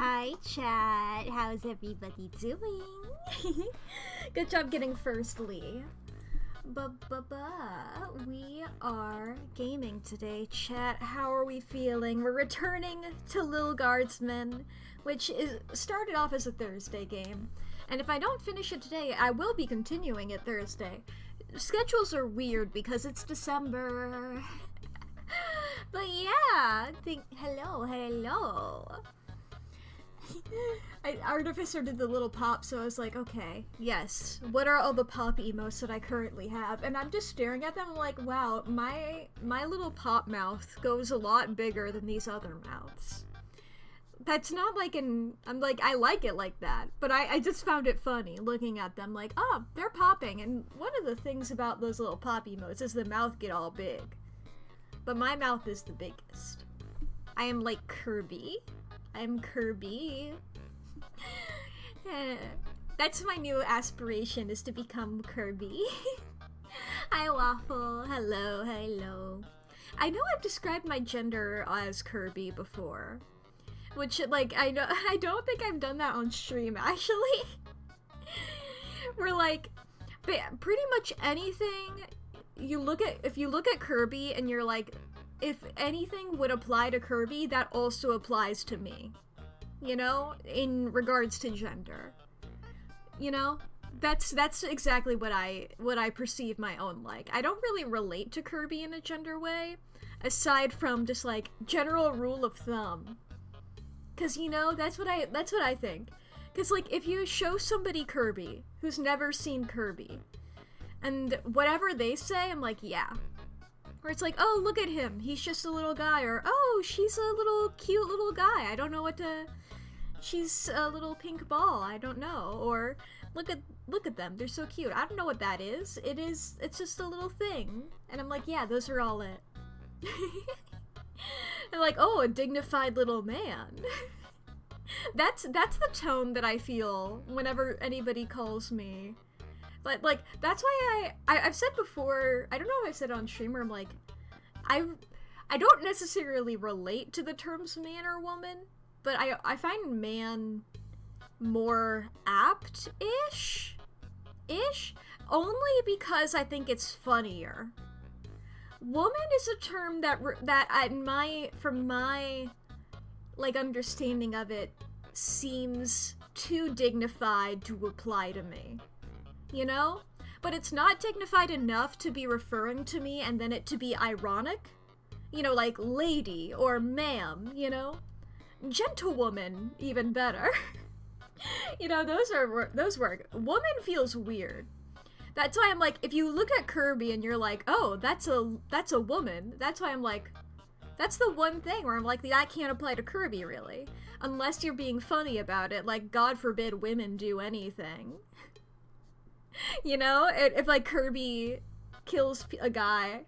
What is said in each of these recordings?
Hi, chat. How's everybody doing? Good job getting firstly. We are gaming today, chat. How are we feeling? We're returning to Lil Guardsman, which is started off as a Thursday game. And if I don't finish it today, I will be continuing it Thursday. Schedules are weird because it's December. But yeah, hello. Artificer did the little pop, so I was like, okay, yes. What are all the pop emotes that I currently have? And I'm just staring at them like, wow, my little pop mouth goes a lot bigger than these other mouths. That's not like I'm like, I like it like that, but I just found it funny looking at them like, oh, they're popping. And one of the things about those little pop emotes is the mouth get all big. But my mouth is the biggest. I am like Kirby. I'm Kirby. That's my new aspiration, is to become Kirby. Hi, Waffle. Hello. I know I've described my gender as Kirby before. Which, like, I don't think I've done that on stream, actually. We're like, pretty much anything if you look at Kirby and you're like, if anything would apply to Kirby, that also applies to me. You know? In regards to gender. You know? That's exactly what I perceive my own like. I don't really relate to Kirby in a gender way, aside from just like general rule of thumb. 'Cause you know, that's what I think. 'Cause like if you show somebody Kirby who's never seen Kirby, and whatever they say, I'm like, yeah. Or it's like, oh, look at him, he's just a little guy, or oh, she's a little cute little guy, I don't know what to... She's a little pink ball, I don't know. Or look at them, they're so cute. I don't know what that is. It's just a little thing. And I'm like, yeah, those are all it. And like, oh, a dignified little man. That's the tone that I feel whenever anybody calls me. But like, that's why I've said before, I don't know if I've said it on stream, or I'm like, I don't necessarily relate to the terms man or woman, but I find man more apt-ish? Only because I think it's funnier. Woman is a term from my like understanding of it, seems too dignified to apply to me. You know? But it's not dignified enough to be referring to me and then it to be ironic. You know, like lady or ma'am, you know? Gentlewoman, even better. You know, those work. Woman feels weird. That's why I'm like, if you look at Kirby and you're like, oh, that's a woman, that's why I'm like, that's the one thing where I'm like, that can't apply to Kirby, really. Unless you're being funny about it, like, God forbid women do anything. You know? If, like, Kirby kills a guy,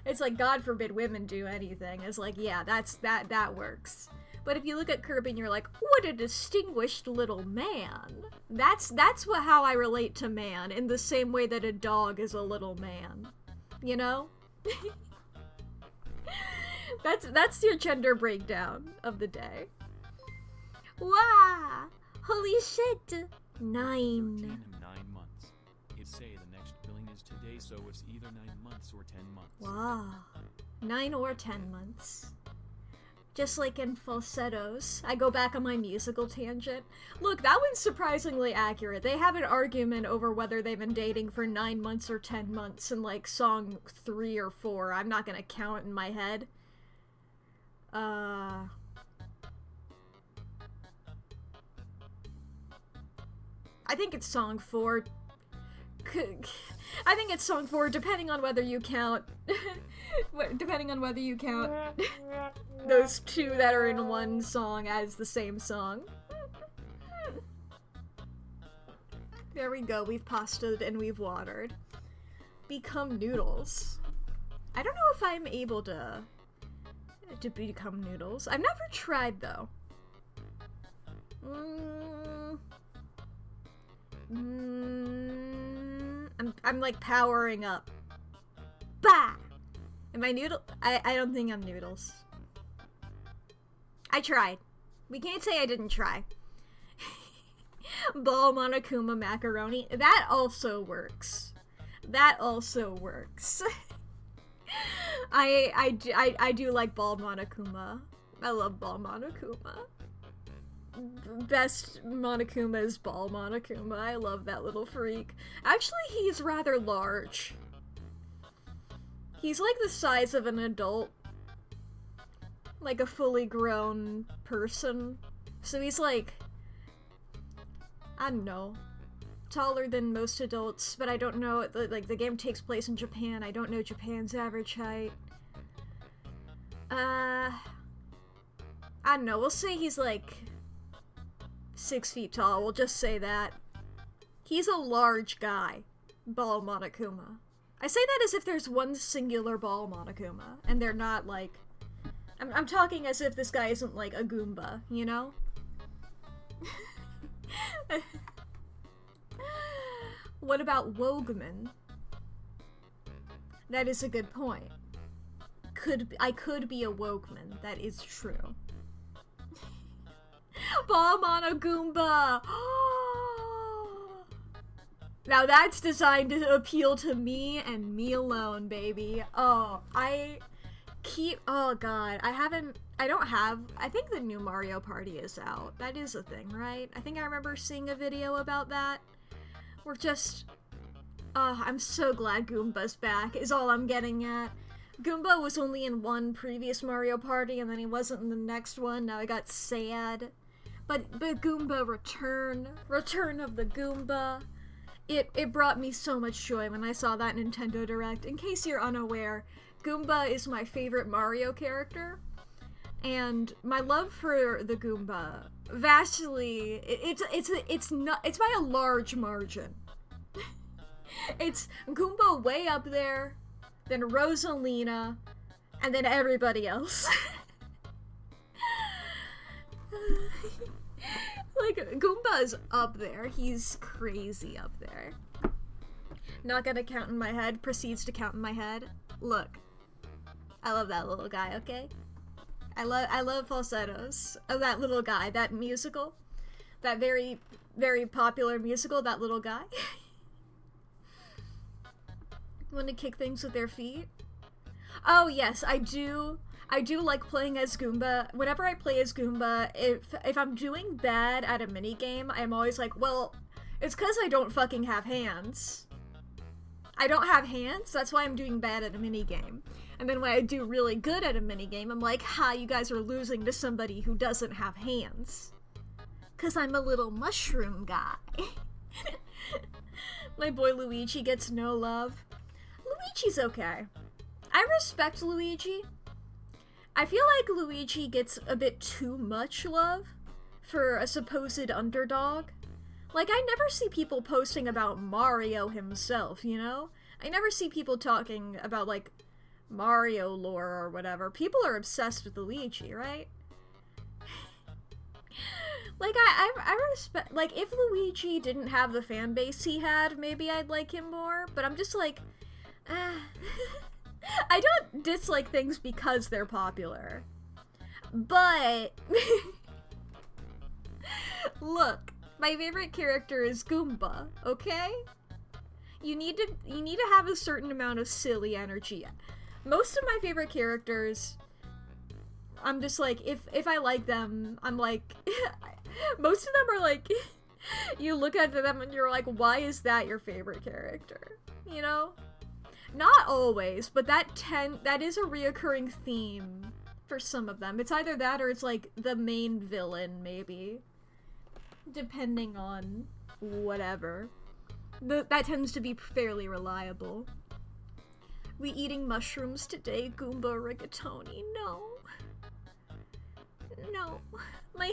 it's like, God forbid women do anything. It's like, yeah, that works. But if you look at Kirby and you're like, what a distinguished little man. That's how I relate to man, in the same way that a dog is a little man. You know? That's your gender breakdown of the day. Wow! Holy shit! 9. 9 months. It say the next billing is today, so it's either 9 months or 10 months. Wow. 9 or 10 months. Just like in falsettos, I go back on my musical tangent. Look, that one's surprisingly accurate. They have an argument over whether they've been dating for 9 months or 10 months in like song 3 or 4. I'm not gonna count in my head. I think it's song 4. I think it's song 4, depending on whether you count those two that are in one song as the same song. There we go, we've pastaed and we've watered. Become noodles. I don't know if I'm able to become noodles. I've never tried, though. I'm like powering up. Bah! Am I noodle? I don't think I'm noodles. I tried. We can't say I didn't try. Ball Monokuma macaroni. That also works. That also works. I do like Ball Monokuma. I love Ball Monokuma. Best Monokuma is Ball Monokuma. I love that little freak. Actually, he's rather large. He's like the size of an adult. Like a fully grown person. So he's like, I don't know, taller than most adults, but I don't know, like, the game takes place in Japan. I don't know Japan's average height. I don't know, we'll say he's like 6 feet tall. We'll just say that. He's a large guy. Ball Monokuma. I say that as if there's one singular Ball Monokuma, and they're not like... I'm talking as if this guy isn't like a Goomba, you know? What about Wogman? That is a good point. I could be a Wogman. That is true. Ball Monogoomba! Now that's designed to appeal to me and me alone, baby. Oh, oh god, I think the new Mario Party is out. That is a thing, right? I think I remember seeing a video about that. We're just... Oh, I'm so glad Goomba's back, is all I'm getting at. Goomba was only in one previous Mario Party, and then he wasn't in the next one. Now I got sad. But Goomba Return of the Goomba. It brought me so much joy when I saw that Nintendo Direct. In case you're unaware, Goomba is my favorite Mario character, and my love for the Goomba vastly, it's by a large margin. It's Goomba way up there, then Rosalina, and then everybody else. Like, Goomba is up there. He's crazy up there. Not gonna count in my head, proceeds to count in my head. Look. I love that little guy, okay? I love falsettos of that little guy, that musical. That very, very popular musical, that little guy. Want to kick things with their feet? Oh yes, I do like playing as Goomba. Whenever I play as Goomba, if I'm doing bad at a minigame, I'm always like, well, it's because I don't fucking have hands. I don't have hands, that's why I'm doing bad at a minigame. And then when I do really good at a minigame, I'm like, ha, you guys are losing to somebody who doesn't have hands. Cause I'm a little mushroom guy. My boy Luigi gets no love. Luigi's okay. I respect Luigi. I feel like Luigi gets a bit too much love for a supposed underdog. Like, I never see people posting about Mario himself, you know? I never see people talking about, like, Mario lore or whatever. People are obsessed with Luigi, right? Like, I respect... Like, if Luigi didn't have the fan base he had, maybe I'd like him more. But I'm just like... I don't dislike things because they're popular. But... Look, my favorite character is Goomba, okay? You need to have a certain amount of silly energy. Most of my favorite characters, I'm just like, if I like them, I'm like... Most of them are like... You look at them and you're like, why is that your favorite character? You know? Not always, but that is a reoccurring theme for some of them. It's either that or it's like the main villain, maybe. Depending on whatever. That tends to be fairly reliable. We eating mushrooms today, Goomba Rigatoni. No. No. My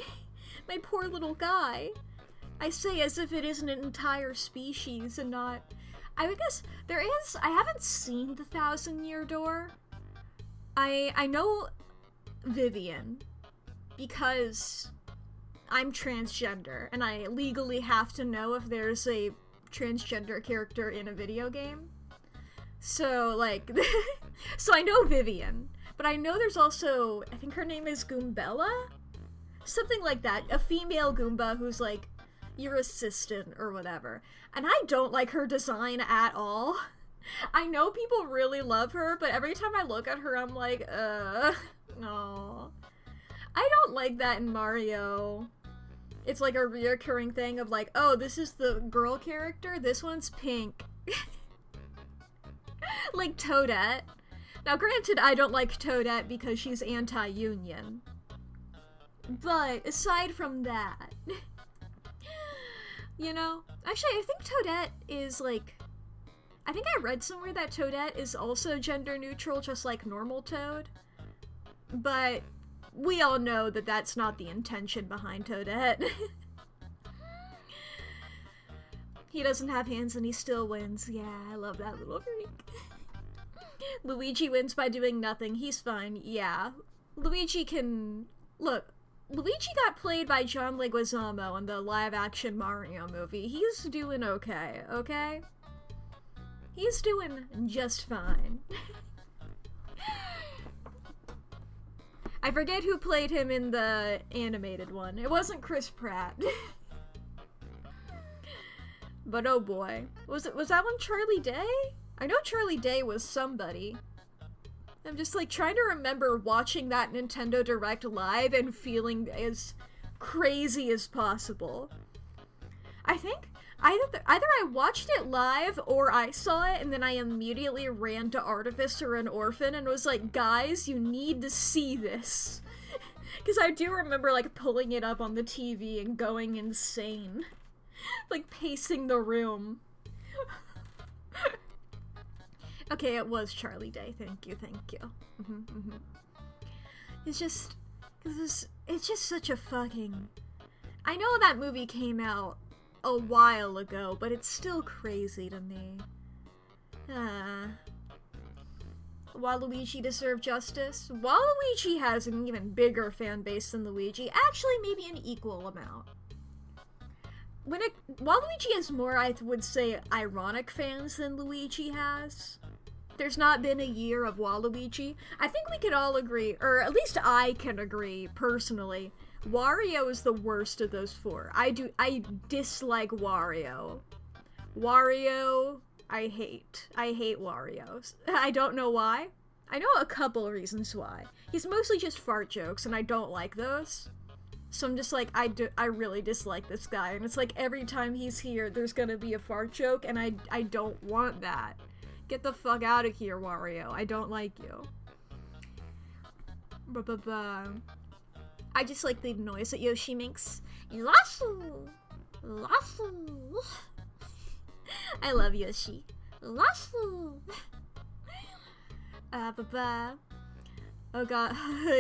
poor little guy. I say as if it isn't an entire species and not... I guess there is... I haven't seen the 1,000-Year Door. I know Vivian because I'm transgender and I legally have to know if there's a transgender character in a video game. So, like... so I know Vivian, but I know there's also... I think her name is Goombella? Something like that. A female Goomba who's like your assistant or whatever. And I don't like her design at all. I know people really love her, but every time I look at her, I'm like, no. I don't like that in Mario. It's like a reoccurring thing of like, oh, this is the girl character, this one's pink. Like Toadette. Now granted, I don't like Toadette because she's anti-union. But aside from that, you know, actually I think Toadette is like, I think I read somewhere that Toadette is also gender neutral, just like normal Toad. But we all know that that's not the intention behind Toadette. He doesn't have hands and he still wins. Yeah, I love that little freak. Luigi wins by doing nothing. He's fine. Yeah. Luigi can... Look, Luigi got played by John Leguizamo in the live-action Mario movie. He's doing okay, okay? He's doing just fine. I forget who played him in the animated one. It wasn't Chris Pratt. But oh boy. Was that one Charlie Day? I know Charlie Day was somebody. I'm just like trying to remember watching that Nintendo Direct live and feeling as crazy as possible. I think either I watched it live or I saw it and then I immediately ran to Artificer and Orphan and was like, guys, you need to see this. Because I do remember like pulling it up on the TV and going insane. Like pacing the room. Okay, it was Charlie Day. Thank you. It's just such a fucking... I know that movie came out a while ago, but it's still crazy to me. Waluigi deserved justice? Waluigi has an even bigger fan base than Luigi. Actually, maybe an equal amount. Waluigi has more, I would say, ironic fans than Luigi has. There's not been a year of Waluigi. I think we could all agree, or at least I can agree, personally, Wario is the worst of those four. I dislike Wario. Wario, I hate. I hate Wario. I don't know why. I know a couple of reasons why. He's mostly just fart jokes, and I don't like those. So I'm just like, I really dislike this guy, and it's like every time he's here, there's gonna be a fart joke, and I don't want that. Get the fuck out of here, Wario. I don't like you. I just like the noise that Yoshi makes. Lasso! Lasso! I love Yoshi. Lasso! Oh god,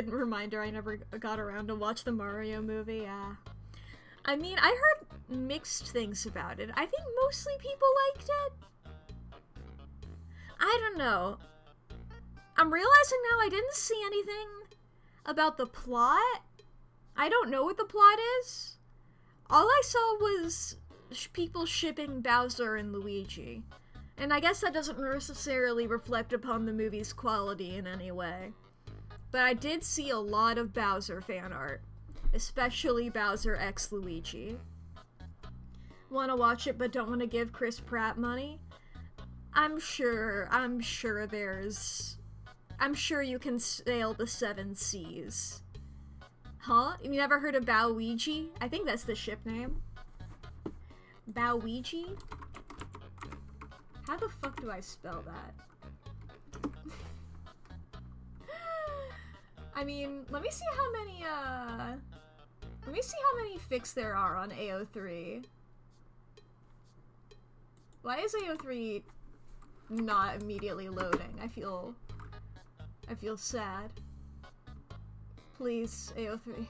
reminder, I never got around to watch the Mario movie, I mean, I heard mixed things about it. I think mostly people liked it. I don't know. I'm realizing now I didn't see anything about the plot. I don't know what the plot is. All I saw was people shipping Bowser and Luigi. And I guess that doesn't necessarily reflect upon the movie's quality in any way. But I did see a lot of Bowser fan art. Especially Bowser x Luigi. Wanna watch it but don't wanna give Chris Pratt money? I'm sure you can sail the 7 seas. Huh? You never heard of Bowluigi? I think that's the ship name. Bowluigi? How the fuck do I spell that? I mean, let me see how many fics there are on AO3. Why is AO3 not immediately loading? I feel sad. Please, AO3.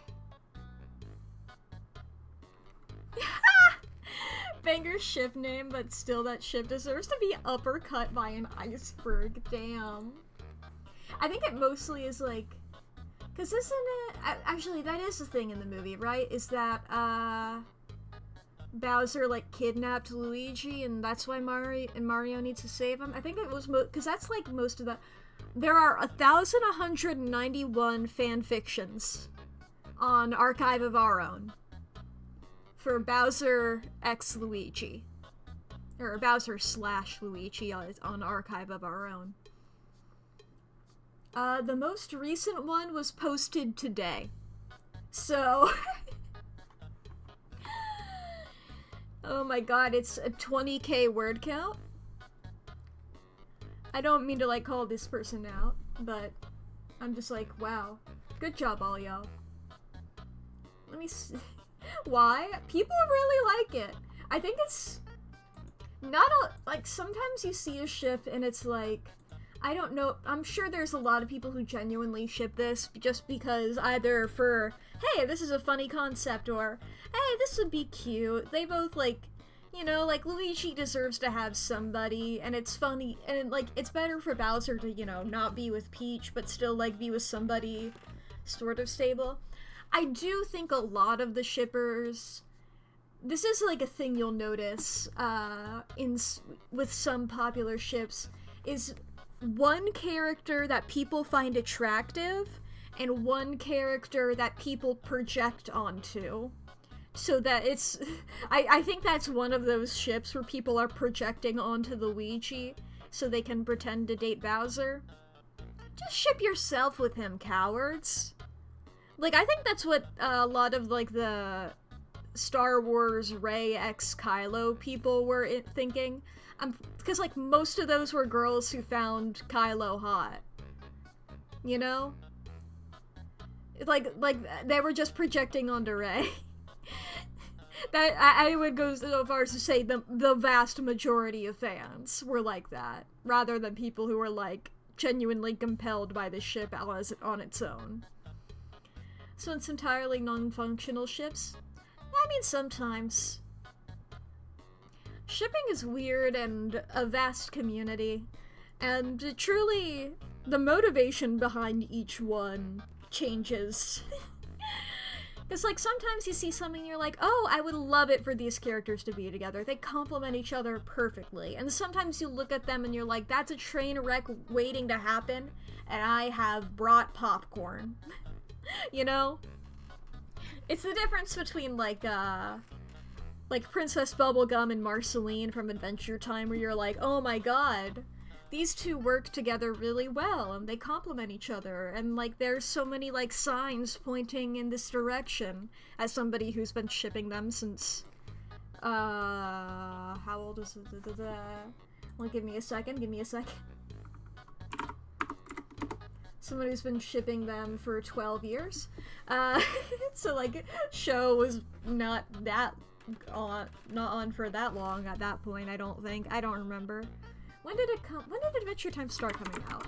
Banger ship name, but still that ship deserves to be uppercut by an iceberg. Damn. I think it mostly is like, cause isn't it, actually that is the thing in the movie, right? Is that, Bowser like kidnapped Luigi and that's why Mario needs to save him? I think it was cause that's like most of the, there are 1,191 fan fictions on Archive of Our Own for Bowser x Luigi. Or Bowser / Luigi on Archive of Our Own. The most recent one was posted today. So... oh my god, it's a 20k word count. I don't mean to, like, call this person out, but I'm just like, wow. Good job, all y'all. Let me see. Why? People really like it. I think it's... not like, sometimes you see a ship and it's like, I don't know, I'm sure there's a lot of people who genuinely ship this just because either for, hey, this is a funny concept, or, hey, this would be cute. They both, like, you know, like, Luigi deserves to have somebody, and it's funny, and, like, it's better for Bowser to, you know, not be with Peach, but still, like, be with somebody sort of stable. I do think a lot of the shippers... this is, like, a thing you'll notice with some popular ships, is one character that people find attractive and one character that people project onto. So that it's... I think that's one of those ships where people are projecting onto Luigi so they can pretend to date Bowser. Just ship yourself with him, cowards. Like, I think that's what a lot of, like, the... Star Wars Rey x Kylo people were thinking. Because, like, most of those were girls who found Kylo hot. You know? Like, they were just projecting onto Rey. That, I would go so far as to say the vast majority of fans were like that, rather than people who were, like, genuinely compelled by the ship on its own. So it's entirely non-functional ships. I mean, sometimes. Shipping is weird and a vast community, and truly, the motivation behind each one changes. Because, like, sometimes you see something and you're like, oh, I would love it for these characters to be together. They complement each other perfectly. And sometimes you look at them and you're like, that's a train wreck waiting to happen, and I have brought popcorn. You know? It's the difference between, like Princess Bubblegum and Marceline from Adventure Time, where you're like, oh my god, these two work together really well, and they complement each other, and, like, there's so many, like, signs pointing in this direction, as somebody who's been shipping them since, how old is it? Well, give me a second. Someone who's been shipping them for 12 years. So, like, show was not on for that long at that point, I don't think. I don't remember. When did Adventure Time start coming out?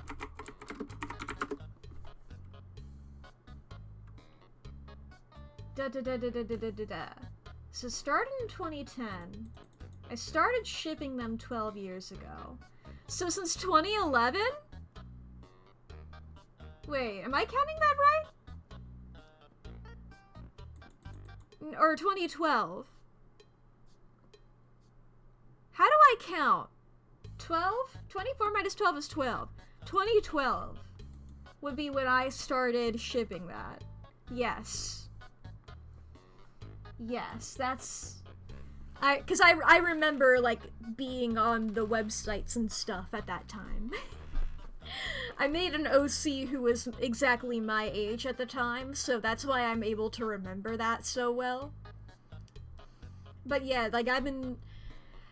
So started in 2010. I started shipping them 12 years ago. So since 2011? Wait, am I counting that right? Or 2012? How do I count? 12? 24 minus 12 is 12. 2012 would be when I started shipping that. Yes. Yes, that's... Because I remember, like, being on the websites and stuff at that time. I made an OC who was exactly my age at the time, so that's why I'm able to remember that so well. But yeah, like, I've been...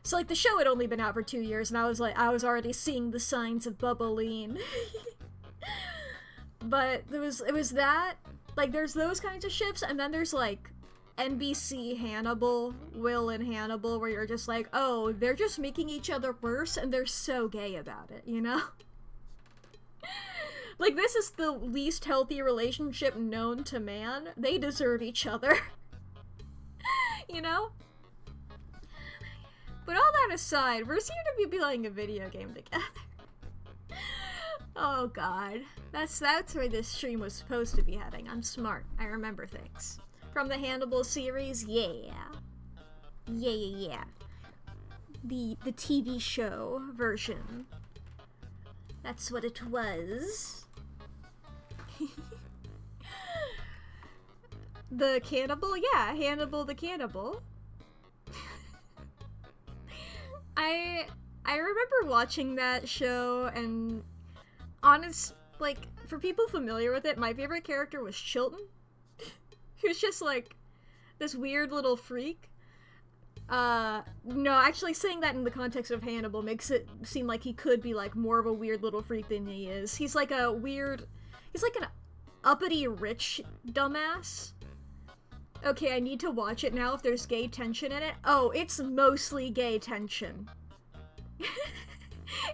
So, like, the show had only been out for 2 years, and I was already seeing the signs of Bubbleen. But it was that, like, there's those kinds of ships, and then there's, like, NBC Hannibal, Will and Hannibal, where you're just like, oh, they're just making each other worse, and they're so gay about it, you know? Like, this is the least healthy relationship known to man. They deserve each other. You know? But all that aside, we're soon to be playing a video game together. Oh god. That's where this stream was supposed to be heading. I'm smart. I remember things. From the Hannibal series, yeah. Yeah. The TV show version. That's what it was. The cannibal? Yeah, Hannibal the cannibal. I remember watching that show, and like, for people familiar with it, my favorite character was Chilton. He was just like this weird little freak. No, actually saying that in the context of Hannibal makes it seem like he could be like more of a weird little freak than he is. He's like an uppity rich dumbass. Okay, I need to watch it now if there's gay tension in it. Oh, it's mostly gay tension.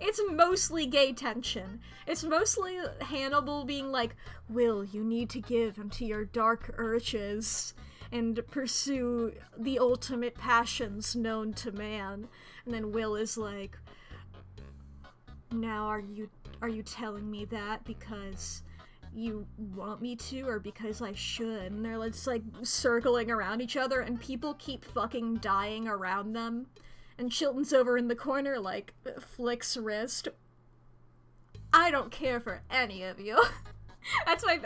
It's mostly gay tension. It's mostly Hannibal being like, Will, you need to give into your dark urges and pursue the ultimate passions known to man. And then Will is like, now are you telling me that because you want me to, or because I should? And they're just like circling around each other, and people keep fucking dying around them. And Chilton's over in the corner, like, flicks wrist. I don't care for any of you. That's why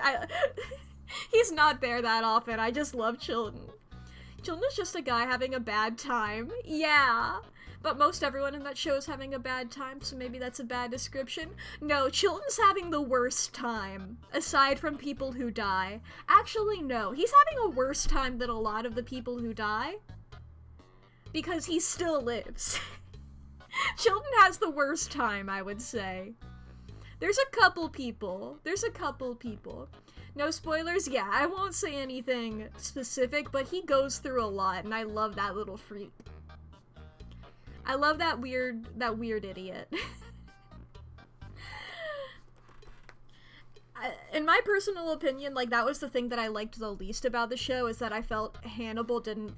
he's not there that often. I just love Chilton. Chilton is just a guy having a bad time. Yeah. But most everyone in that show is having a bad time, so maybe that's a bad description. No, Chilton's having the worst time, aside from people who die. Actually, no. He's having a worse time than a lot of the people who die. Because he still lives. Chilton has the worst time, I would say. There's a couple people. No spoilers, yeah, I won't say anything specific, but he goes through a lot, and I love that little freak. I love that weird idiot. In my personal opinion, like, that was the thing that I liked the least about the show, is that I felt Hannibal didn't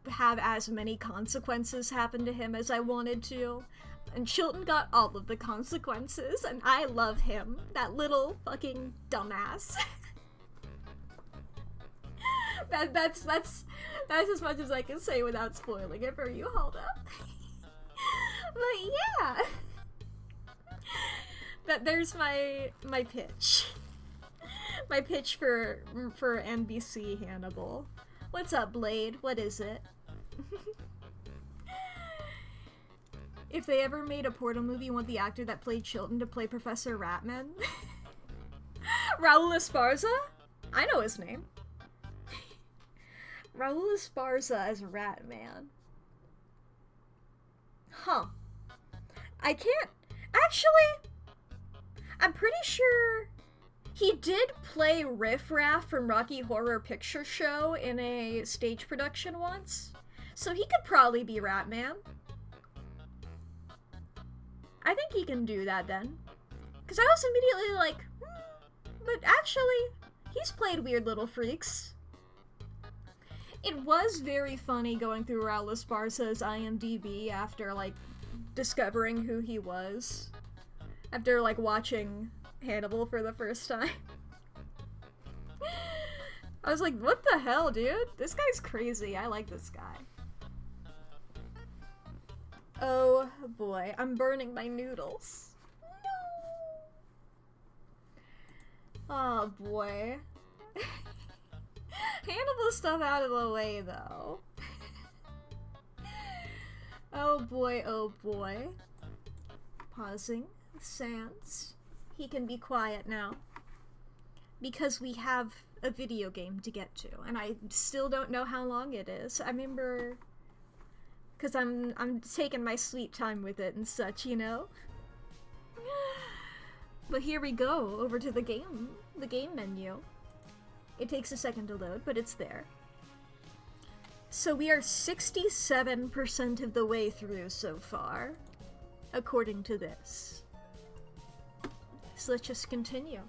have as many consequences happen to him as I wanted to. And Chilton got all of the consequences, and I love him. That little fucking dumbass. That's as much as I can say without spoiling it for you. Hold up. But yeah. There's my pitch. My pitch for NBC Hannibal. What's up, Blade? What is it? If they ever made a Portal movie, you want the actor that played Chilton to play Professor Ratman? Raul Esparza? I know his name. Raul Esparza as Ratman. Huh. I can't... Actually, I'm pretty sure he did play Riff Raff from Rocky Horror Picture Show in a stage production once. So he could probably be Ratman. I think he can do that then. Because I was immediately like, but actually, he's played weird little freaks. It was very funny going through Raul Esparza's IMDb after, like, discovering who he was. After, like, watching Hannibal for the first time. I was like, what the hell, dude? This guy's crazy. I like this guy. Oh boy, I'm burning my noodles. No! Oh boy. Hannibal stuff out of the way, though. Oh boy, oh boy. Pausing. Sans. He can be quiet now. Because we have a video game to get to, and I still don't know how long it is. I remember... Because I'm taking my sweet time with it and such, you know? But here we go, over to the game menu. It takes a second to load, but it's there. So we are 67% of the way through so far, according to this. So let's just continue.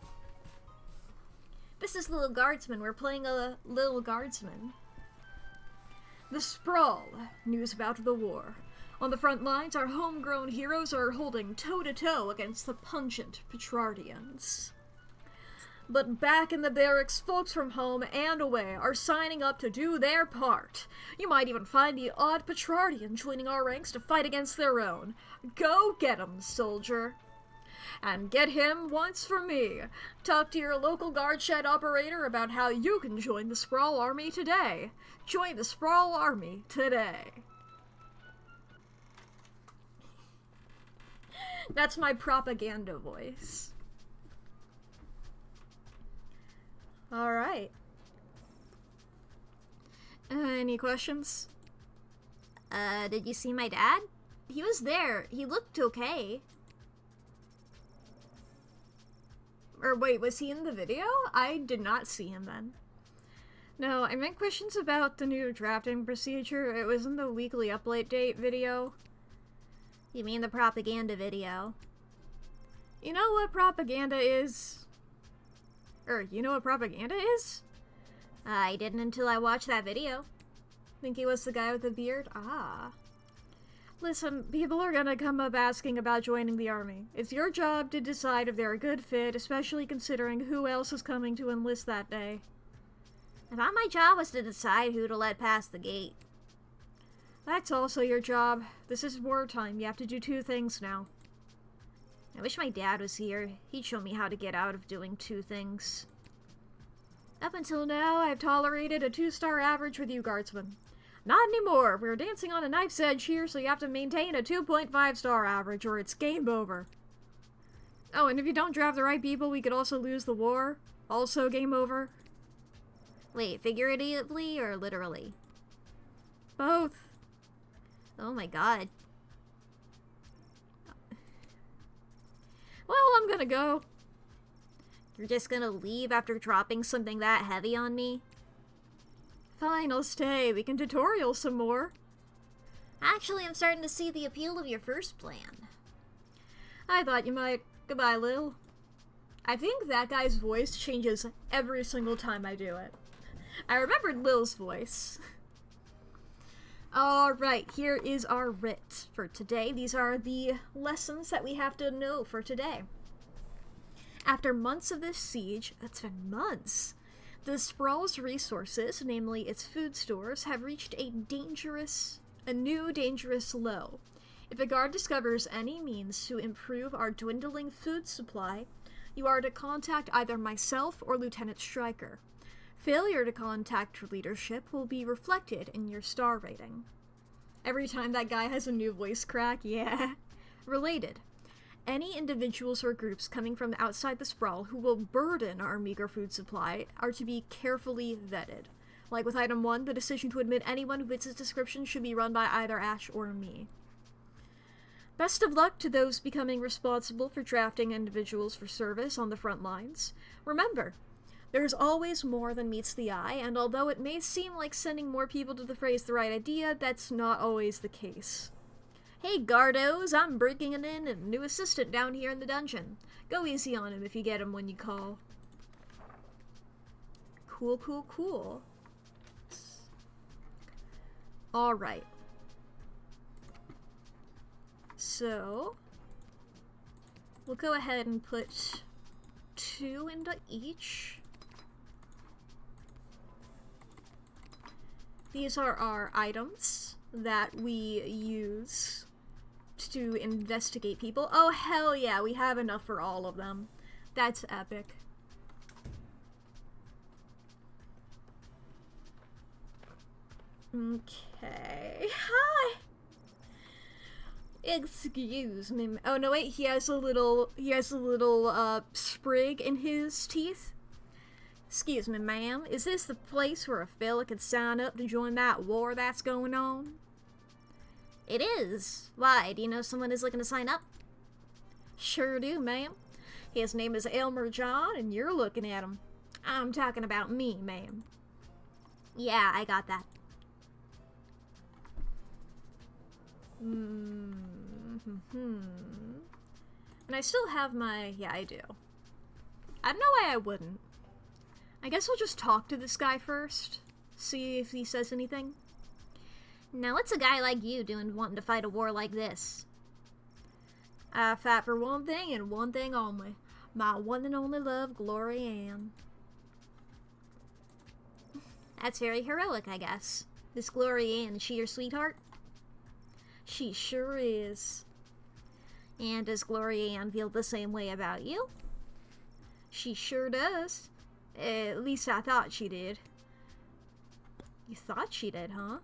This is Lil Guardsman. We're playing a Lil Guardsman. The Sprawl. News about the war. On the front lines, our homegrown heroes are holding toe-to-toe against the pungent Petrardians. But back in the barracks, folks from home and away are signing up to do their part. You might even find the odd Petrardian joining our ranks to fight against their own. Go get 'em, soldier. And get him once from me. Talk to your local guard shed operator about how you can join the Sprawl Army today. Join the Sprawl Army today. That's my propaganda voice. Alright. Any questions? Did you see my dad? He was there. He looked okay. Or wait, was he in the video? I did not see him then. No, I meant questions about the new drafting procedure. It was in the weekly update date video. You mean the propaganda video? You know what propaganda is? You know what propaganda is? I didn't until I watched that video. Think he was the guy with the beard? Ah. Listen, people are gonna come up asking about joining the army. It's your job to decide if they're a good fit, especially considering who else is coming to enlist that day. I thought my job was to decide who to let pass the gate. That's also your job. This is wartime. You have to do two things now. I wish my dad was here. He'd show me how to get out of doing two things. Up until now, I've tolerated a 2-star average with you, Guardsman. Not anymore. We're dancing on a knife's edge here, so you have to maintain a 2.5-star average, or it's game over. Oh, and if you don't draft the right people, we could also lose the war. Also game over. Wait, figuratively or literally? Both. Oh my god. Well, I'm gonna go. You're just gonna leave after dropping something that heavy on me? Fine, I'll stay. We can tutorial some more. Actually, I'm starting to see the appeal of your first plan. I thought you might. Goodbye, Lil. I think that guy's voice changes every single time I do it. I remembered Lil's voice. Alright, here is our writ for today. These are the lessons that we have to know for today. After months of this siege, that's been months, the Sprawl's resources, namely its food stores, have reached a new dangerous low. If a guard discovers any means to improve our dwindling food supply, you are to contact either myself or Lieutenant Stryker. Failure to contact leadership will be reflected in your star rating. Every time that guy has a new voice crack, yeah. Related. Any individuals or groups coming from outside the Sprawl who will burden our meager food supply are to be carefully vetted. Like with item 1, the decision to admit anyone who fits its description should be run by either Ash or me. Best of luck to those becoming responsible for drafting individuals for service on the front lines. Remember, there's always more than meets the eye, and although it may seem like sending more people to the fray is the right idea, that's not always the case. Hey Gardos, I'm breaking in a new assistant down here in the dungeon. Go easy on him if you get him when you call. Cool, cool, cool. Alright. So, we'll go ahead and put 2 into each. These are our items that we use to investigate people. Oh, hell yeah, we have enough for all of them. That's epic. Okay. Hi! Excuse me. Oh, no, wait, he has a little sprig in his teeth. Excuse me, ma'am. Is this the place where a fella could sign up to join that war that's going on? It is. Why? Do you know someone is looking to sign up? Sure do, ma'am. His name is Elmer John, and you're looking at him. I'm talking about me, ma'am. Yeah, I got that. And I still have my... Yeah, I do. I don't know why I wouldn't. I guess we'll just talk to this guy first. See if he says anything. Now what's a guy like you doing wanting to fight a war like this? I fight for one thing and one thing only. My one and only love, Glory Ann. That's very heroic, I guess. This Glory Ann, is she your sweetheart? She sure is. And does Gloria Ann feel the same way about you? She sure does. At least I thought she did. You thought she did, huh?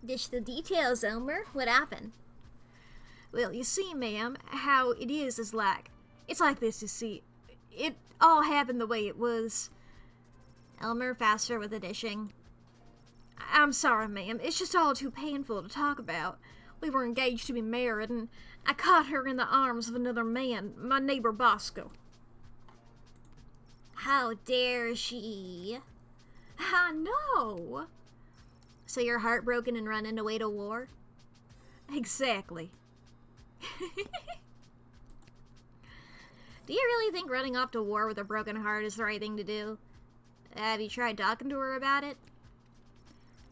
Dish the details, Elmer. What happened? Well, you see, ma'am, how it is like... It's like this, you see. It all happened the way it was. Elmer, faster with the dishing. I'm sorry, ma'am. It's just all too painful to talk about. We were engaged to be married, and I caught her in the arms of another man, my neighbor Bosco. How dare she? I know. So you're heartbroken and running away to war? Exactly. Do you really think running off to war with a broken heart is the right thing to do? Have you tried talking to her about it?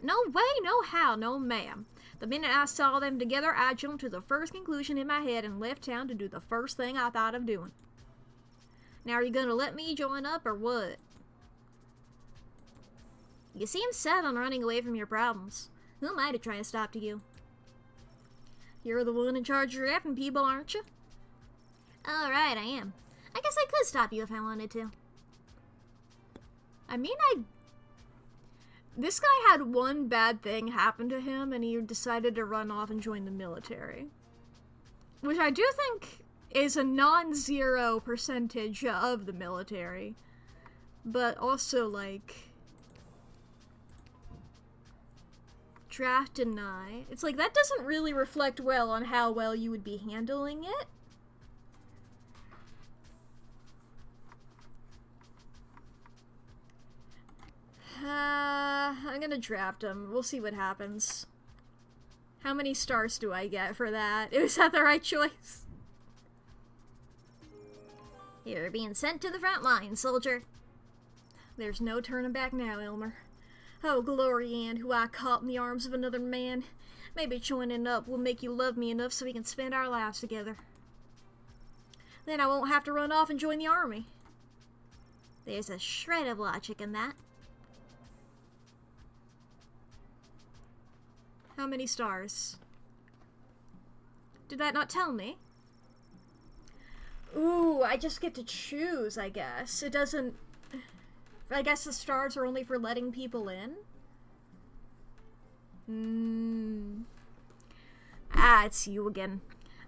No way, no how, no ma'am. The minute I saw them together, I jumped to the first conclusion in my head and left town to do the first thing I thought of doing. Now, are you gonna let me join up or what? You seem set on running away from your problems. Who am I to try to stop you? You're the one in charge of rapping people, aren't you? Alright, I am. I guess I could stop you if I wanted to. I mean, This guy had one bad thing happen to him, and he decided to run off and join the military. Which I do think is a non-zero percentage of the military. But also, like... draft deny. It's like, that doesn't really reflect well on how well you would be handling it. I'm gonna draft him. We'll see what happens. How many stars do I get for that? Is that the right choice? You're being sent to the front line, soldier. There's no turning back now, Elmer. Oh, Glory Ann, who I caught in the arms of another man. Maybe joining up will make you love me enough so we can spend our lives together. Then I won't have to run off and join the army. There's a shred of logic in that. How many stars? Did that not tell me? Ooh, I just get to choose, I guess. It doesn't... I guess the stars are only for letting people in? Ah, it's you again.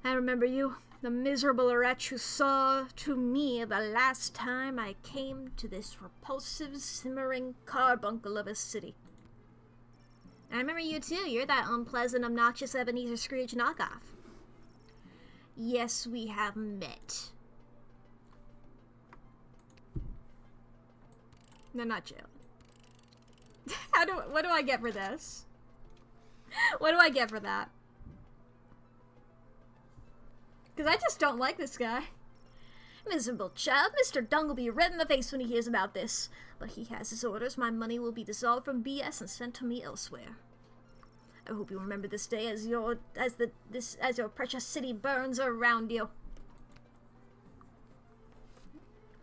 I remember you. The miserable wretch who saw to me the last time I came to this repulsive, simmering carbuncle of a city. I remember you too. You're that unpleasant, obnoxious Ebenezer Scrooge knockoff. Yes, we have met. No, not jail. What do I get for this? What do I get for that? Because I just don't like this guy. Miserable child, Mr. Dung will be red in the face when he hears about this. But he has his orders. My money will be dissolved from BS and sent to me elsewhere. I hope you remember this day as your precious city burns around you.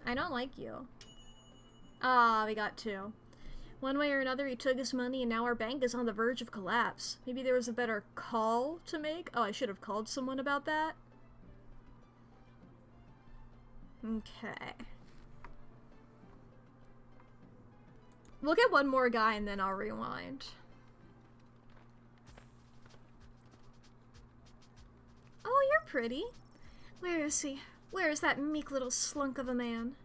I don't like you. Ah, we got two. One way or another, he took his money, and now our bank is on the verge of collapse. Maybe there was a better call to make? Oh, I should have called someone about that. Okay. We'll get one more guy, and then I'll rewind. Oh, you're pretty. Where is he? Where is that meek little slunk of a man?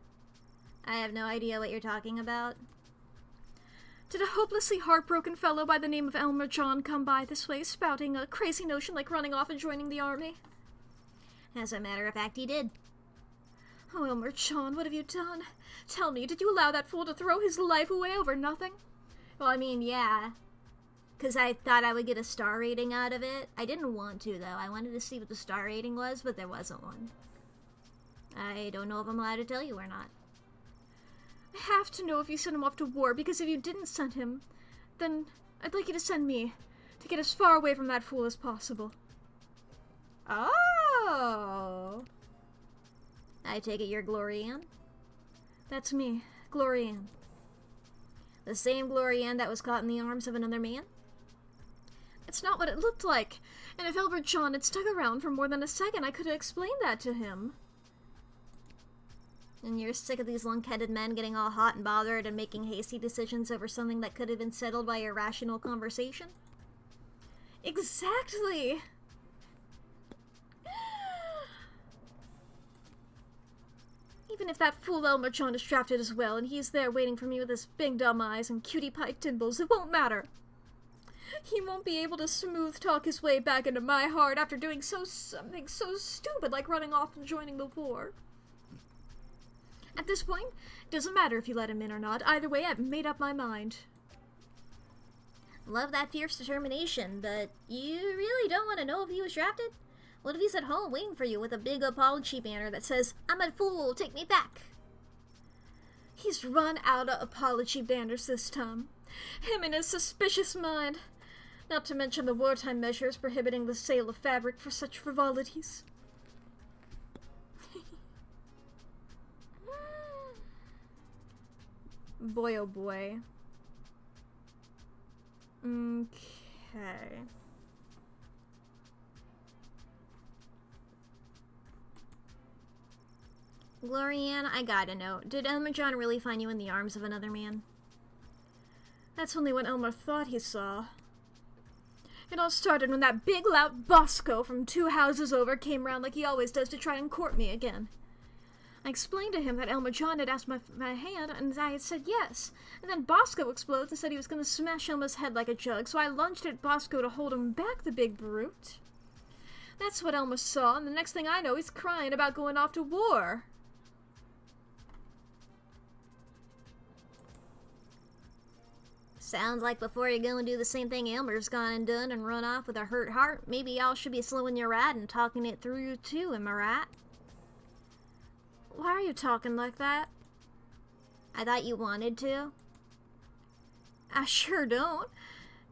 I have no idea what you're talking about. Did a hopelessly heartbroken fellow by the name of Elmer John come by this way, spouting a crazy notion like running off and joining the army? As a matter of fact, he did. Oh, Elmer John, what have you done? Tell me, did you allow that fool to throw his life away over nothing? Well, I mean, yeah. Because I thought I would get a star rating out of it. I didn't want to, though. I wanted to see what the star rating was, but there wasn't one. I don't know if I'm allowed to tell you or not. I have to know if you sent him off to war, because if you didn't send him, then I'd like you to send me, to get as far away from that fool as possible. Oh! I take it you're Glory Ann? That's me, Glory Ann. The same Glory Ann that was caught in the arms of another man? It's not what it looked like. And if Albert John had stuck around for more than a second, I could have explained that to him. And you're sick of these long-headed men getting all hot and bothered and making hasty decisions over something that could have been settled by a rational conversation? Exactly! Even if that fool Elmer John is drafted as well, and he's there waiting for me with his big dumb eyes and cutie pie dimples, it won't matter. He won't be able to smooth talk his way back into my heart after doing something so stupid like running off and joining the war. At this point, it doesn't matter if you let him in or not. Either way, I've made up my mind. Love that fierce determination, but you really don't want to know if he was drafted? What if he's at home waiting for you with a big apology banner that says, "I'm a fool, take me back"? He's run out of apology banners this time. Him and his suspicious mind. Not to mention the wartime measures prohibiting the sale of fabric for such frivolities. Boy, oh boy. Okay. Glorianne, I gotta know, did Elmer John really find you in the arms of another man? That's only what Elmer thought he saw. It all started when that big lout Bosco from 2 houses over came round like he always does to try and court me again. I explained to him that Elmer John had asked my hand, and I had said yes. And then Bosco explodes and said he was going to smash Elmer's head like a jug, so I lunged at Bosco to hold him back, the big brute. That's what Elmer saw, and the next thing I know, he's crying about going off to war. Sounds like before you go and do the same thing Elmer's gone and done and run off with a hurt heart, maybe y'all should be slowing your ride and talking it through too, am I right? Why are you talking like that? I thought you wanted to. I sure don't.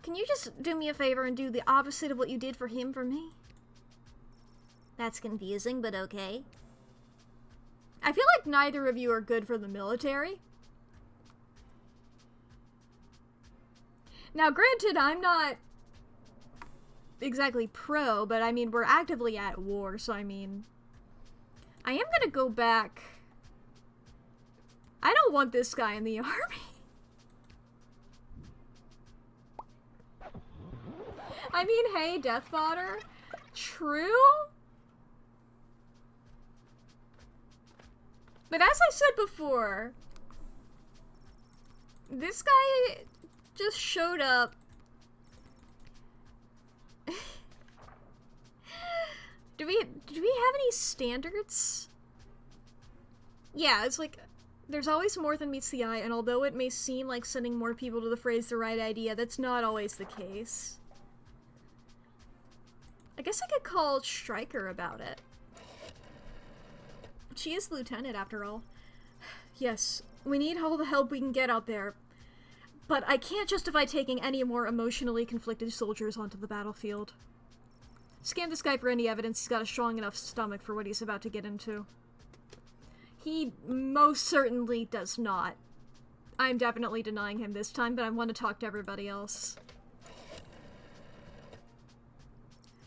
Can you just do me a favor and do the opposite of what you did for him for me? That's confusing, but okay. I feel like neither of you are good for the military. Now, granted, I'm not exactly pro, but I mean, we're actively at war, so I mean, I am gonna go back. I don't want this guy in the army. I mean, hey, death fodder. True? But as I said before, this guy just showed up. Do we have any standards? Yeah, it's like, there's always more than meets the eye, and although it may seem like sending more people to the fray is the right idea, that's not always the case. I guess I could call Stryker about it. She is the lieutenant, after all. Yes, we need all the help we can get out there, but I can't justify taking any more emotionally conflicted soldiers onto the battlefield. Scan this guy for any evidence he's got a strong enough stomach for what he's about to get into. He most certainly does not. I'm definitely denying him this time, but I want to talk to everybody else.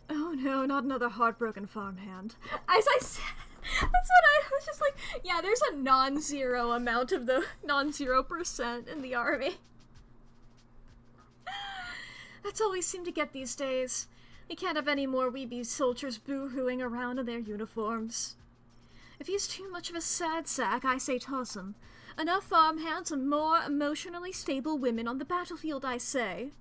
Oh no, not another heartbroken farmhand. As I said, that's what I was just like, yeah, there's a non-zero amount of the non-0% in the army. That's all we seem to get these days. We can't have any more weeby soldiers boo-hooing around in their uniforms. If he's too much of a sad sack, I say toss him. Enough farmhands and more emotionally stable women on the battlefield, I say.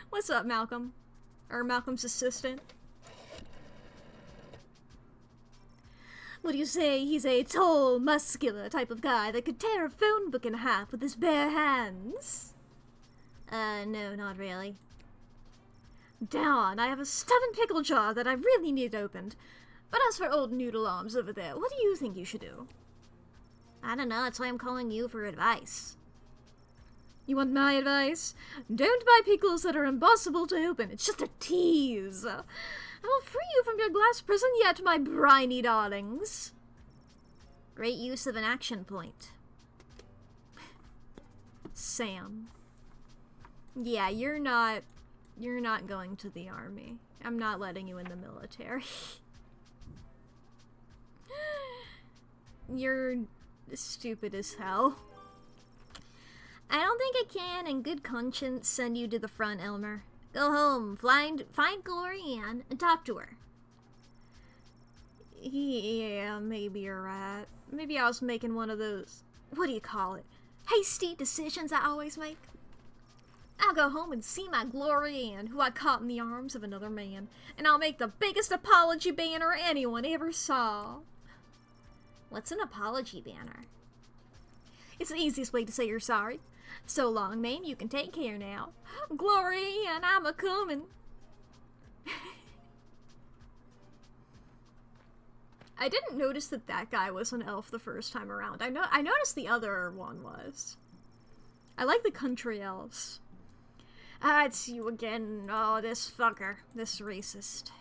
What's up, Malcolm? Or Malcolm's assistant? What do you say he's a tall, muscular type of guy that could tear a phone book in half with his bare hands? No, not really. Darn, I have a stubborn pickle jar that I really need opened. But as for old noodle arms over there, what do you think you should do? I don't know, that's why I'm calling you for advice. You want my advice? Don't buy pickles that are impossible to open. It's just a tease. I will free you from your glass prison yet, my briny darlings. Great use of an action point. Sam. Yeah, you're not going to the army. I'm not letting you in the military. You're stupid as hell. I don't think I can, in good conscience, send you to the front, Elmer. Go home, find Glory Ann, and talk to her. Yeah, maybe you're right. Maybe I was making one of those, what do you call it, hasty decisions I always make. I'll go home and see my Glory Ann, who I caught in the arms of another man, and I'll make the biggest apology banner anyone ever saw. What's an apology banner? It's the easiest way to say you're sorry. So long, ma'am, you can take care now. Glory Ann, I'm a-comin'. I didn't notice that guy was an elf the first time around. I noticed the other one was. I like the country elves. Ah, it's you again. Oh, this fucker. This racist.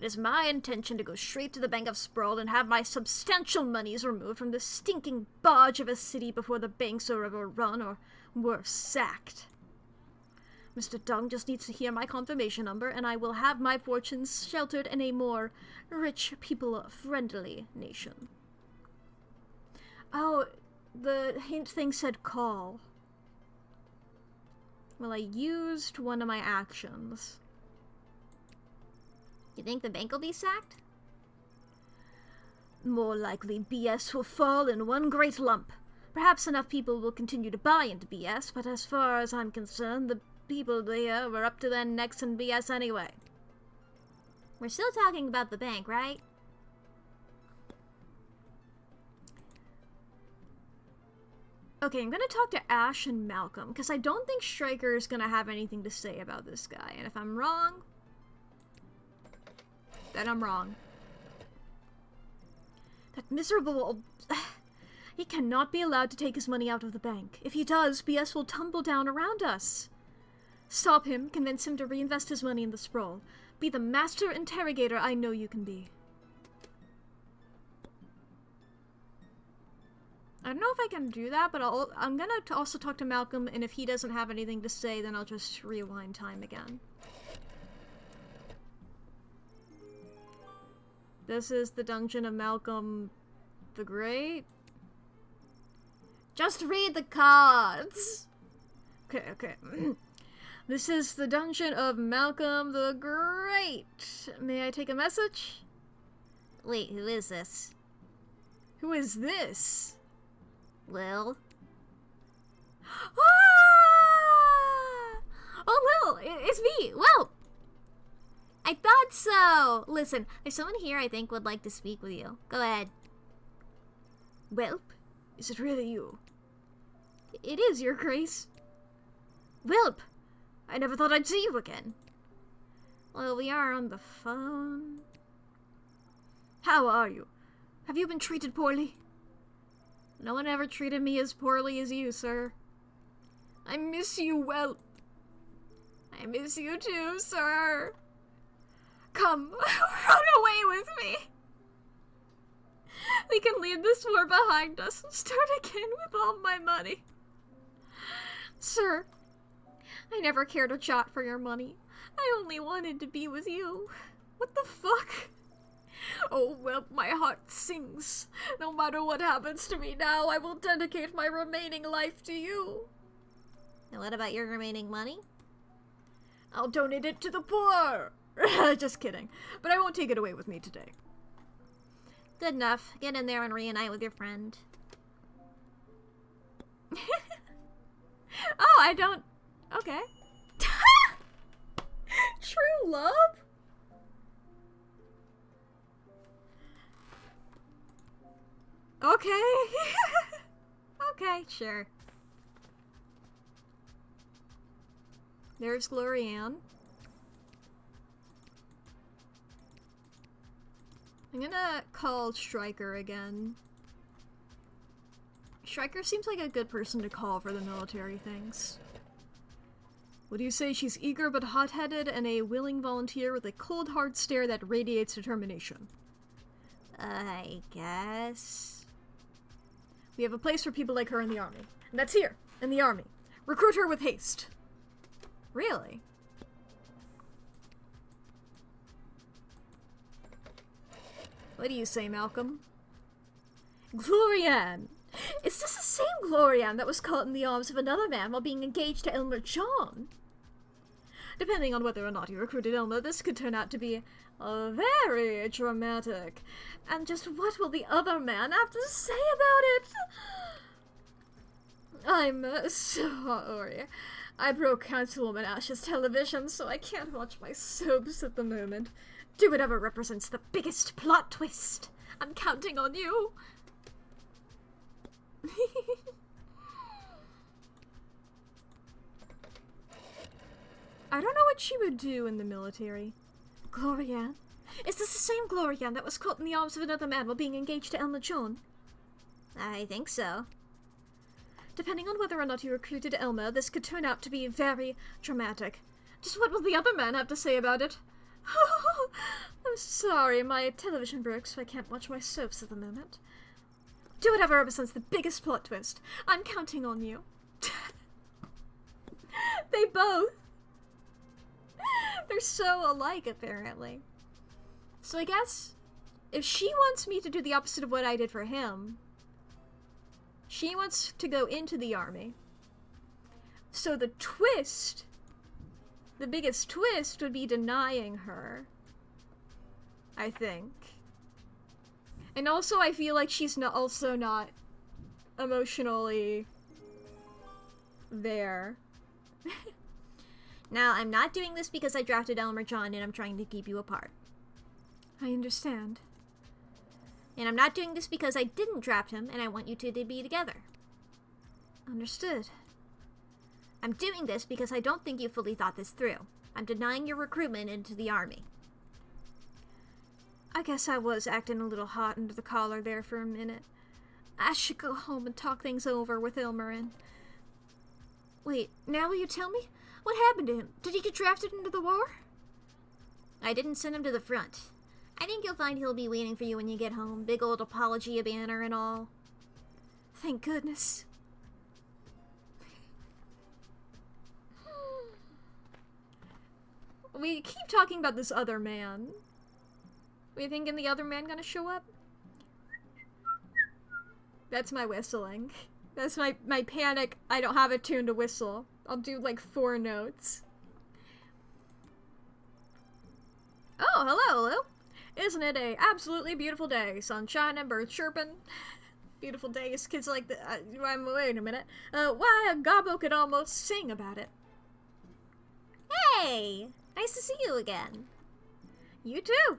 It is my intention to go straight to the Bank of Sprawl and have my substantial monies removed from this stinking bodge of a city before the banks are overrun or worse, sacked. Mr. Dung just needs to hear my confirmation number, and I will have my fortunes sheltered in a more rich, people-friendly nation. Oh, the hint thing said call. Well, I used one of my actions. You think the bank will be sacked? More likely BS will fall in one great lump. Perhaps enough people will continue to buy into BS, but as far as I'm concerned, the people there were up to their necks in BS anyway. We're still talking about the bank, right? Okay, I'm gonna talk to Ash and Malcolm, because I don't think Stryker is gonna have anything to say about this guy, and if I'm wrong, then I'm wrong. That miserable old... He cannot be allowed to take his money out of the bank. If he does, BS will tumble down around us. Stop him, convince him to reinvest his money in the Sprawl. Be the master interrogator I know you can be. I don't know if I can do that, but I'm gonna also talk to Malcolm, and if he doesn't have anything to say, then I'll just rewind time again. This is the dungeon of Malcolm the Great. Just read the cards! Okay. This is the dungeon of Malcolm the Great. May I take a message? Wait, who is this? Who is this? Lil? Ah! Oh, Lil! It's me! Well! I thought so! Listen, there's someone here I think would like to speak with you. Go ahead. Welp? Is it really you? It is, Your Grace. Welp! I never thought I'd see you again. Well, we are on the phone. How are you? Have you been treated poorly? No one ever treated me as poorly as you, sir. I miss you, Welp. I miss you too, sir. Come, run away with me. We can leave this war behind us and start again with all my money. Sir, I never cared a jot for your money. I only wanted to be with you. What the fuck? Oh, well, my heart sings. No matter what happens to me now, I will dedicate my remaining life to you. And what about your remaining money? I'll donate it to the poor. Just kidding. But I won't take it away with me today. Good enough. Get in there and reunite with your friend. Oh, I don't... Okay. True love? Okay. Okay, sure. There's Glory Ann. I'm gonna call Stryker again. Stryker seems like a good person to call for the military things. Would you say she's eager but hot-headed and a willing volunteer with a cold hard stare that radiates determination? I guess. We have a place for people like her in the army. And that's here. in the army. Recruit her with haste. Really? What do you say, Malcolm? Glorianne! Is this the same Glorianne that was caught in the arms of another man while being engaged to Elmer John? Depending on whether or not he recruited Elmer, this could turn out to be very dramatic. And just what will the other man have to say about it? I'm sorry. I broke Councilwoman Ash's television, so I can't watch my soaps at the moment. Do whatever represents the biggest plot twist. I'm counting on you. I don't know what she would do in the military. Glorianne? Is this the same Glorianne that was caught in the arms of another man while being engaged to Elmer John? I think so. Depending on whether or not you recruited Elmer, this could turn out to be very dramatic. Just what will the other man have to say about it? I'm sorry, my television broke, so I can't watch my soaps at the moment. Do whatever represents the biggest plot twist. I'm counting on you. They both. They're so alike, apparently. So I guess, if she wants me to do the opposite of what I did for him, she wants to go into the army. So the twist, the biggest twist would be denying her, I think. And also I feel like she's also not emotionally there. Now, I'm not doing this because I drafted Elmer John and I'm trying to keep you apart. I understand. And I'm not doing this because I didn't draft him and I want you two to be together. Understood. I'm doing this because I don't think you fully thought this through. I'm denying your recruitment into the army. I guess I was acting a little hot under the collar there for a minute. I should go home and talk things over with Elmer and... Wait, now will you tell me? What happened to him? Did he get drafted into the war? I didn't send him to the front. I think you'll find he'll be waiting for you when you get home. Big old apology banner and all. Thank goodness. We keep talking about this other man. We thinking the other man gonna show up? That's my whistling. That's my panic. I don't have a tune to whistle. I'll do like 4 notes. Oh, hello, Lou. Isn't it a absolutely beautiful day? Sunshine and birds chirping. Beautiful days. Kids like the... wait a minute. Why, a gobbo could almost sing about it. Hey! Nice to see you again. You too.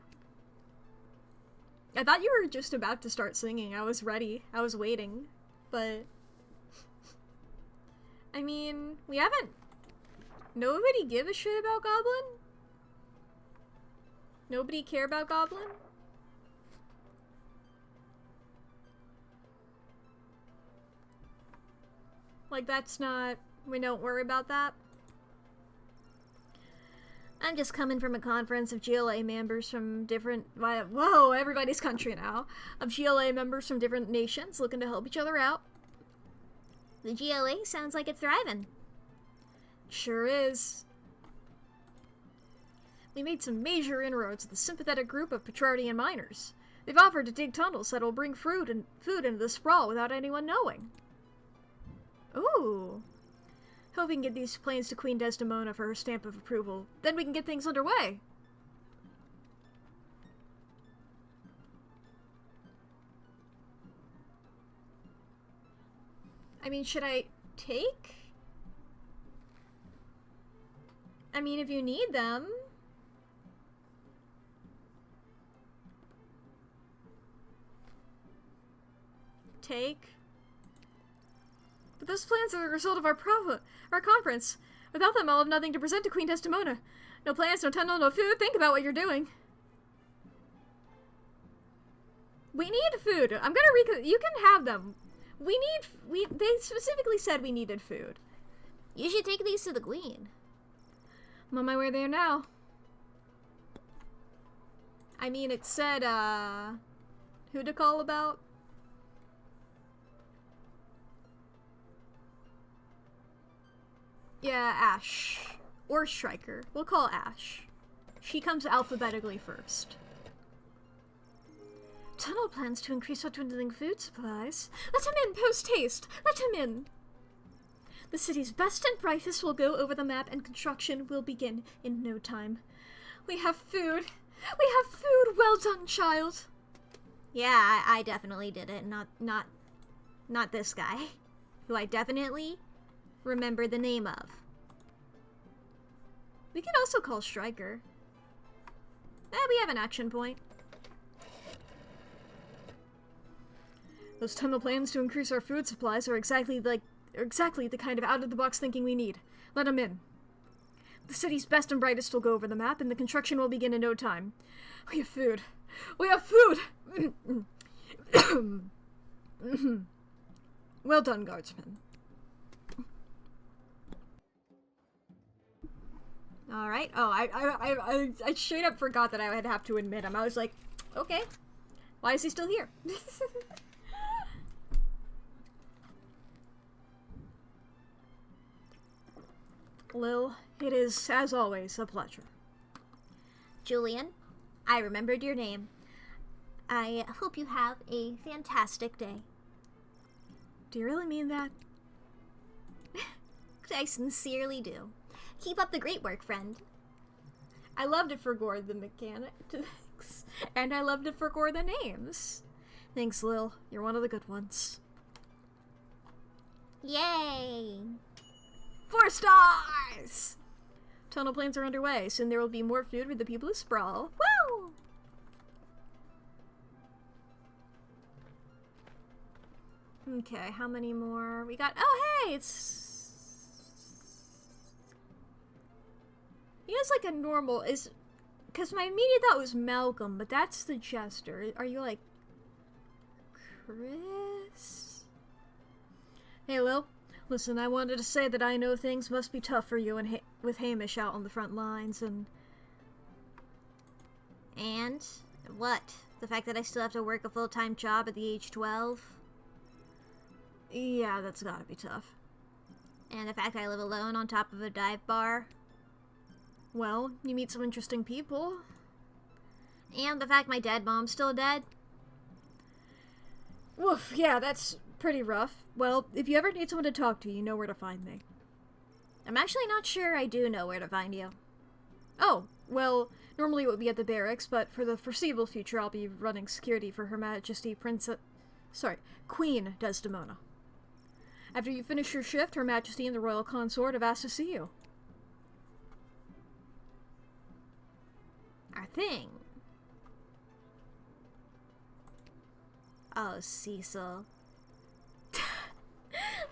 I thought you were just about to start singing. I was ready. I was waiting. But... I mean, we haven't... Nobody give a shit about Goblin? Nobody care about Goblin? Like, that's not... We don't worry about that? I'm just coming from a conference of GLA members from different... Whoa, everybody's country now. Of GLA members from different nations looking to help each other out. The GLA sounds like it's thriving. Sure is. We made some major inroads with a sympathetic group of Petrardian miners. They've offered to dig tunnels that will bring food into the sprawl without anyone knowing. Ooh. Hope we can get these plans to Queen Desdemona for her stamp of approval. Then we can get things underway. I mean, should I take? I mean, if you need them. Take. But those plans are the result of our conference. Without them, I'll have nothing to present to Queen Desdemona. No plans, no tunnel, no food. Think about what you're doing. We need food. I'm gonna you can have them. They specifically said we needed food. You should take these to the Queen. I'm on my way there now. I mean, it said, who to call about? Yeah, Ash. Or Striker. We'll call Ash. She comes alphabetically first. Tunnel plans to increase our dwindling food supplies. Let him in, post-haste! Let him in! The city's best and brightest will go over the map and construction will begin in no time. We have food! We have food! Well done, child! Yeah, I definitely did it. Not this guy. Who I definitely remember the name of. We can also call Striker. We have an action point. Those tunnel plans to increase our food supplies are exactly the kind of out-of-the-box thinking we need. Let them in. The city's best and brightest will go over the map, and the construction will begin in no time. We have food. We have food! Well done, Guardsman. Alright. Oh, I straight up forgot that I would have to admit him. I was like, okay. Why is he still here? Lil, it is, as always, a pleasure. Julian, I remembered your name. I hope you have a fantastic day. Do you really mean that? I sincerely do. Keep up the great work, friend. I loved it for Gore the mechanics, and I loved it for Gore the names. Thanks, Lil. You're one of the good ones. Yay! 4 stars! Tunnel plans are underway. Soon there will be more food for the people who sprawl. Woo! Okay, how many more? We got... Oh, hey! It's... He has like a normal... Because my immediate thought was Malcolm, but that's the Jester. Are you like... Chris? Hey, Lil. Listen, I wanted to say that I know things must be tough for you and with Hamish out on the front lines, and... And? What? The fact that I still have to work a full-time job at the age 12? Yeah, that's gotta be tough. And the fact I live alone on top of a dive bar? Well, you meet some interesting people. And the fact my dead mom's still dead? Woof, yeah, that's pretty rough. Well, if you ever need someone to talk to, you know where to find me. I'm actually not sure I do know where to find you. Oh, well, normally it would be at the barracks, but for the foreseeable future I'll be running security for Her Majesty Queen Desdemona. After you finish your shift, Her Majesty and the Royal Consort have asked to see you. Our thing. Oh, Cecil.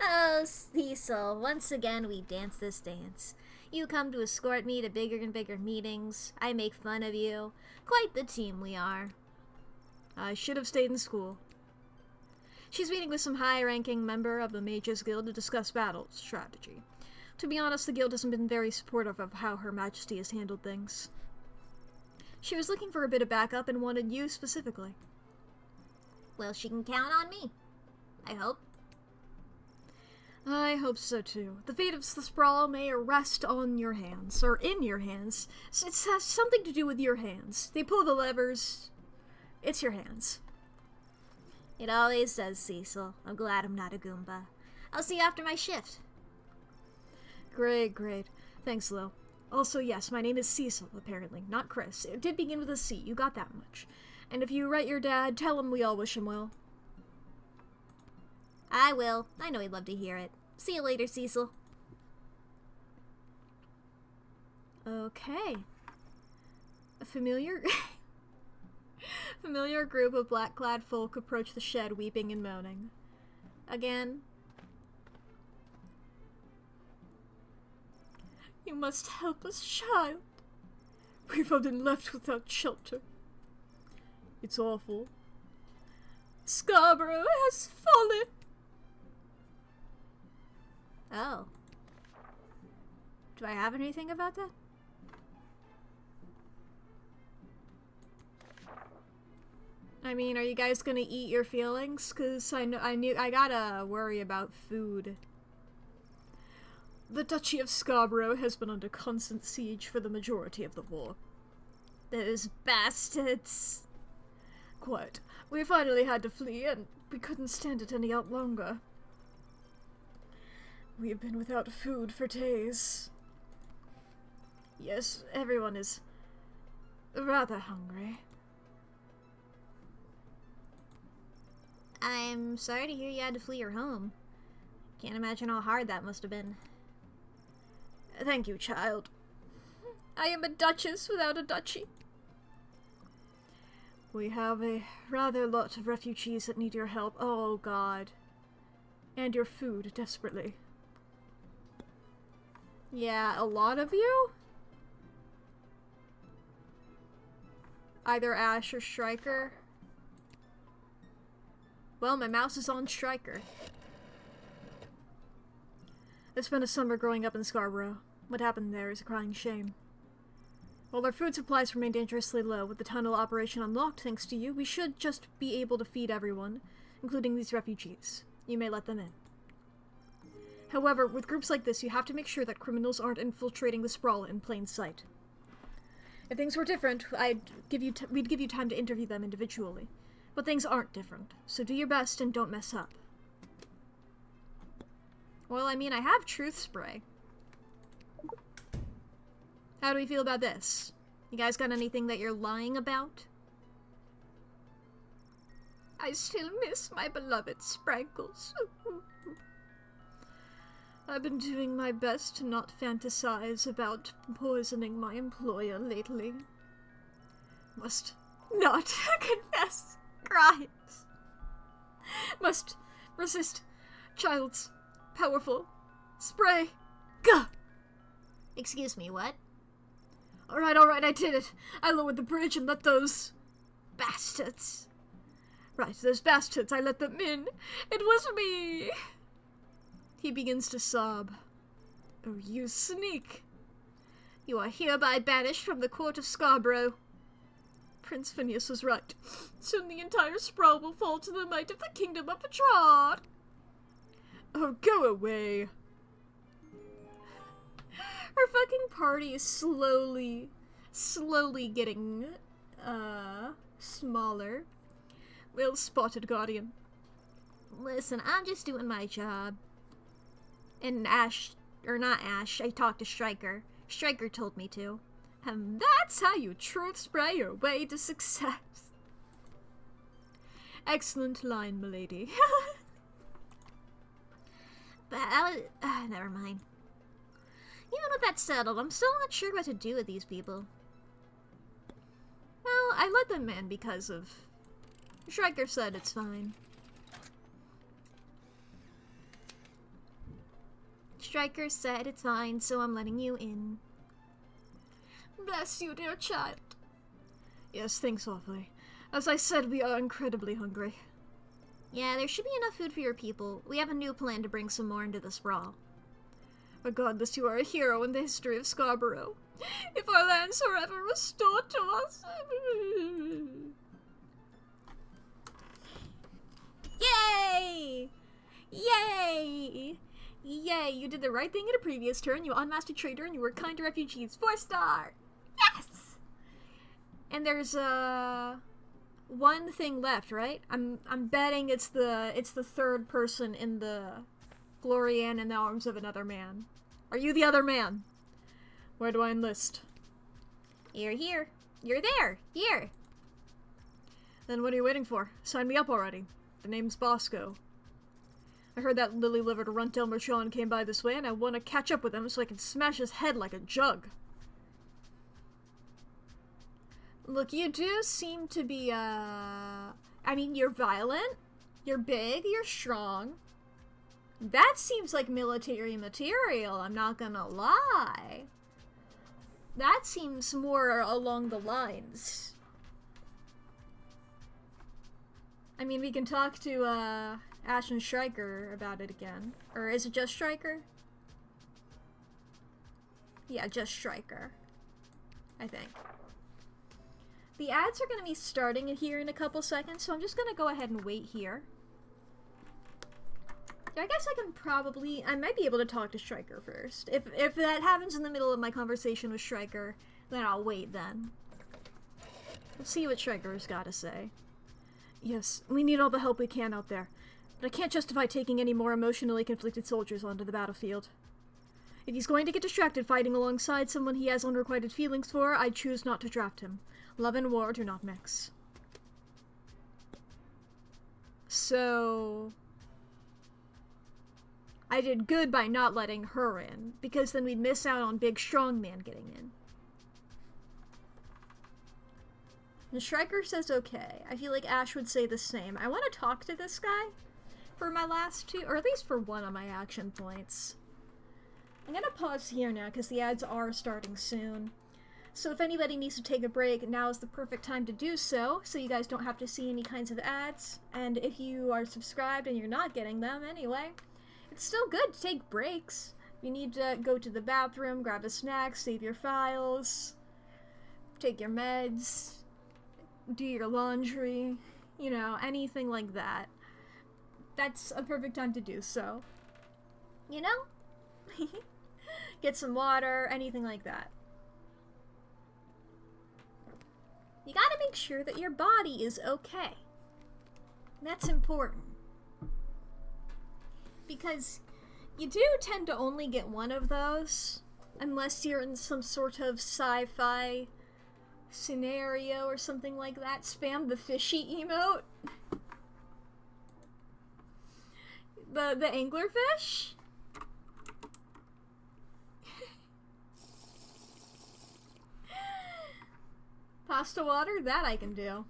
Oh, Cecil. Once again, we dance this dance. You come to escort me to bigger and bigger meetings. I make fun of you. Quite the team we are. I should have stayed in school. She's meeting with some high-ranking member of the Mages Guild to discuss battle strategy. To be honest, the guild hasn't been very supportive of how Her Majesty has handled things. She was looking for a bit of backup and wanted you specifically. Well, she can count on me. I hope. I hope so too. The fate of the sprawl may rest on your hands, or in your hands. It has something to do with your hands. They pull the levers. It's your hands. It always does, Cecil. I'm glad I'm not a Goomba. I'll see you after my shift. Great, great. Thanks, Lil. Also, yes, my name is Cecil, apparently, not Chris. It did begin with a C, you got that much. And if you write your dad, tell him we all wish him well. I will. I know he'd love to hear it. See you later, Cecil. Okay. A familiar group of black-clad folk approach the shed, weeping and moaning. Again. You must help us, child. We've all been left without shelter. It's awful. Scarborough has fallen. Oh. Do I have anything about that? I mean, are you guys gonna eat your feelings? Cause I gotta worry about food. The Duchy of Scarborough has been under constant siege for the majority of the war. Those bastards! Quite. We finally had to flee, and we couldn't stand it any out longer. We have been without food for days. Yes, everyone is rather hungry. I'm sorry to hear you had to flee your home. Can't imagine how hard that must have been. Thank you, child. I am a duchess without a duchy. We have a rather lot of refugees that need your help. Oh, God. And your food, desperately. Yeah, a lot of you? Either Ash or Striker. Well, my mouse is on Striker. I spent a summer growing up in Scarborough. What happened there is a crying shame. While our food supplies remain dangerously low, with the tunnel operation unlocked thanks to you, we should just be able to feed everyone, including these refugees. You may let them in. However, with groups like this, you have to make sure that criminals aren't infiltrating the sprawl in plain sight. If things were different, we'd give you time to interview them individually. But things aren't different, so do your best and don't mess up. Well, I mean, I have truth spray. How do we feel about this? You guys got anything that you're lying about? I still miss my beloved Sprankles. I've been doing my best to not fantasize about poisoning my employer lately. Must not confess crimes. Must resist child's powerful spray. Gah! Excuse me, what? Alright, I did it. I lowered the bridge and let those bastards. Right, those bastards, I let them in. It was me. He begins to sob. Oh, you sneak. You are hereby banished from the court of Scarborough. Prince Phineas was right. Soon the entire sprawl will fall to the might of the kingdom of Petrard. Oh, go away. Her fucking party is slowly getting, smaller. Well spotted, Guardian. Listen, I'm just doing my job. And Ash, or not Ash, I talked to Striker. Striker told me to. And that's how you truth spray your way to success. Excellent line, milady. But never mind. Even with that settled, I'm still not sure what to do with these people. Well, I let them in because of... Striker said it's fine. Striker said it's fine, so I'm letting you in. Bless you, dear child. Yes, thanks awfully. As I said, we are incredibly hungry. Yeah, there should be enough food for your people. We have a new plan to bring some more into the sprawl. Regardless, you are a hero in the history of Scarborough. If our lands are ever restored to us... Yay! Yay! Yay, you did the right thing in a previous turn. You unmasked a traitor and you were kind to refugees. 4-star! Yes! And there's, one thing left, right? I'm betting it's the third person in the Glorianne in the arms of another man. Are you the other man? Where do I enlist? You're here. You're there. Here. Then what are you waiting for? Sign me up already. The name's Bosco. I heard that lily-livered runt Elmer Sean came by this way, and I want to catch up with him so I can smash his head like a jug. Look, you do seem to be, I mean, you're violent, you're big, you're strong. That seems like military material, I'm not gonna lie. That seems more along the lines. I mean, we can talk to, Ash and Striker about it again. Or is it just Striker? Yeah, just Striker. I think. The ads are going to be starting here in a couple seconds, so I'm just going to go ahead and wait here. I guess I might be able to talk to Stryker first. If that happens in the middle of my conversation with Stryker, then I'll wait then. Let's see what Stryker's got to say. Yes, we need all the help we can out there, but I can't justify taking any more emotionally conflicted soldiers onto the battlefield. If he's going to get distracted fighting alongside someone he has unrequited feelings for, I'd choose not to draft him. Love and war do not mix. So... I did good by not letting her in, because then we'd miss out on big strong man getting in. And Stryker says okay. I feel like Ash would say the same. I want to talk to this guy for my last two, or at least for one of my action points. I'm gonna pause here now because the ads are starting soon. So if anybody needs to take a break, now is the perfect time to do so you guys don't have to see any kinds of ads. And if you are subscribed and you're not getting them anyway, it's still good to take breaks. You need to go to the bathroom, grab a snack, save your files, take your meds, do your laundry, you know, anything like that. That's a perfect time to do so. You know? Get some water, anything like that. You gotta make sure that your body is okay. That's important. Because you do tend to only get one of those, unless you're in some sort of sci-fi scenario or something like that. Spam the fishy emote. The anglerfish? Pasta water? That I can do.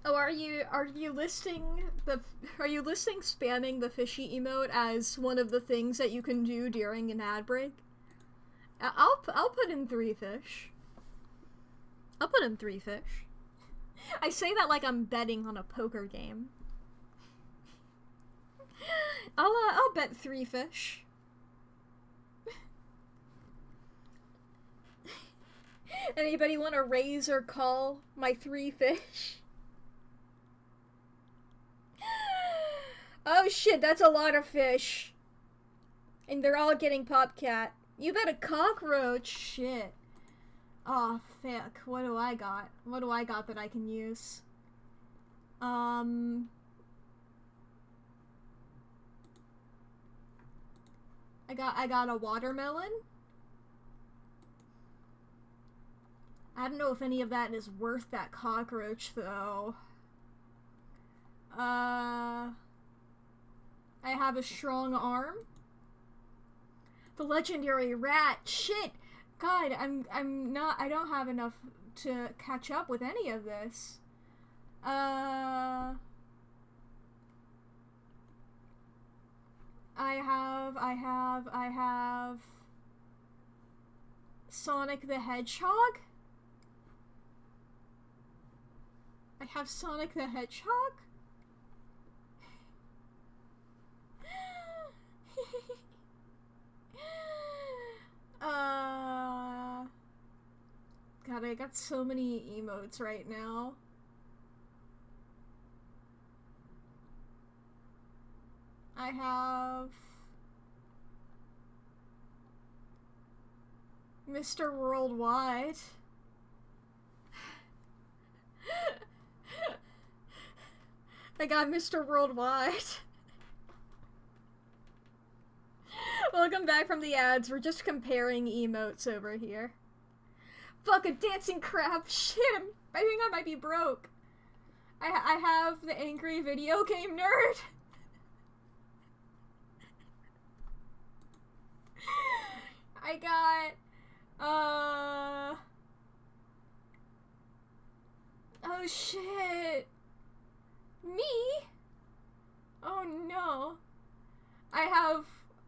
Oh, are you listing spamming the fishy emote as one of the things that you can do during an ad break? I'll put in 3 fish. I'll put in 3 fish. I say that like I'm betting on a poker game. I'll bet 3 fish. Anybody want to raise or call my 3 fish? Oh shit, that's a lot of fish. And they're all getting Popcat. You bet a cockroach. Shit. Oh, fuck. What do I got? What do I got that I can use? I got a watermelon. I don't know if any of that is worth that cockroach, though. I have a strong arm. The legendary rat. Shit. God, I don't have enough to catch up with any of this. I have Sonic the Hedgehog. I have Sonic the Hedgehog. God, I got so many emotes right now. I have Mr. Worldwide. I got Mr. Worldwide. Welcome back from the ads. We're just comparing emotes over here. Fuck, a dancing crab. Shit, I think I might be broke. I have the angry video game nerd. I got, oh shit. Me? Oh no. I have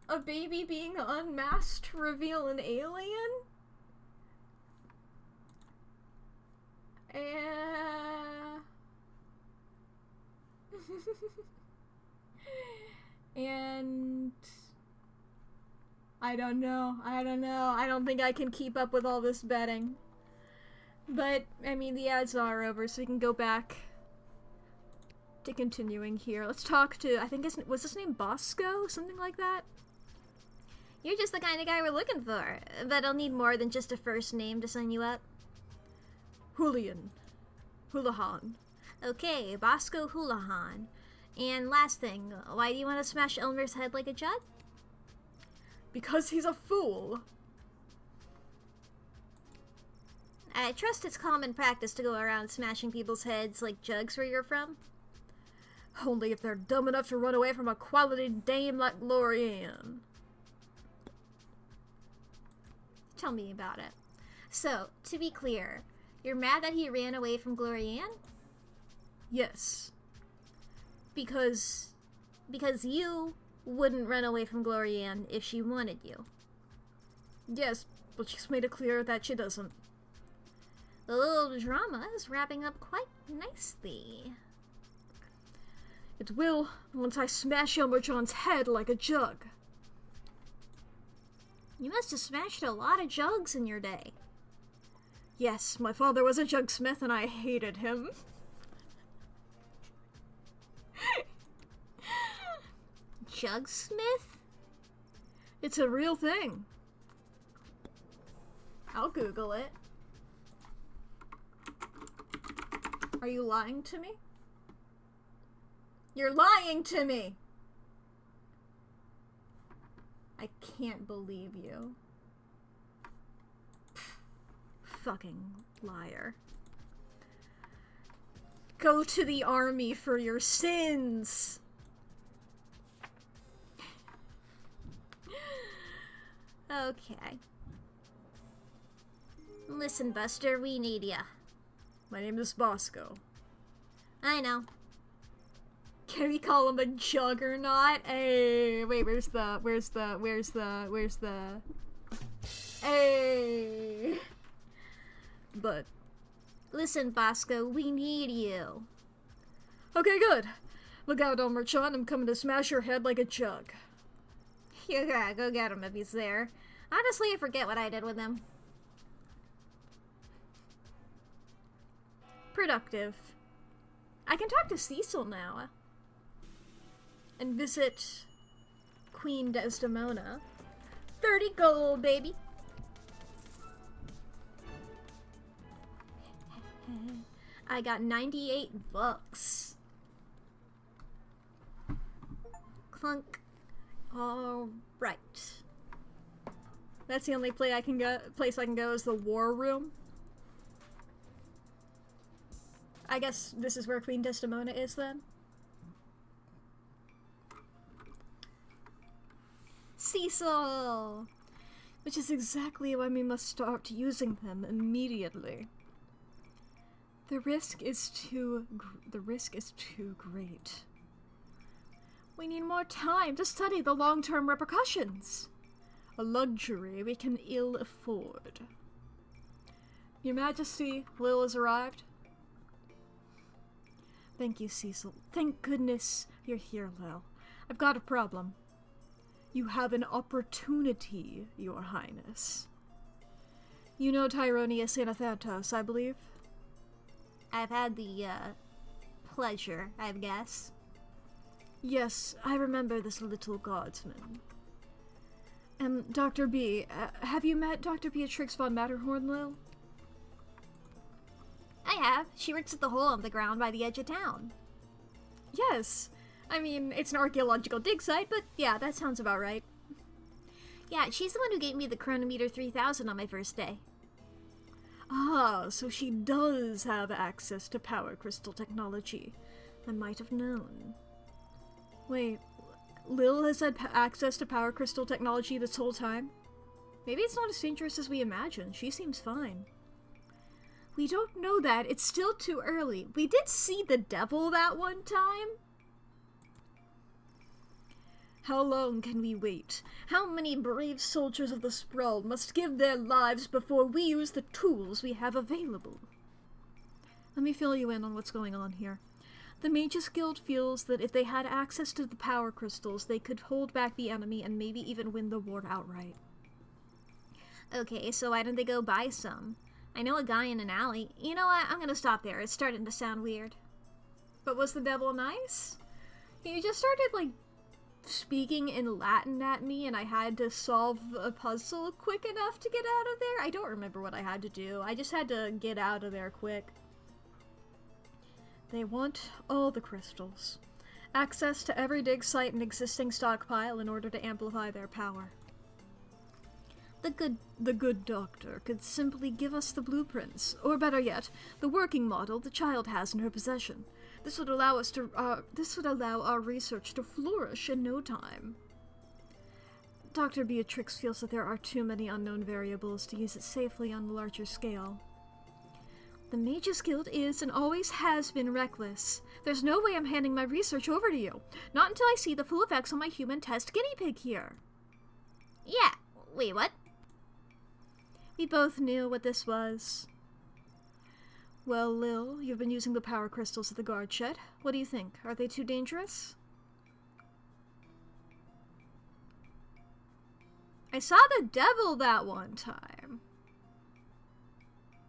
a baby being unmasked to reveal an alien? And I don't know. I don't think I can keep up with all this betting. But, I mean, the ads are over, so we can go back to continuing here. Let's talk to, I think, was his name Bosco? Something like that? You're just the kind of guy we're looking for, but I'll need more than just a first name to sign you up. Julian. Houlihan. Okay, Bosco Houlihan. And last thing, why do you want to smash Elmer's head like a jug? Because he's a fool. I trust it's common practice to go around smashing people's heads like jugs where you're from. Only if they're dumb enough to run away from a quality dame like Glorianne. Tell me about it. So, to be clear, you're mad that he ran away from Glorianne? Yes. Because you wouldn't run away from Glorianne if she wanted you. Yes, but she's made it clear that she doesn't. The little drama is wrapping up quite nicely. It will once I smash Elmer John's head like a jug. You must have smashed a lot of jugs in your day. Yes, my father was a jugsmith and I hated him. Jugsmith? It's a real thing. I'll Google it. Are you lying to me? You're lying to me! I can't believe you. Fucking liar. Go to the army for your sins! Okay. Listen, Buster, we need ya. My name is Bosco. I know. Can we call him a juggernaut? Hey, wait, where's the... Hey! But... Listen, Bosco, we need you. Okay, good. Look out, Elmer John, I'm coming to smash your head like a jug. Yeah, go get him if he's there. Honestly, I forget what I did with him. Productive. I can talk to Cecil now. And visit Queen Desdemona. 30 gold, baby. I got 98 bucks. Clunk. All right. That's the only place I can go is the war room. I guess this is where Queen Desdemona is then. Cecil! Which is exactly when we must start using them immediately. The risk is too great. We need more time to study the long-term repercussions. A luxury we can ill afford. Your Majesty, Lil has arrived. Thank you, Cecil. Thank goodness you're here, Lil. I've got a problem. You have an opportunity, Your Highness. You know Tyronius Anathantos, I believe? I've had the, pleasure, I guess. Yes, I remember this little guardsman. Dr. B, have you met Dr. Beatrix von Matterhorn, Lil? I have. She works at the hole in the ground by the edge of town. Yes. I mean, it's an archaeological dig site, but yeah, that sounds about right. Yeah, she's the one who gave me the Chronometer 3000 on my first day. Ah, so she does have access to power crystal technology. I might have known. Wait, Lil has had access to power crystal technology this whole time? Maybe it's not as dangerous as we imagine. She seems fine. We don't know that. It's still too early. We did see the devil that one time. How long can we wait? How many brave soldiers of the Sprawl must give their lives before we use the tools we have available? Let me fill you in on what's going on here. The Mages Guild feels that if they had access to the power crystals, they could hold back the enemy and maybe even win the war outright. Okay, so why don't they go buy some? I know a guy in an alley. You know what? I'm gonna stop there. It's starting to sound weird. But was the devil nice? He just started, like, speaking in Latin at me, and I had to solve a puzzle quick enough to get out of there. I don't remember what I had to do. I just had to get out of there quick. They want all the crystals. Access to every dig site and existing stockpile in order to amplify their power. The good doctor could simply give us the blueprints, or better yet, the working model the child has in her possession. This would allow our research to flourish in no time. Dr. Beatrix feels that there are too many unknown variables to use it safely on a larger scale. The Mages Guild is and always has been reckless. There's no way I'm handing my research over to you. Not until I see the full effects on my human test guinea pig here. Yeah. Wait, what? We both knew what this was. Well, Lil, you've been using the power crystals at the guard shed. What do you think? Are they too dangerous? I saw the devil that one time.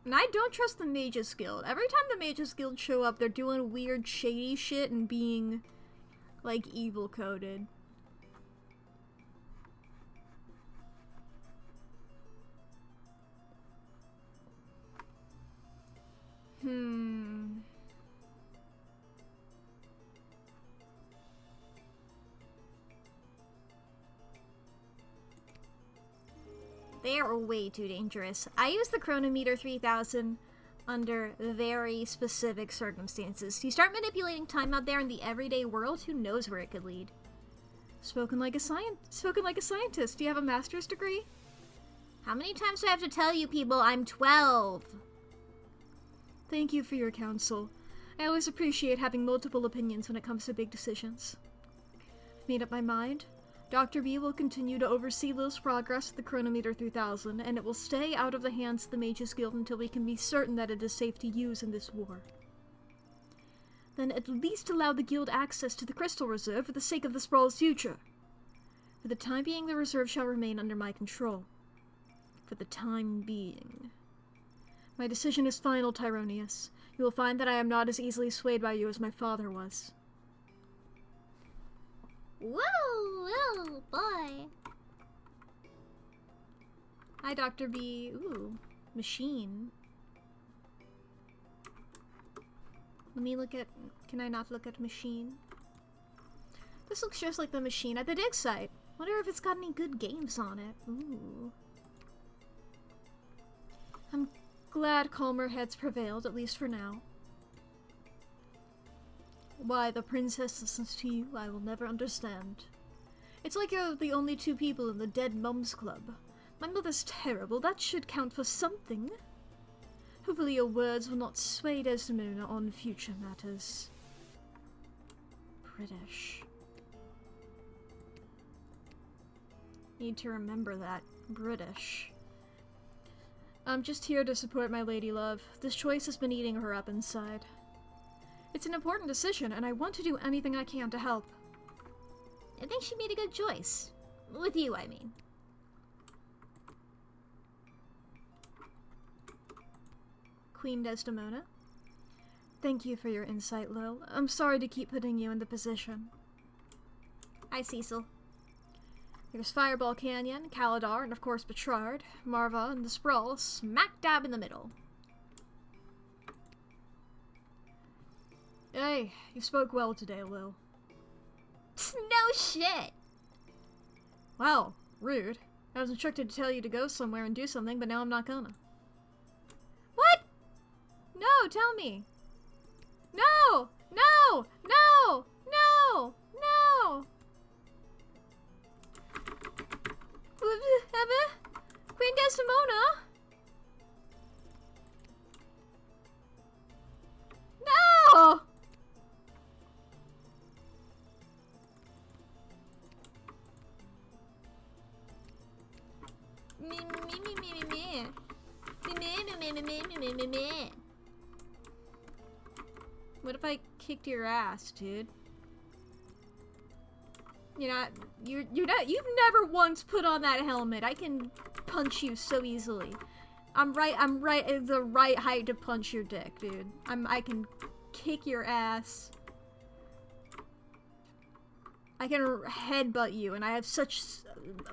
And I don't trust the Mages Guild. Every time the Mages Guild show up, they're doing weird, shady shit and being, like, evil-coded. They are way too dangerous. I use the Chronometer 3000 under very specific circumstances. You start manipulating time out there in the everyday world, who knows where it could lead. Spoken like a scientist. Do you have a master's degree? How many times do I have to tell you people I'm 12? Thank you for your counsel. I always appreciate having multiple opinions when it comes to big decisions. I've made up my mind. Dr. B will continue to oversee Lil's progress with the Chronometer 3000, and it will stay out of the hands of the Mages Guild until we can be certain that it is safe to use in this war. Then at least allow the Guild access to the Crystal Reserve for the sake of the Sprawl's future. For the time being, the reserve shall remain under my control. For the time being. My decision is final, Tyronius. You will find that I am not as easily swayed by you as my father was. Whoa, boy. Hi, Dr. B. Ooh, machine. Let me look at... Can I not look at machine? This looks just like the machine at the dig site. Wonder if it's got any good games on it. Ooh. I'm glad calmer heads prevailed, at least for now. Why the princess listens to you, I will never understand. It's like you're the only two people in the Dead Mums Club. My mother's terrible, that should count for something. Hopefully your words will not sway Desdemona on future matters. British. Need to remember that. British. I'm just here to support my lady love. This choice has been eating her up inside. It's an important decision, and I want to do anything I can to help. I think she made a good choice. With you, I mean. Queen Desdemona. Thank you for your insight, Lil. I'm sorry to keep putting you in the position. Hi, Cecil. There's Fireball Canyon, Caladar, and of course Betrard, Marva, and the Sprawl smack dab in the middle. Hey, you spoke well today, Lil. No shit! Wow, rude. I was instructed to tell you to go somewhere and do something, but now I'm not gonna. What? No, tell me. No! No! No! No! No! Queen Desdemona? No! What if I kicked your ass, dude? You've never once put on that helmet. I can punch you so easily. I'm right at the right height to punch your dick, dude. I can kick your ass. I can headbutt you, and I have such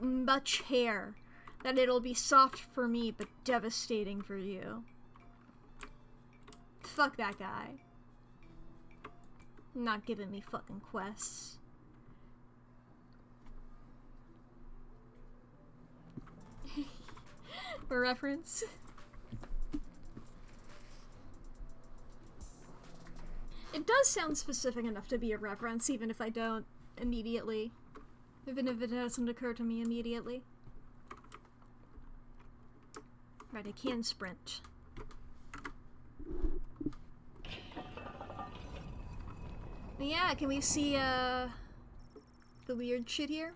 much hair that it'll be soft for me, but devastating for you. Fuck that guy. Not giving me fucking quests. For reference. It does sound specific enough to be a reference, even if I don't immediately. Even if it doesn't occur to me immediately. Right, I can sprint. Yeah, can we see, the weird shit here?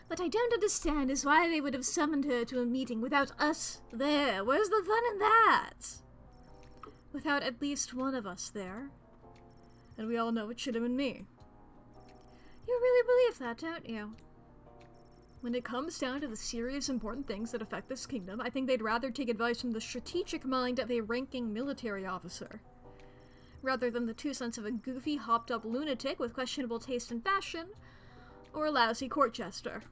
What I don't understand is why they would have summoned her to a meeting without us there. Where's the fun in that? Without at least one of us there. And we all know it should have been me. You really believe that, don't you? When it comes down to the serious important things that affect this kingdom, I think they'd rather take advice from the strategic mind of a ranking military officer, rather than the 2 cents of a goofy, hopped-up lunatic with questionable taste in fashion, or a lousy court jester.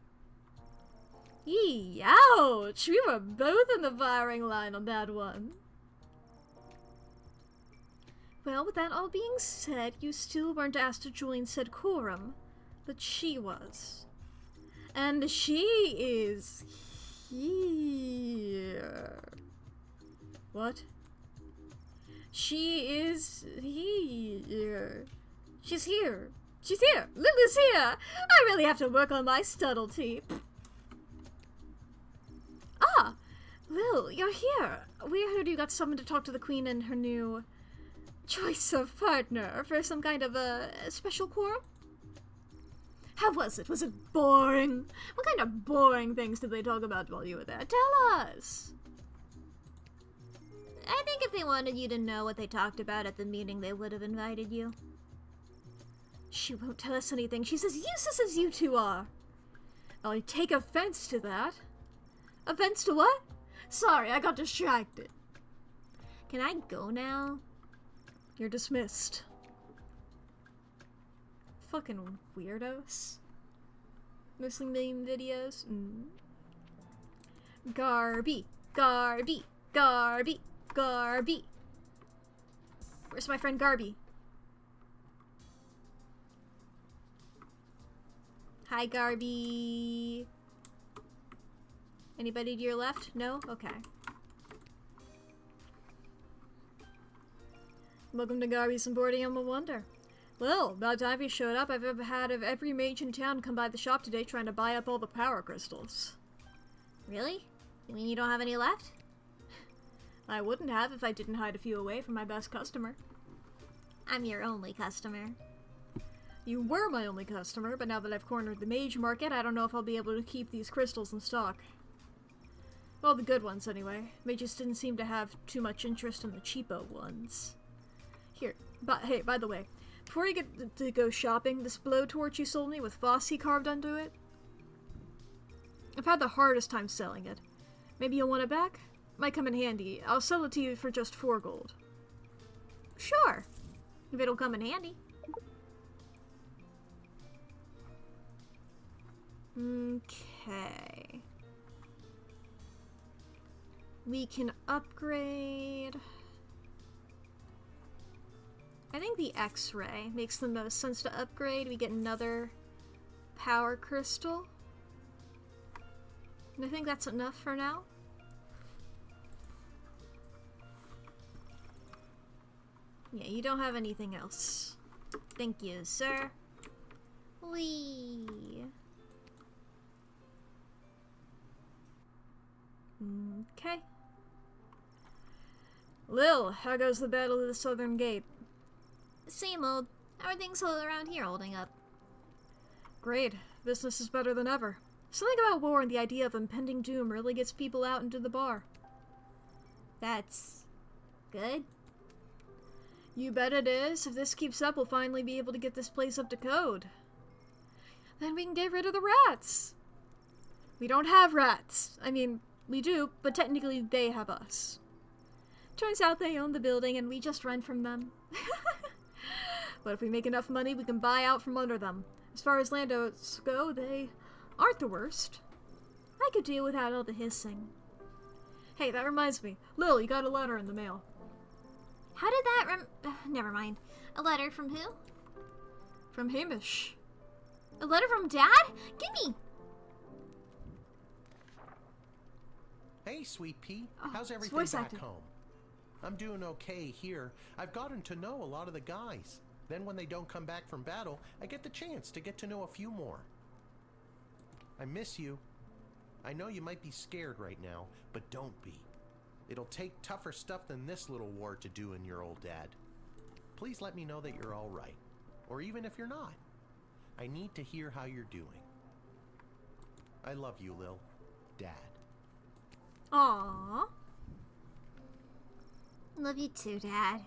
Yee, ouch! We were both in the firing line on that one. Well, with that all being said, you still weren't asked to join said quorum, but she was. And she is here. What? She is here. She's here. She's here. Lily's here. I really have to work on my subtlety. Ah, Lil, you're here. We heard you got summoned to talk to the queen and her new choice of partner for some kind of a special quorum. How was it? Was it boring? What kind of boring things did they talk about while you were there? Tell us. I think if they wanted you to know what they talked about at the meeting, they would have invited you. She won't tell us anything. She's as useless as you two are. I take offense to that. Offense to what? Sorry, I got distracted. Can I go now? You're dismissed. Fucking weirdos. Mostly meme videos. Garby. Garby. Garby. Garby. Where's my friend Garby? Hi, Garby. Anybody to your left? No? Okay. Welcome to Garby's Emporium of Wonder. Well, about time you showed up. I've ever had of every mage in town come by the shop today trying to buy up all the power crystals. Really? You mean you don't have any left? I wouldn't have if I didn't hide a few away from my best customer. I'm your only customer. You were my only customer, but now that I've cornered the mage market, I don't know if I'll be able to keep these crystals in stock. Well, the good ones, anyway. Mages didn't seem to have too much interest in the cheapo ones. Here, but hey, by the way, before you get to go shopping, this blowtorch you sold me with Fossey carved onto it? I've had the hardest time selling it. Maybe you'll want it back? Might come in handy. I'll sell it to you for just 4 gold. Sure, if it'll come in handy. Okay. We can upgrade. I think the X-ray makes the most sense to upgrade. We get another power crystal. And I think that's enough for now. Yeah, you don't have anything else. Thank you, sir. Whee! Okay. Lil, how goes the Battle of the Southern Gate? Same old. How are things all around here holding up? Great. Business is better than ever. Something about war and the idea of impending doom really gets people out into the bar. That's good. You bet it is. If this keeps up, we'll finally be able to get this place up to code. Then we can get rid of the rats. We don't have rats. I mean, We do, but technically they have us. Turns out they own the building and we just rent from them. But if we make enough money, we can buy out from under them. As far as landowners go, they aren't the worst. I could deal without all the hissing. Hey, that reminds me. Lil, you got a letter in the mail. How did that never mind. A letter from who? From Hamish. A letter from Dad? Gimme! Hey, Sweet Pea. Oh, How's it's everything voice back acting. home? I'm doing okay here. I've gotten to know a lot of the guys. Then when they don't come back from battle, I get the chance to get to know a few more. I miss you. I know you might be scared right now, but don't be. It'll take tougher stuff than this little war to do in your old dad. Please let me know that you're all right. Or even if you're not. I need to hear how you're doing. I love you, Lil. Dad. Aww. Love you too, Dad.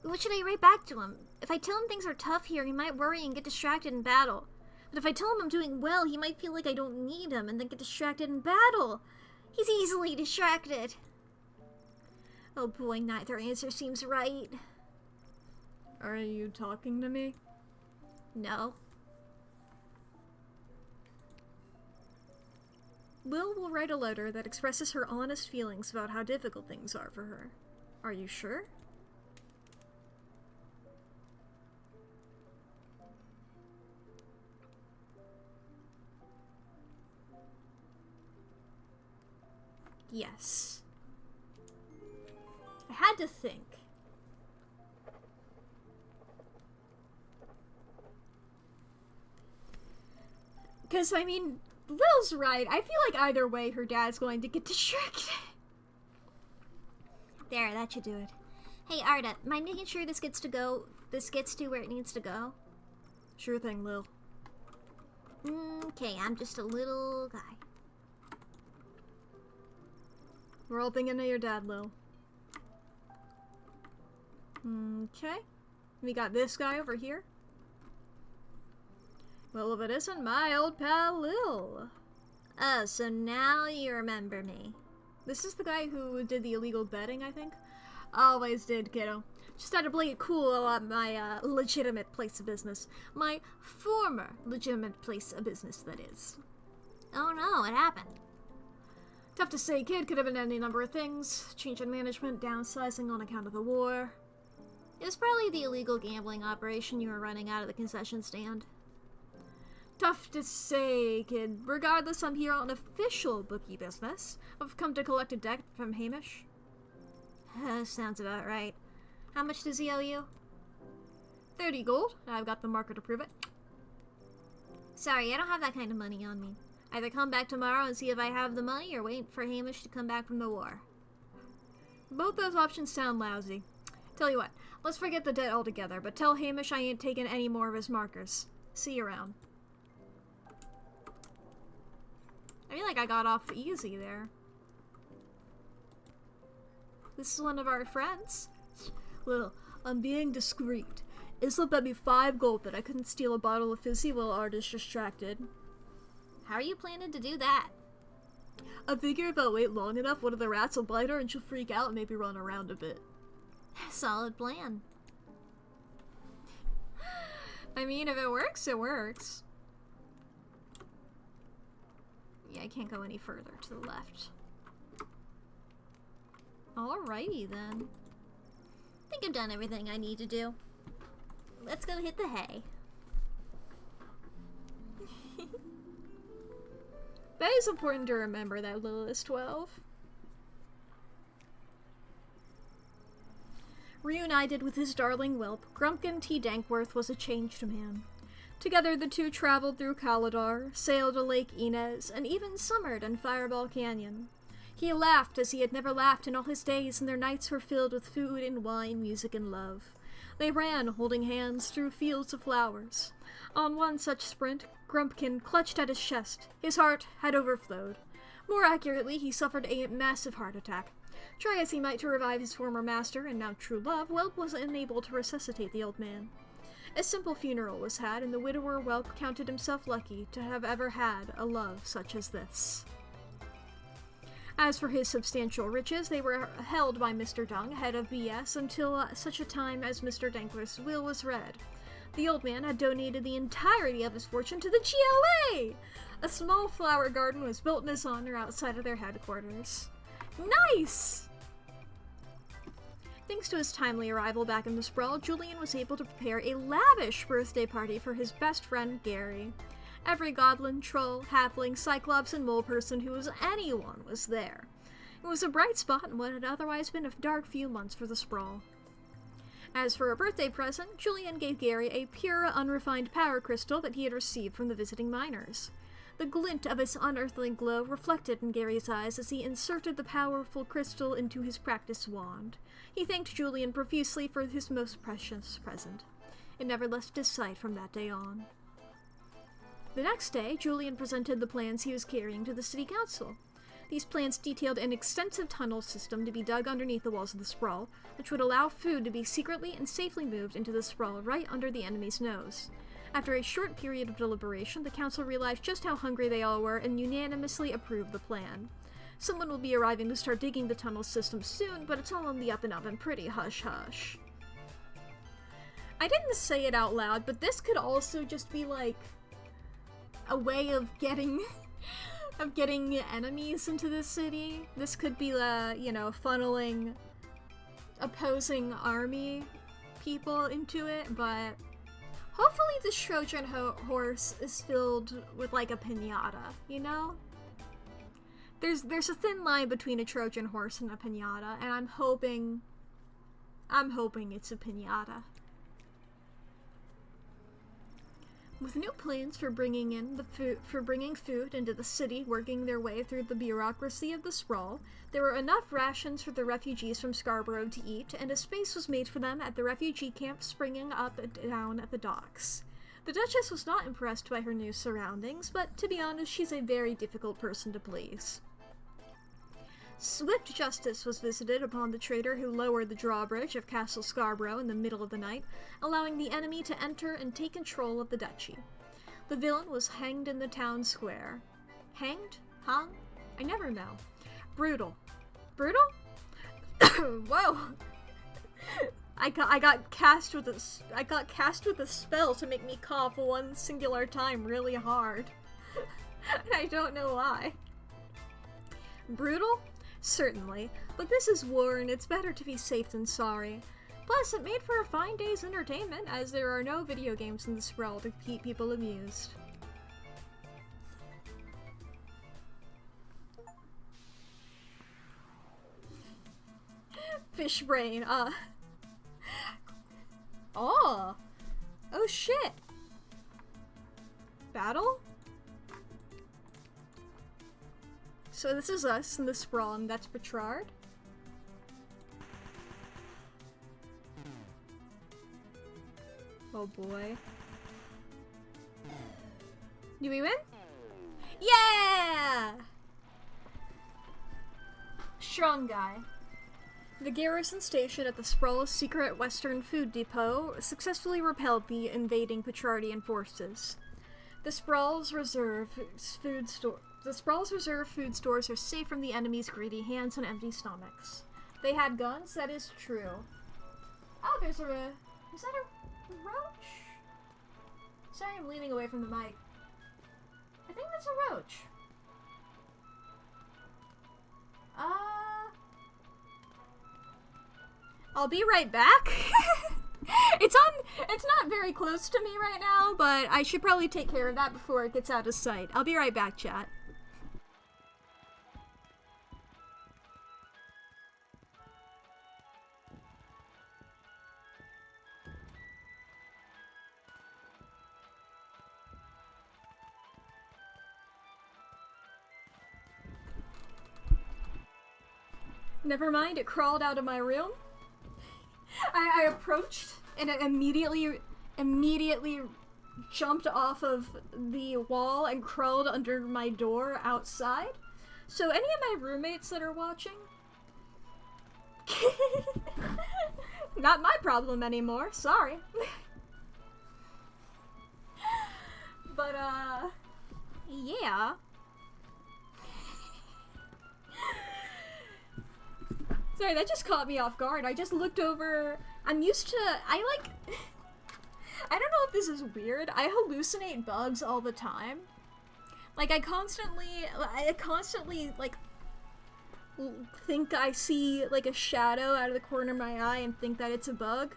What should I write back to him? If I tell him things are tough here, he might worry and get distracted in battle. But if I tell him I'm doing well, he might feel like I don't need him and then get distracted in battle. He's easily distracted. Oh boy, neither answer seems right. Are you talking to me? No. Lil will write a letter that expresses her honest feelings about how difficult things are for her. Are you sure? Yes. I had to think. Because, I mean, Lil's right. I feel like either way her dad's going to get distracted. There, that should do it. Hey, Arda, mind making sure this gets to where it needs to go? Sure thing, Lil. Okay, I'm just a little guy. We're all thinking of your dad, Lil. Okay. We got this guy over here. Well, if it isn't my old pal Lil. Oh, so now you remember me. This is the guy who did the illegal betting, I think. Always did, kiddo. Just had to play it cool at my legitimate place of business. My former legitimate place of business, that is. Oh no, what happened? Tough to say, kid. Could have been any number of things. Change in management, downsizing on account of the war. It was probably the illegal gambling operation you were running out of the concession stand. Tough to say, kid. Regardless, I'm here on official bookie business. I've come to collect a debt from Hamish. Sounds about right. How much does he owe you? 30 gold. I've got the marker to prove it. Sorry, I don't have that kind of money on me. Either come back tomorrow and see if I have the money, or wait for Hamish to come back from the war. Both those options sound lousy. Tell you what, let's forget the debt altogether, but tell Hamish I ain't taking any more of his markers. See you around. I feel like I got off easy there. This is one of our friends. Well, I'm being discreet. Isla bet me 5 gold that I couldn't steal a bottle of fizzy while Art is distracted. How are you planning to do that? I figure if I wait long enough, one of the rats will bite her and she'll freak out and maybe run around a bit. Solid plan. I mean, if it works, it works. Yeah, I can't go any further to the left. Alrighty then. I think I've done everything I need to do. Let's go hit the hay. That is important to remember that Lil is 12. Reunited with his darling whelp, Grumpkin T. Dankworth was a changed man. Together the two traveled through Kaladar, sailed to Lake Inez, and even summered in Fireball Canyon. He laughed as he had never laughed in all his days, and their nights were filled with food and wine, music and love. They ran, holding hands, through fields of flowers. On one such sprint, Grumpkin clutched at his chest. His heart had overflowed. More accurately, he suffered a massive heart attack. Try as he might to revive his former master and now true love, Whelp was unable to resuscitate the old man. A simple funeral was had, and the widower Whelp counted himself lucky to have ever had a love such as this. As for his substantial riches, they were held by Mr. Dung, head of BS, until such a time as Mr. Dankler's will was read. The old man had donated the entirety of his fortune to the GLA! A small flower garden was built in his honor outside of their headquarters. Nice! Thanks to his timely arrival back in the Sprawl, Julian was able to prepare a lavish birthday party for his best friend, Gary. Every goblin, troll, halfling, cyclops, and mole person who was anyone was there. It was a bright spot in what had otherwise been a dark few months for the Sprawl. As for a birthday present, Julian gave Gary a pure, unrefined power crystal that he had received from the visiting miners. The glint of its unearthly glow reflected in Gary's eyes as he inserted the powerful crystal into his practice wand. He thanked Julian profusely for his most precious present. It never left his sight from that day on. The next day, Julian presented the plans he was carrying to the city council. These plans detailed an extensive tunnel system to be dug underneath the walls of the Sprawl, which would allow food to be secretly and safely moved into the Sprawl right under the enemy's nose. After a short period of deliberation, the council realized just how hungry they all were and unanimously approved the plan. Someone will be arriving to start digging the tunnel system soon, but it's all on the up and up and pretty hush-hush. I didn't say it out loud, but this could also just be like a way of getting enemies into the city. This could be funneling opposing army people into it, but hopefully the Trojan horse is filled with like a piñata, you know? There's a thin line between a Trojan horse and a piñata, and I'm hoping it's a piñata. With new plans for bringing food into the city working their way through the bureaucracy of the Sprawl, there were enough rations for the refugees from Scarborough to eat, and a space was made for them at the refugee camp springing up and down at the docks. The Duchess was not impressed by her new surroundings, but to be honest, she's a very difficult person to please. Swift justice was visited upon the traitor who lowered the drawbridge of Castle Scarborough in the middle of the night, allowing the enemy to enter and take control of the duchy. The villain was hanged in the town square. Hanged? Hung? I never know. Brutal. Brutal? Whoa! I got cast with a spell to make me cough one singular time really hard. I don't know why. Brutal? Certainly, but this is war and it's better to be safe than sorry. Plus, it made for a fine day's entertainment, as there are no video games in the Sprawl to keep people amused. Fish brain, Oh! Oh shit! Battle? So this is us in the Sprawl, and that's Petrard. Oh boy. Do we win? Yeah! Strong guy. The garrison station at the Sprawl's secret western food depot successfully repelled the invading Petrardian forces. The Sprawl's reserve food stores are safe from the enemy's greedy hands and empty stomachs. They had guns, that is true. Oh, is that a roach? Sorry, I'm leaning away from the mic. I think that's a roach. I'll be right back. It's not very close to me right now, but I should probably take care of that before it gets out of sight. I'll be right back, chat. Never mind, it crawled out of my room. I approached and it immediately jumped off of the wall and crawled under my door outside. So any of my roommates that are watching, not my problem anymore, sorry. But yeah. Sorry, that just caught me off guard. I just looked over. I'm used to. I don't know if this is weird. I hallucinate bugs all the time. Like, I constantly, like, think I see, like, a shadow out of the corner of my eye and think that it's a bug.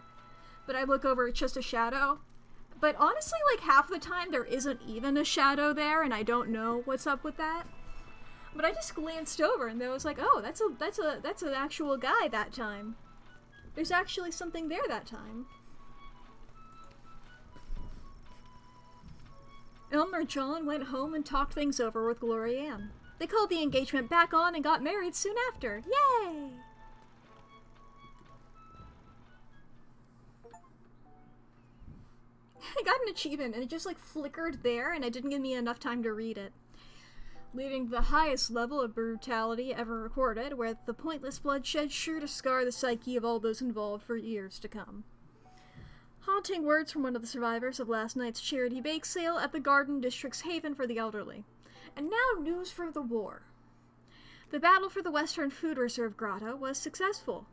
But I look over, it's just a shadow. But honestly, like, half the time there isn't even a shadow there, and I don't know what's up with that. But I just glanced over, and there was like, oh, that's an actual guy that time. There's actually something there that time. Elmer John went home and talked things over with Gloria Ann. They called the engagement back on and got married soon after. Yay! I got an achievement and it just like flickered there and it didn't give me enough time to read it. Leading to the highest level of brutality ever recorded, where the pointless bloodshed sure to scar the psyche of all those involved for years to come. Haunting words from one of the survivors of last night's charity bake sale at the Garden District's Haven for the Elderly. And now news for the war. The battle for the Western Food Reserve Grotto was successful.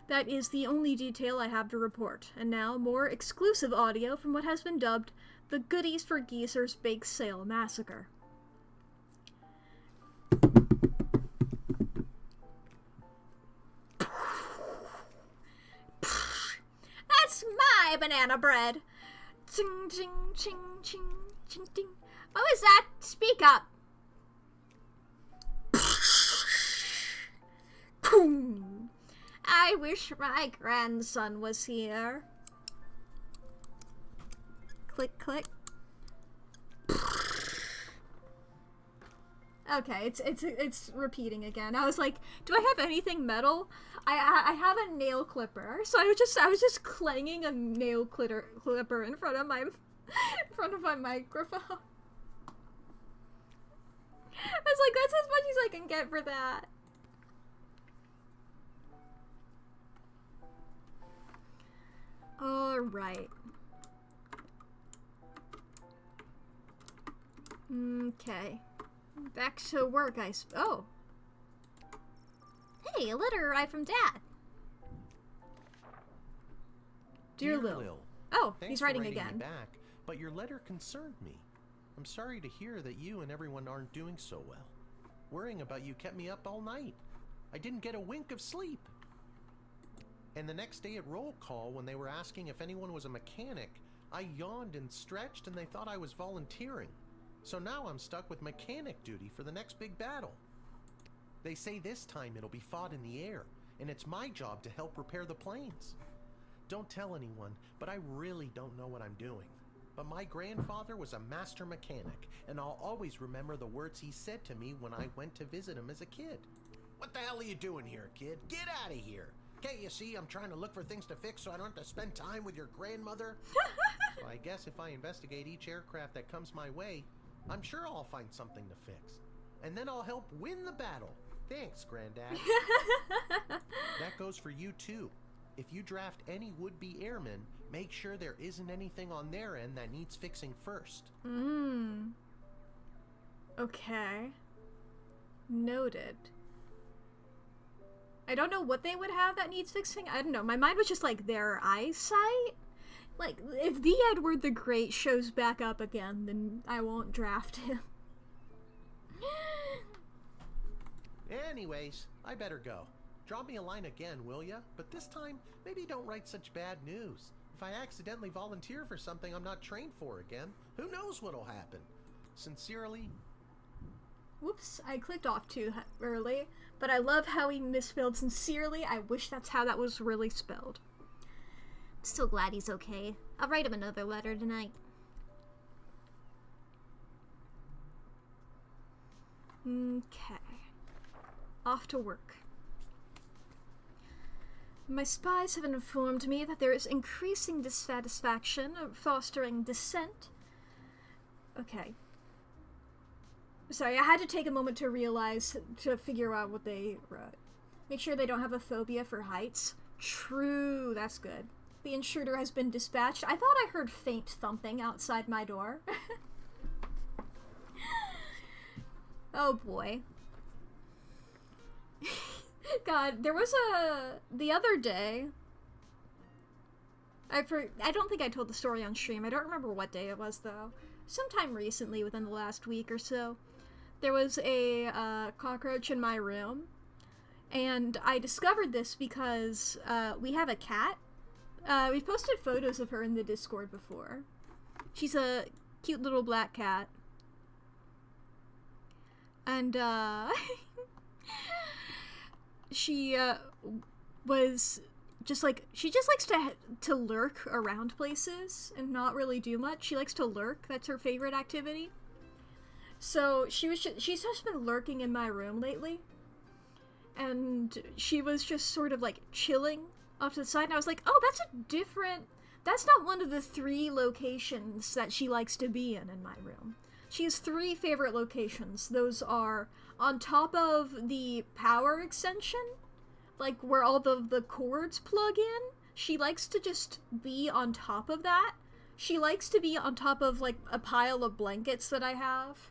That is the only detail I have to report, and now more exclusive audio from what has been dubbed the Goodies for Geezer's Bake Sale Massacre. That's my banana bread! Ching, ching, ching, ching, ching, ding. What was that? Speak up! Boom! I wish my grandson was here. Click, click. Okay, it's repeating again. I was like, do I have anything metal? I have a nail clipper, so I was just clanging a nail clipper in front of my microphone. I was like, that's as much as I can get for that. Alright. Okay. Back to work, oh. Hey, a letter arrived from Dad. Dear Lil. Oh, Thanks he's writing for again. Me back, but your letter concerned me. I'm sorry to hear that you and everyone aren't doing so well. Worrying about you kept me up all night. I didn't get a wink of sleep. And the next day at roll call, when they were asking if anyone was a mechanic, I yawned and stretched and they thought I was volunteering. So now I'm stuck with mechanic duty for the next big battle. They say this time it'll be fought in the air, and it's my job to help repair the planes. Don't tell anyone, but I really don't know what I'm doing. But my grandfather was a master mechanic, and I'll always remember the words he said to me when I went to visit him as a kid. What the hell are you doing here, kid? Get out of here! Can't you see I'm trying to look for things to fix so I don't have to spend time with your grandmother? So I guess if I investigate each aircraft that comes my way, I'm sure I'll find something to fix. And then I'll help win the battle. Thanks, Granddad. That goes for you, too. If you draft any would-be airmen, make sure there isn't anything on their end that needs fixing first. Okay. Noted. I don't know what they would have that needs fixing. I don't know. My mind was just like their eyesight. Like, if the Edward the Great shows back up again, then I won't draft him. Anyways, I better go. Drop me a line again, will ya? But this time, maybe don't write such bad news. If I accidentally volunteer for something I'm not trained for again, who knows what'll happen? Sincerely... Whoops, I clicked off too early, but I love how he misspelled sincerely. I wish that's how that was really spelled. I'm still glad he's okay. I'll write him another letter tonight. Okay. Off to work. My spies have informed me that there is increasing dissatisfaction of fostering dissent. Okay. Sorry, I had to take a moment to realize, to figure out what they wrote. Make sure they don't have a phobia for heights. True, that's good. The intruder has been dispatched. I thought I heard faint thumping outside my door. Oh boy. God, there was the other day. I don't think I told the story on stream. I don't remember what day it was though. Sometime recently, within the last week or so, there was a cockroach in my room, and I discovered this because we have a cat. We've posted photos of her in the Discord before. She's a cute little black cat. And, she, was just like, she just likes to lurk around places and not really do much. She likes to lurk. That's her favorite activity. So she's just been lurking in my room lately. And she was just sort of like chilling off to the side, and I was like, oh, that's not one of the 3 locations that she likes to be in my room. She has 3 favorite locations. Those are on top of the power extension, like where all the cords plug in. She likes to just be on top of that. She likes to be on top of like a pile of blankets that I have,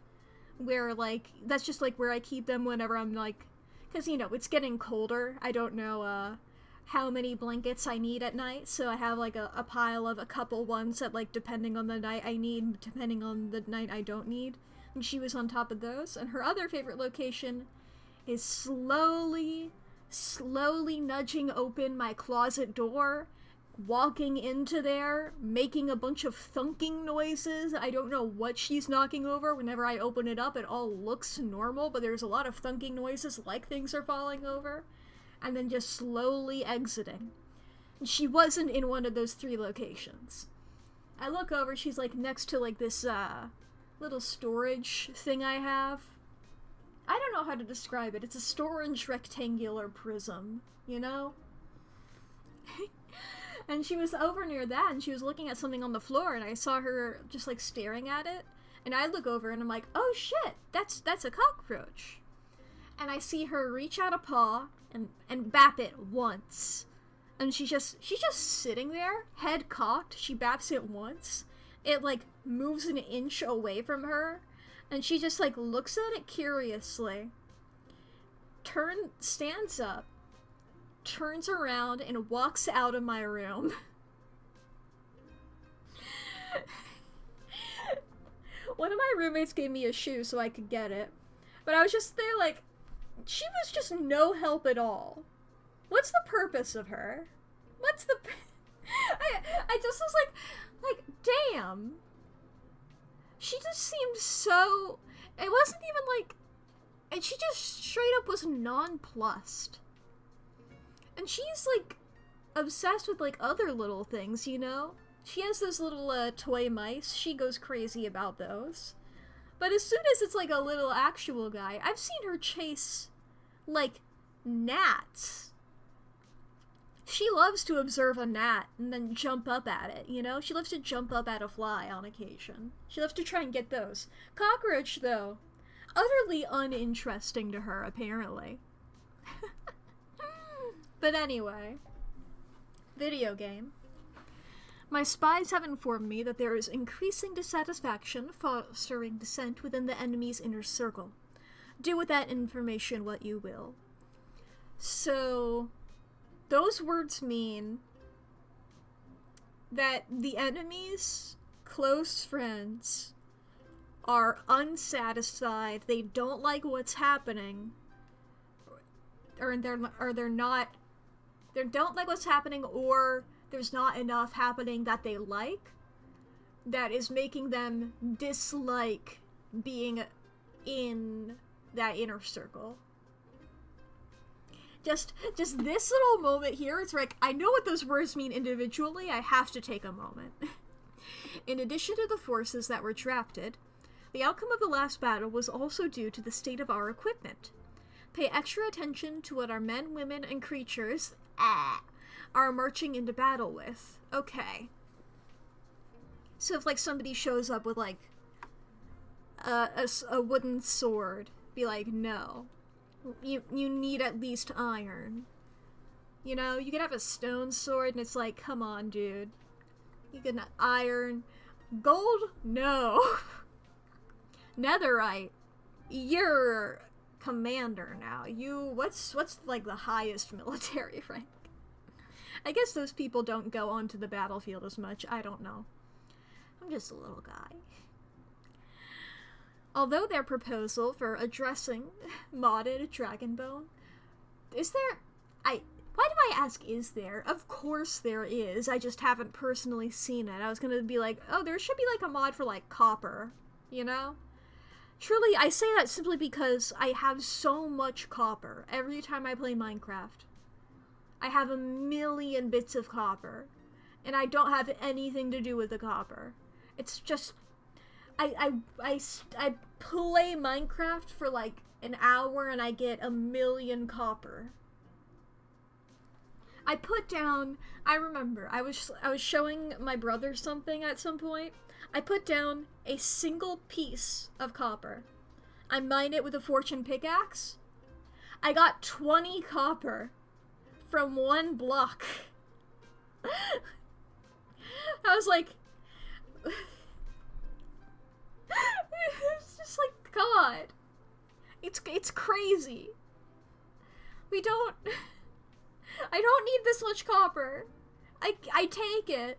where like, that's just like where I keep them whenever I'm like, because you know, it's getting colder. I don't know, how many blankets I need at night, so I have like a pile of a couple ones that like depending on the night I need, depending on the night I don't need, and she was on top of those. And her other favorite location is slowly nudging open my closet door, walking into there, making a bunch of thunking noises. I don't know what she's knocking over. Whenever I open it up, it all looks normal, but there's a lot of thunking noises like things are falling over. And then just slowly exiting. And she wasn't in one of those 3 locations. I look over, she's like next to like this little storage thing I have. I don't know how to describe it. It's a storage rectangular prism, you know? And she was over near that, and she was looking at something on the floor, and I saw her just like staring at it. And I look over and I'm like, oh shit, that's a cockroach. And I see her reach out a paw and bap it once. And she's just sitting there, head cocked. She baps it once. It like moves an inch away from her, and she just like looks at it curiously. Stands up, turns around, and walks out of my room. One of my roommates gave me a shoe so I could get it, but I was just there like, she was just no help at all. What's the purpose of her? What's the... I just was like, damn. She just seemed so... It wasn't even like... And she just straight up was nonplussed. And she's like obsessed with like other little things, you know? She has those little toy mice. She goes crazy about those. But as soon as it's like a little actual guy, I've seen her chase like gnats. She loves to observe a gnat and then jump up at it, you know? She loves to jump up at a fly on occasion. She loves to try and get those. Cockroach, though, utterly uninteresting to her, apparently. But anyway, video game. My spies have informed me that there is increasing dissatisfaction fostering dissent within the enemy's inner circle. Do with that information what you will. So, those words mean that the enemy's close friends are unsatisfied, they don't like what's happening, or they don't like what's happening, or there's not enough happening that they like, that is making them dislike being in that inner circle. Just this little moment here, it's like, I know what those words mean individually, I have to take a moment. In addition to the forces that were drafted, the outcome of the last battle was also due to the state of our equipment. Pay extra attention to what our men, women, and creatures are marching into battle with. Okay. So if like somebody shows up with like a wooden sword, be like, no. You need at least iron. You know, you could have a stone sword and it's like, come on, dude. You can iron. Gold? No. Netherite. You're commander now. What's like the highest military rank? I guess those people don't go onto the battlefield as much. I don't know. I'm just a little guy. Although their proposal for addressing modded Dragonbone, why do I ask is there? Of course there is, I just haven't personally seen it. I was gonna be like, oh, there should be like a mod for like copper, you know? Truly, I say that simply because I have so much copper every time I play Minecraft. I have 1,000,000 bits of copper, and I don't have anything to do with the copper. It's just, I play Minecraft for like an hour and I get 1,000,000 copper. I remember, I was showing my brother something at some point. I put down a single piece of copper. I mined it with a fortune pickaxe. I got 20 copper from one block. I was like, it's just like, God, it's crazy. I don't need this much copper. I take it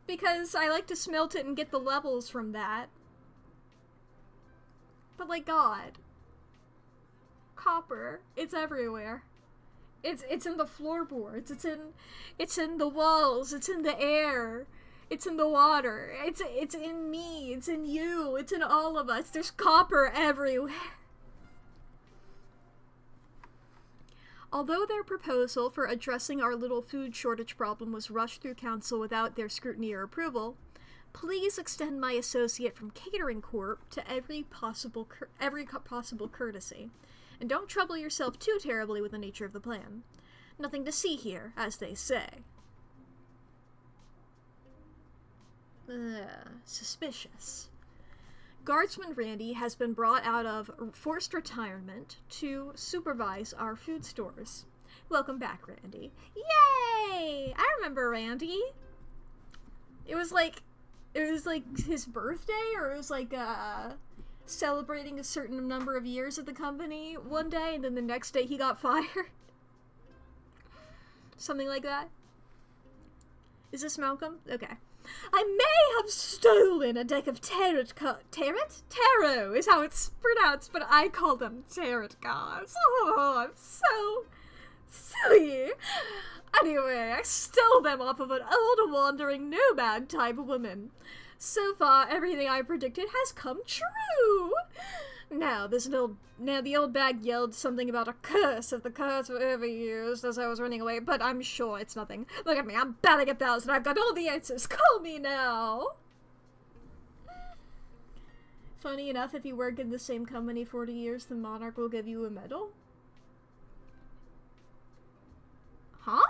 because I like to smelt it and get the levels from that. But like, God, copper, it's everywhere. It's in the floorboards. It's in the walls. It's in the air. It's in the water. It's in me. It's in you. It's in all of us. There's copper everywhere. Although their proposal for addressing our little food shortage problem was rushed through council without their scrutiny or approval, please extend my associate from Catering Corp to every possible courtesy. And don't trouble yourself too terribly with the nature of the plan. Nothing to see here, as they say. Suspicious. Guardsman Randy has been brought out of forced retirement to supervise our food stores. Welcome back, Randy. Yay! I remember Randy. It was like his birthday, or it was like celebrating a certain number of years at the company one day, and then the next day he got fired. Something like that. Is this Malcolm? Okay. I may have stolen a deck of tarot is how it's pronounced, but I call them tarot cards. Oh, I'm so silly. Anyway, I stole them off of an old wandering nomad type woman. So far, everything I predicted has come true. Now, the old bag yelled something about a curse if the cards were overused as I was running away, but I'm sure it's nothing. Look at me, I'm batting 1,000. I've got all the answers. Call me now. Funny enough, if you work in the same company 40 years, the monarch will give you a medal. Huh?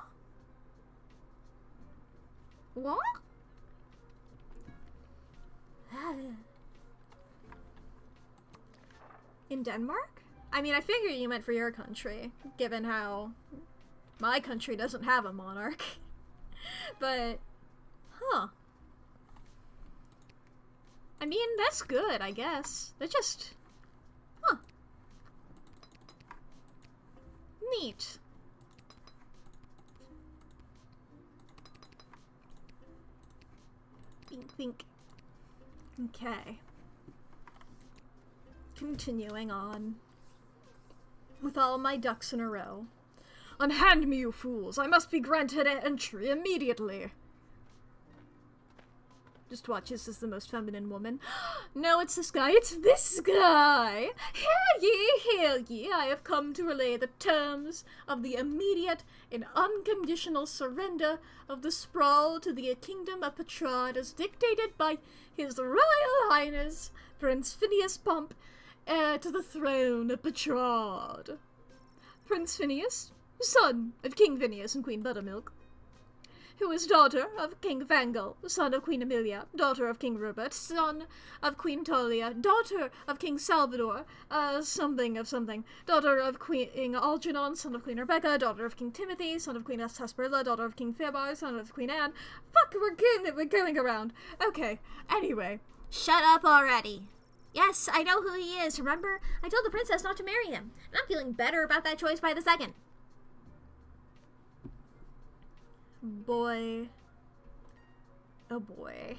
What? In Denmark? I mean, I figure you meant for your country, given how my country doesn't have a monarch. But, huh. I mean, that's good, I guess. That's just, huh. Neat. Think, think. Okay. Continuing on. With all my ducks in a row. Unhand me, you fools! I must be granted entry immediately! Just watch, this is the most feminine woman. No, it's this guy, it's this guy! Hear ye, I have come to relay the terms of the immediate and unconditional surrender of the sprawl to the kingdom of Petrard as dictated by His Royal Highness, Prince Phineas Pump, heir to the throne of Petrard. Prince Phineas, son of King Phineas and Queen Buttermilk, who is daughter of King Fangal, son of Queen Amelia, daughter of King Rupert, son of Queen Talia, daughter of King Salvador, something of something, daughter of King Algernon, son of Queen Rebecca, daughter of King Timothy, son of Queen Hesperilla, daughter of King Fairbar, son of Queen Anne. Fuck, we're going around. Okay, anyway. Shut up already. Yes, I know who he is. Remember? I told the princess not to marry him. And I'm feeling better about that choice by the second. Boy. Oh boy.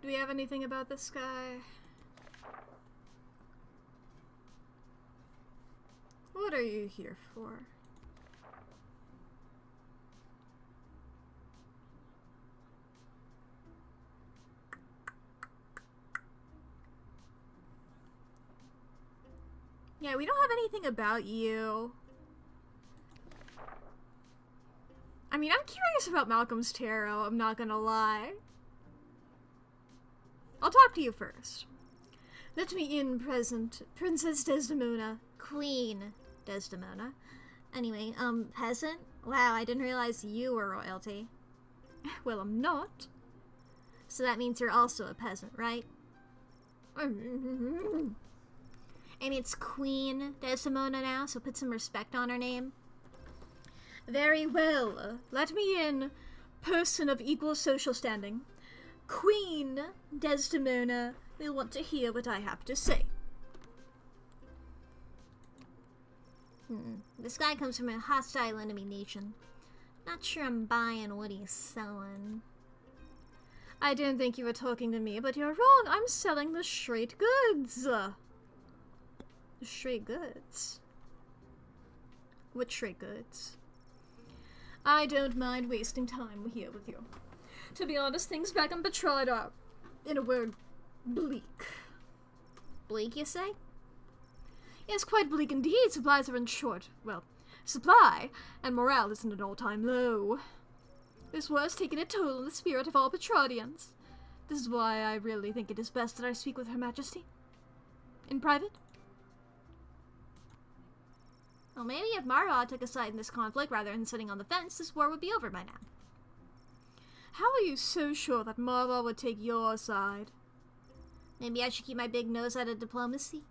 Do we have anything about this guy? What are you here for? Yeah, we don't have anything about you. I mean, I'm curious about Malcolm's tarot, I'm not gonna lie. I'll talk to you first. Let me in, present Princess Desdemona. Queen Desdemona. Anyway, peasant? Wow, I didn't realize you were royalty. Well, I'm not. So that means you're also a peasant, right? And it's Queen Desdemona now, so put some respect on her name. Very well. Let me in, person of equal social standing. Queen Desdemona will want to hear what I have to say. This guy comes from a hostile enemy nation. Not sure I'm buying what he's selling. I didn't think you were talking to me, but you're wrong. I'm selling the straight goods. The straight goods? What straight goods? I don't mind wasting time here with you. To be honest, things back in Betrayed are, in a word, bleak. Bleak, you say? Yes, quite bleak indeed. Supplies are in short. Well, supply, and morale is at an all-time low. This war has taken a toll on the spirit of all Petradians. This is why I really think it is best that I speak with Her Majesty. In private. Well, maybe if Marva took a side in this conflict rather than sitting on the fence, this war would be over by now. How are you so sure that Marva would take your side? Maybe I should keep my big nose out of diplomacy?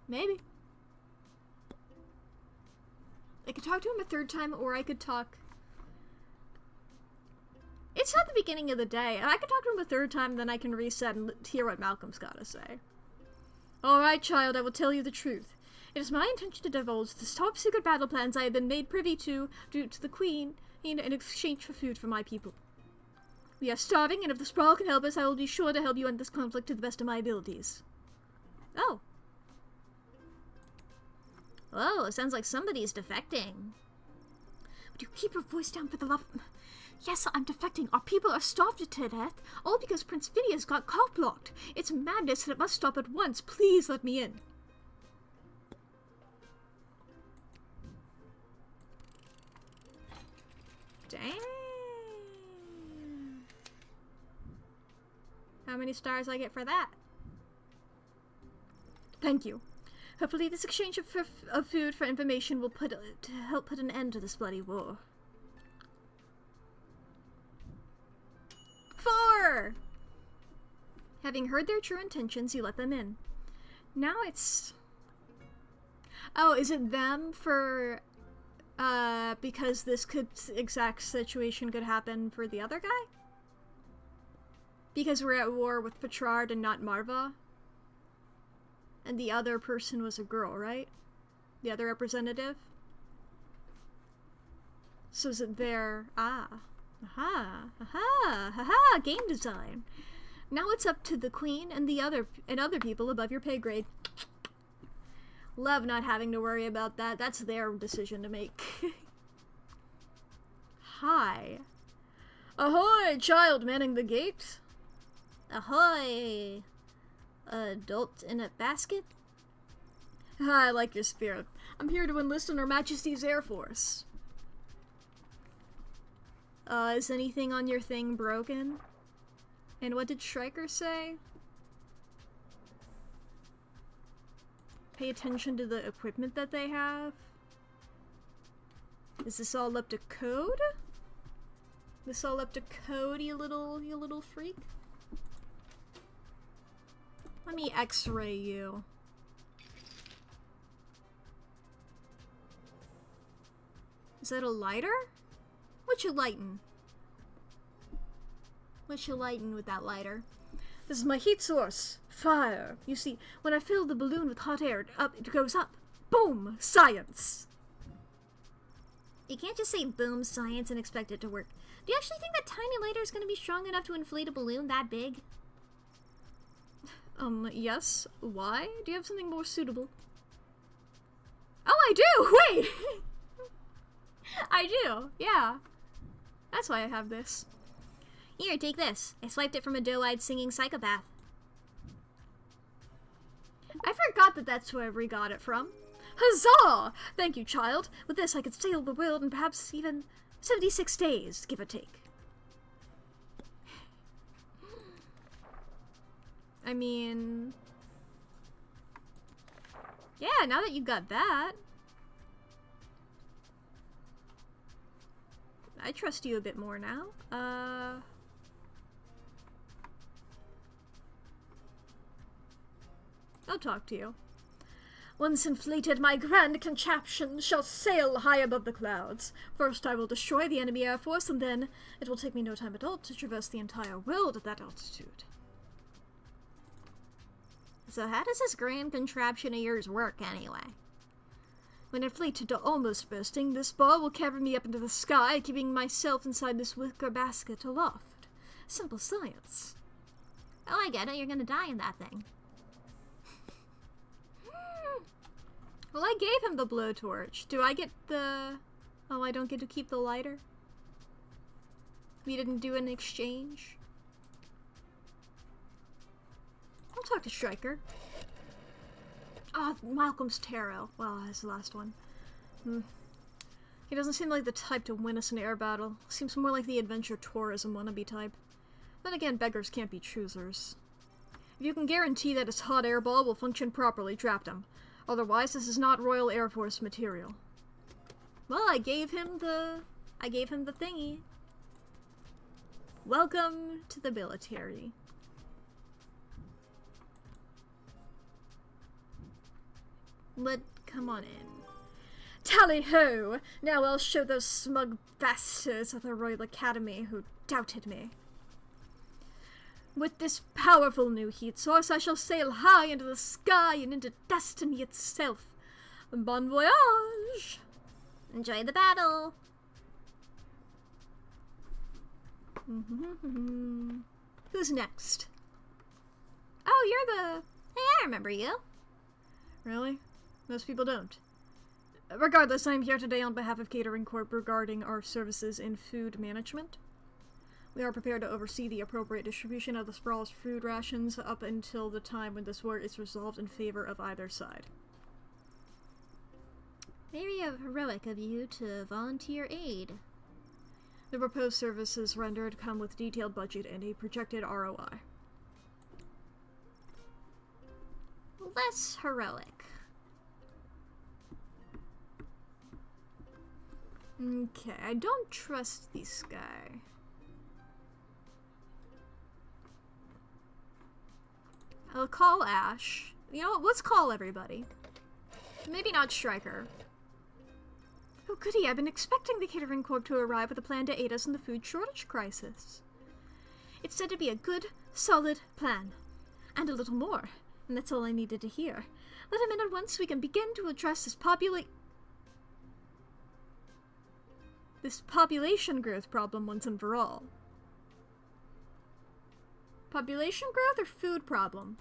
Maybe. I could talk to him a third time, or I could talk... It's not the beginning of the day, and I could talk to him a third time, then I can reset and hear what Malcolm's gotta say. Alright, child, I will tell you the truth. It is my intention to divulge the top secret battle plans I have been made privy to due to the Queen in exchange for food for my people. We are starving, and if the Sprawl can help us, I will be sure to help you end this conflict to the best of my abilities. Oh. Whoa, it sounds like somebody's defecting. Would you keep your voice down for the love... Yes, I'm defecting. Our people are starved to death, all because Prince Phineas got cock-blocked. It's madness and it must stop at once. Please let me in. Dang. How many stars I get for that? Thank you. Hopefully this exchange of food for information will help put an end to this bloody war. 4! Having heard their true intentions, you let them in. Now it's... Oh, is it them for... because this exact situation could happen for the other guy? Because we're at war with Petrard and not Marva? And the other person was a girl, right? The other representative? So is it their... Ah. Aha. Aha. Aha. Game design. Now it's up to the Queen and other people above your pay grade. Love not having to worry about that. That's their decision to make. Hi. Ahoy, child manning the gate. Ahoy! Adult in a basket? I like your spirit. I'm here to enlist in Her Majesty's Air Force. Is anything on your thing broken? And what did Stryker say? Pay attention to the equipment that they have. Is this all up to code? This all up to code, you little freak? Let me x-ray you. Is that a lighter? What you lighten? What you lighten with that lighter? This is my heat source. Fire. You see, when I fill the balloon with hot air, it goes up. Boom! Science! You can't just say boom science and expect it to work. Do you actually think that tiny lighter is going to be strong enough to inflate a balloon that big? Yes. Why? Do you have something more suitable? Oh, I do! Wait! I do, yeah. That's why I have this. Here, take this. I swiped it from a doe-eyed singing psychopath. I forgot that that's where we got it from. Huzzah! Thank you, child. With this, I could sail the world in perhaps even 76 days, give or take. I mean... yeah, now that you got that... I trust you a bit more now. I'll talk to you. Once inflated, my grand contraption shall sail high above the clouds. First I will destroy the enemy air force, and then it will take me no time at all to traverse the entire world at that altitude. So how does this grand contraption of yours work, anyway? When inflated to almost bursting, this ball will carry me up into the sky, keeping myself inside this wicker basket aloft. Simple science. Oh, I get it. You're gonna die in that thing. Well, I gave him the blowtorch. Do I get the... oh, I don't get to keep the lighter? We didn't do an exchange? I'll talk to Stryker. Ah, Malcolm's Tarot. Well, that's the last one. He doesn't seem like the type to win us an air battle. Seems more like the adventure tourism wannabe type. Then again, beggars can't be choosers. If you can guarantee that his hot air ball will function properly, draft him. Otherwise, this is not Royal Air Force material. Well, I gave him the thingy. Welcome to the military. But come on in. Tally-ho! Now I'll show those smug bastards at the Royal Academy who doubted me. With this powerful new heat source, I shall sail high into the sky and into destiny itself. Bon voyage! Enjoy the battle! Who's next? Oh, you're the... Hey, I remember you. Really? Most people don't. Regardless, I'm here today on behalf of Catering Corp regarding our services in food management. We are prepared to oversee the appropriate distribution of the Sprawl's food rations up until the time when this war is resolved in favor of either side. Very heroic of you to volunteer aid. The proposed services rendered come with detailed budget and a projected ROI. Less heroic. Okay, I don't trust this guy. I'll call Ash. You know what? Let's call everybody. Maybe not Stryker. Oh goody, I've been expecting the Catering Corp to arrive with a plan to aid us in the food shortage crisis. It's said to be a good, solid plan. And a little more. And that's all I needed to hear. Let him in at once, we can begin to address this population growth problem once and for all. Population growth or food problem?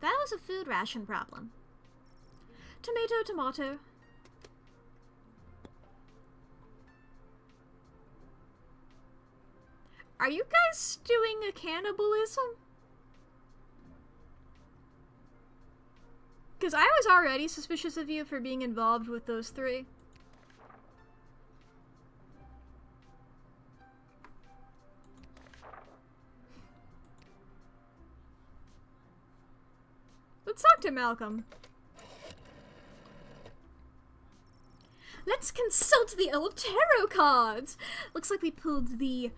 That was a food ration problem. Tomato, tomato. Are you guys doing a cannibalism? Because I was already suspicious of you for being involved with those three. Let's talk to Malcolm. Let's consult the old tarot cards. Looks like we pulled the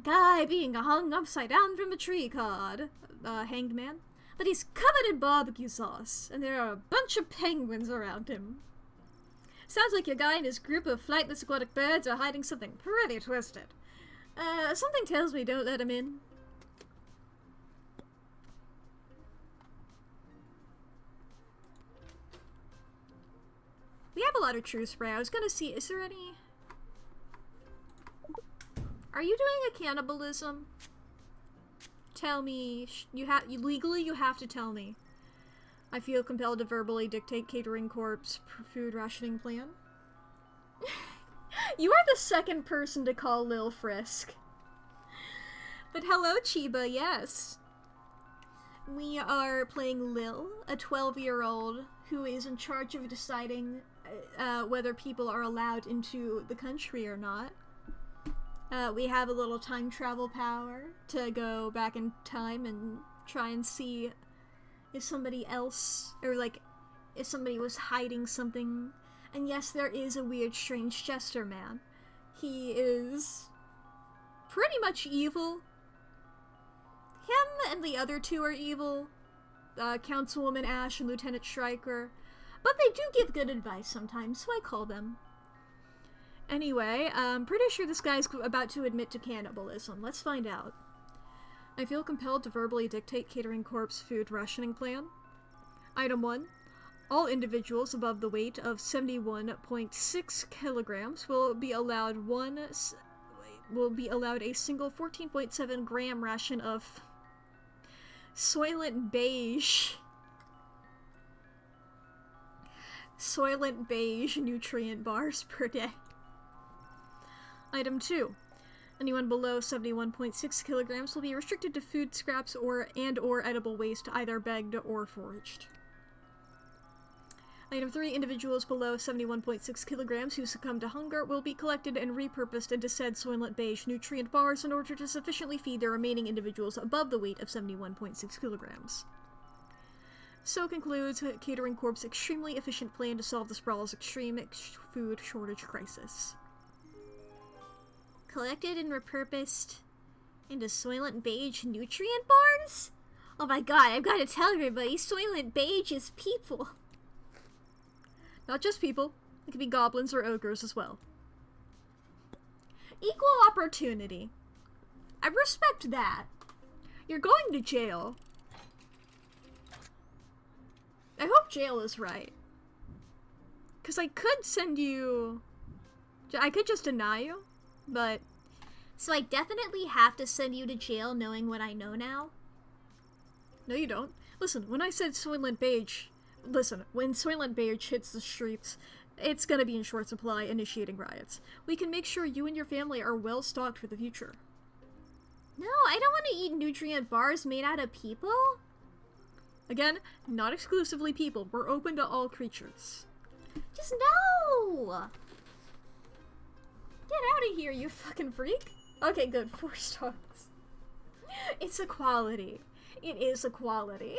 guy being hung upside down from a tree card. Hanged man. But he's covered in barbecue sauce, and there are a bunch of penguins around him. Sounds like your guy and his group of flightless aquatic birds are hiding something pretty twisted. Something tells me don't let him in. We have a lot of true spray. I was gonna see, is there any... Are you doing a cannibalism? Tell me. Legally, you have to tell me. I feel compelled to verbally dictate catering corp's food rationing plan. You are the second person to call Lil Frisk. But hello, Chiba, yes. We are playing Lil, a 12-year-old who is in charge of deciding whether people are allowed into the country or not. We have a little time travel power to go back in time and try and see if somebody else, or like, if somebody was hiding something. And yes, there is a weird, strange jester man. He is pretty much evil. Him and the other two are evil. Councilwoman Ash and Lieutenant Stryker. But they do give good advice sometimes, so I call them. Anyway, I'm pretty sure this guy's about to admit to cannibalism. Let's find out. I feel compelled to verbally dictate Catering Corp's food rationing plan. Item 1. All individuals above the weight of 71.6 kilograms will be allowed a single 14.7 gram ration of Soylent Beige nutrient bars per day. Item 2. Anyone below 71.6 kilograms will be restricted to food scraps or edible waste, either begged or foraged. Item 3. Individuals below 71.6 kilograms who succumb to hunger will be collected and repurposed into said Soylent Beige nutrient bars in order to sufficiently feed the remaining individuals above the weight of 71.6 kilograms. So concludes Catering Corp's extremely efficient plan to solve the Sprawl's extreme food shortage crisis. Collected and repurposed into Soylent Beige nutrient bars? Oh my god, I've got to tell everybody, Soylent Beige is people. Not just people. It could be goblins or ogres as well. Equal opportunity. I respect that. You're going to jail. I hope jail is right. Because I could send you... I could just deny you, but... So I definitely have to send you to jail knowing what I know now? No, you don't. Listen, when I said Soylent Beige... Listen, when Soylent Beige hits the streets, it's gonna be in short supply, initiating riots. We can make sure you and your family are well stocked for the future. No, I don't want to eat nutrient bars made out of people. Again, not exclusively people. We're open to all creatures. Just no! Get out of here, you fucking freak. Okay, good. 4 stars. It's equality. It is equality.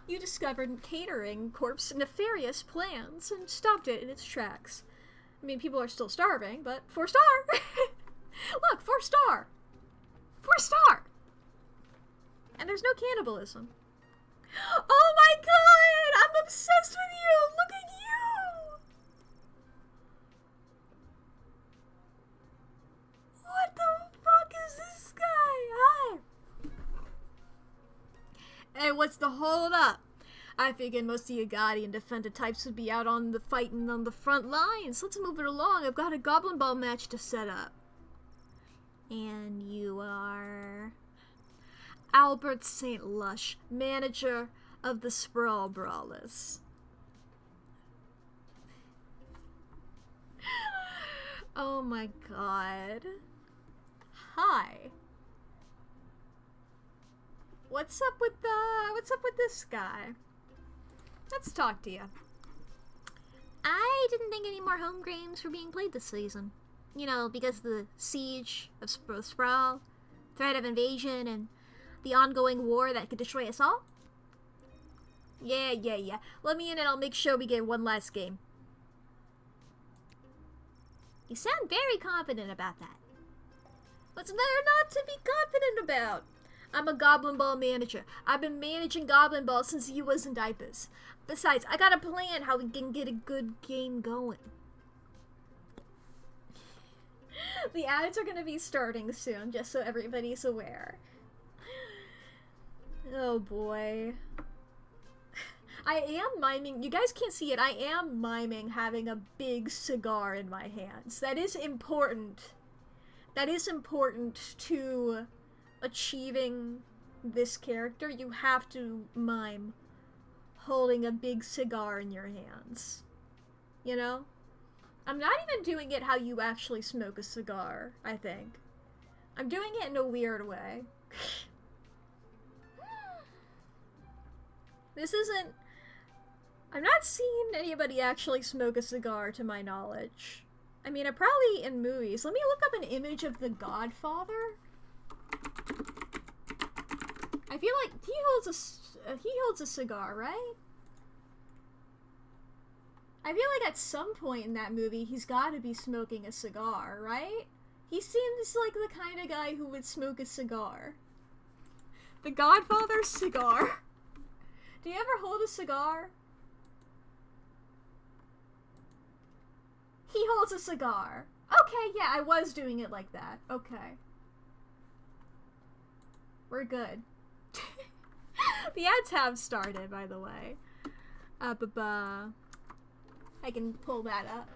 You discovered Catering Corp's nefarious plans and stopped it in its tracks. I mean, people are still starving, but 4 star! Look, 4 star! 4 star! And there's no cannibalism. Oh my god! I'm obsessed with you! Look at you! What the fuck is this guy? Hi! Hey, what's the hold up? I figured most of you Guardian Defender types would be out on the fighting on the front lines. Let's move it along. I've got a Goblin Ball match to set up. And you are... Albert St. Lush, manager of the Sprawl Brawlers. Oh my god. Hi. What's up with this guy? Let's talk to you. I didn't think any more home games were being played this season. You know, because of the siege of Sprawl, threat of invasion, and the ongoing war that could destroy us all. Yeah. Let me in and I'll make sure we get one last game. You sound very confident about that. What's there not to be confident about? I'm a Goblin Ball manager. I've been managing Goblin Ball since you was in diapers. Besides, I got a plan how we can get a good game going. The ads are gonna be starting soon, just so everybody's aware. Oh boy. I am miming, you guys can't see it, I am miming having a big cigar in my hands. That is important. That is important to achieving this character. You have to mime holding a big cigar in your hands. You know? I'm not even doing it how you actually smoke a cigar, I think. I'm doing it in a weird way. This isn't... I'm not seeing anybody actually smoke a cigar, to my knowledge. I mean, probably in movies. Let me look up an image of the Godfather. I feel like he holds a cigar, right? I feel like at some point in that movie, he's got to be smoking a cigar, right? He seems like the kind of guy who would smoke a cigar. The Godfather's cigar. Do you ever hold a cigar? He holds a cigar. Okay, yeah, I was doing it like that. Okay. We're good. The ads have started, by the way. I can pull that up.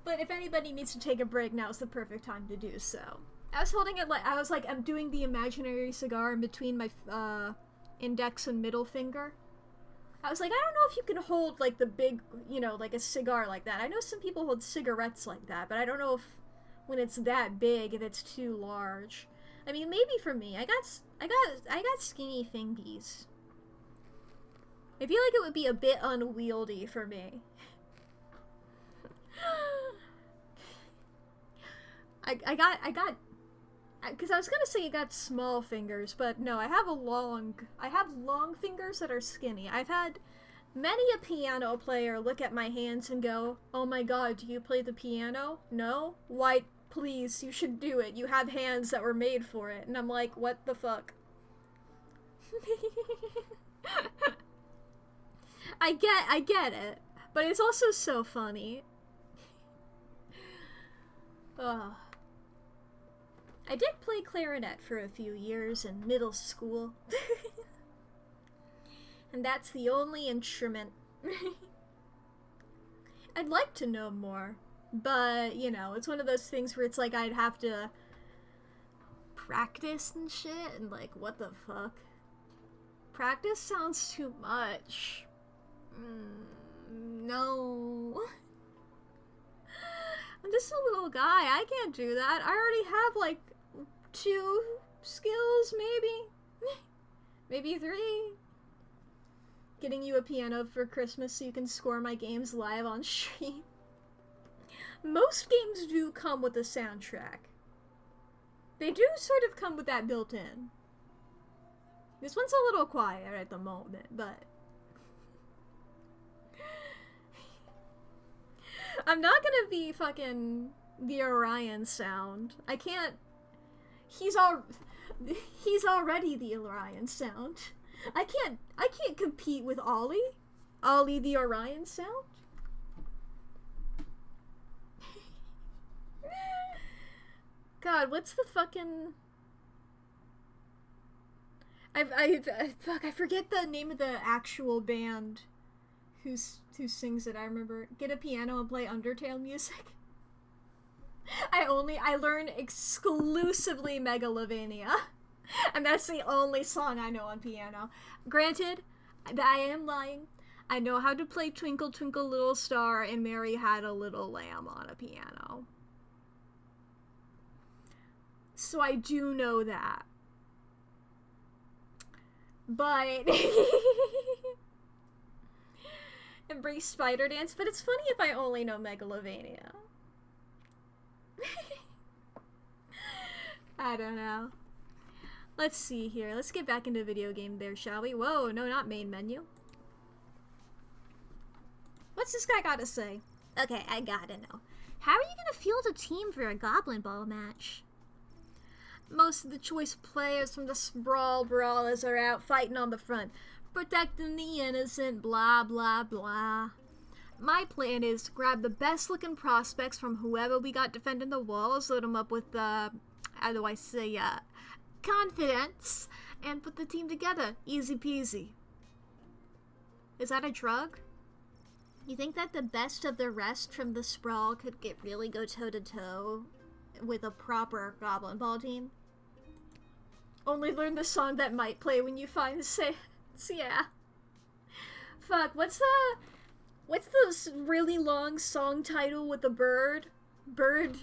But if anybody needs to take a break, now's the perfect time to do so. I was holding it like, I'm doing the imaginary cigar in between my index and middle finger. I was like, I don't know if you can hold like the big, you know, like a cigar like that. I know some people hold cigarettes like that, but I don't know if when it's that big, if it's too large. I mean, maybe for me, I got skinny fingies. I feel like it would be a bit unwieldy for me. Because I was gonna say you got small fingers, but no, I have long fingers that are skinny. I've had many a piano player look at my hands and go, "Oh my god, do you play the piano? No? Why, please, you should do it. You have hands that were made for it." And I'm like, what the fuck? I get it, but it's also so funny. Ugh. I did play clarinet for a few years in middle school. And that's the only instrument. I'd like to know more, but, you know, it's one of those things where it's like I'd have to practice and shit, and like, what the fuck? Practice sounds too much. No. I'm just a little guy. I can't do that. I already have like 2 skills, maybe. Maybe 3. Getting you a piano for Christmas so you can score my games live on stream. Most games do come with a soundtrack. They do sort of come with that built in. This one's a little quiet at the moment, but... I'm not gonna be fucking the Orion sound. I can't... He's already the Orion sound. I can't compete with Ollie. Ollie the Orion sound. God, what's the fucking... Fuck, I forget the name of the actual band who sings it. I remember. Get a piano and play Undertale music. I learn exclusively Megalovania. And that's the only song I know on piano. Granted, I am lying. I know how to play Twinkle Twinkle Little Star and Mary Had a Little Lamb on a piano. So I do know that. But... Embrace Spider Dance, but it's funny if I only know Megalovania. I don't know. Let's see here. Let's get back into video game there, shall we? Whoa, no, not main menu. What's this guy got to say? Okay, I gotta know. How are you gonna field a team for a Goblin Ball match? Most of the choice players from the Sprawl Brawlers are out fighting on the front, protecting the innocent, blah blah blah. My plan is to grab the best looking prospects from whoever we got defending the walls, load them up with, how do I say, confidence, and put the team together. Easy peasy. Is that a drug? You think that the best of the rest from the Sprawl could really go toe-to-toe with a proper Goblin Ball team? Only learn the song that might play when you find Sans. Yeah. Fuck, what's this really long song title with the bird? Bird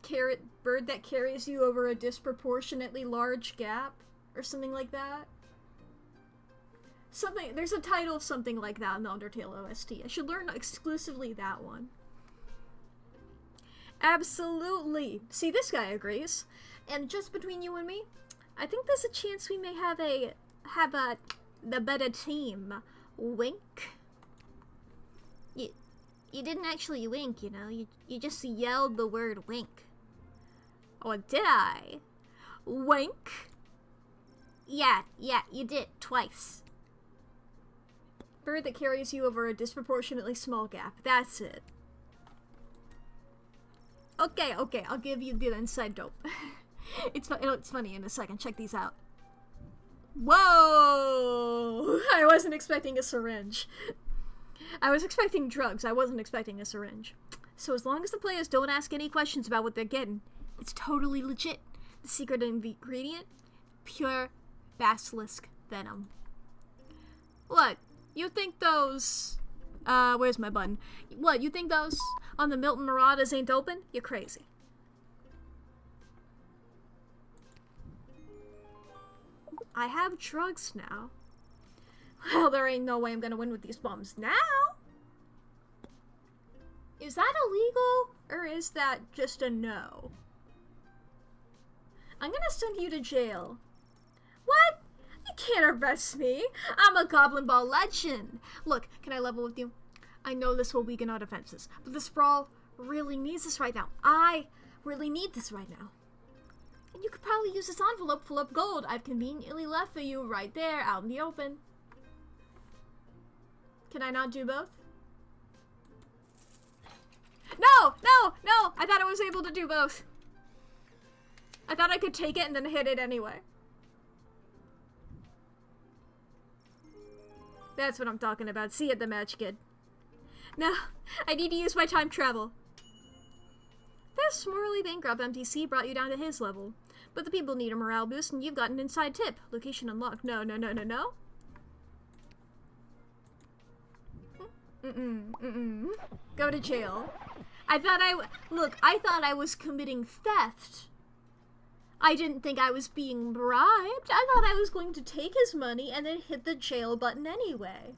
that carries you over a disproportionately large gap? Or something like that? There's a title of something like that in the Undertale OST. I should learn exclusively that one. Absolutely. See, this guy agrees. And just between you and me, I think there's a chance we may have the better team. Wink. You didn't actually wink, you know. You just yelled the word wink. Or did I? Wink? Yeah, you did. Twice. Bird that carries you over a disproportionately small gap. That's it. Okay, I'll give you the inside dope. It's funny in a second. Check these out. Whoa! I wasn't expecting a syringe. I was expecting drugs. I wasn't expecting a syringe. So as long as the players don't ask any questions about what they're getting, it's totally legit. The secret ingredient? Pure basilisk venom. What? You think those... where's my button? What, you think those on the Milton Marauders ain't open? You're crazy. I have drugs now. Well, there ain't no way I'm gonna win with these bums now. Is that illegal? Or is that just a no? I'm gonna send you to jail. What? You can't arrest me. I'm a Goblin Ball legend. Look, can I level with you? I know this will weaken our defenses, but the Sprawl really needs this right now. I really need this right now. And you could probably use this envelope full of gold I've conveniently left for you right there out in the open. Can I not do both? No! I thought I was able to do both. I thought I could take it and then hit it anyway. That's what I'm talking about. See you at the match, kid. No, I need to use my time travel. This morally bankrupt MTC brought you down to his level. But the people need a morale boost and you've got an inside tip. Location unlocked. No. Go to jail. I thought I was committing theft. I didn't think I was being bribed. I thought I was going to take his money and then hit the jail button anyway.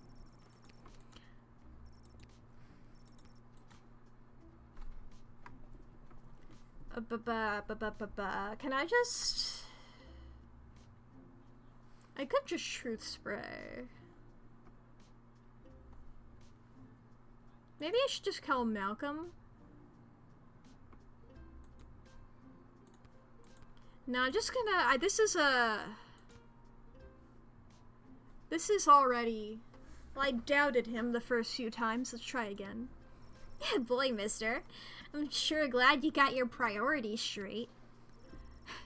Can I just... I could just truth spray. Maybe I should just call Malcolm. No, I'm just gonna... This is already... Well, I doubted him the first few times. Let's try again. Yeah, boy, mister. I'm sure glad you got your priorities straight.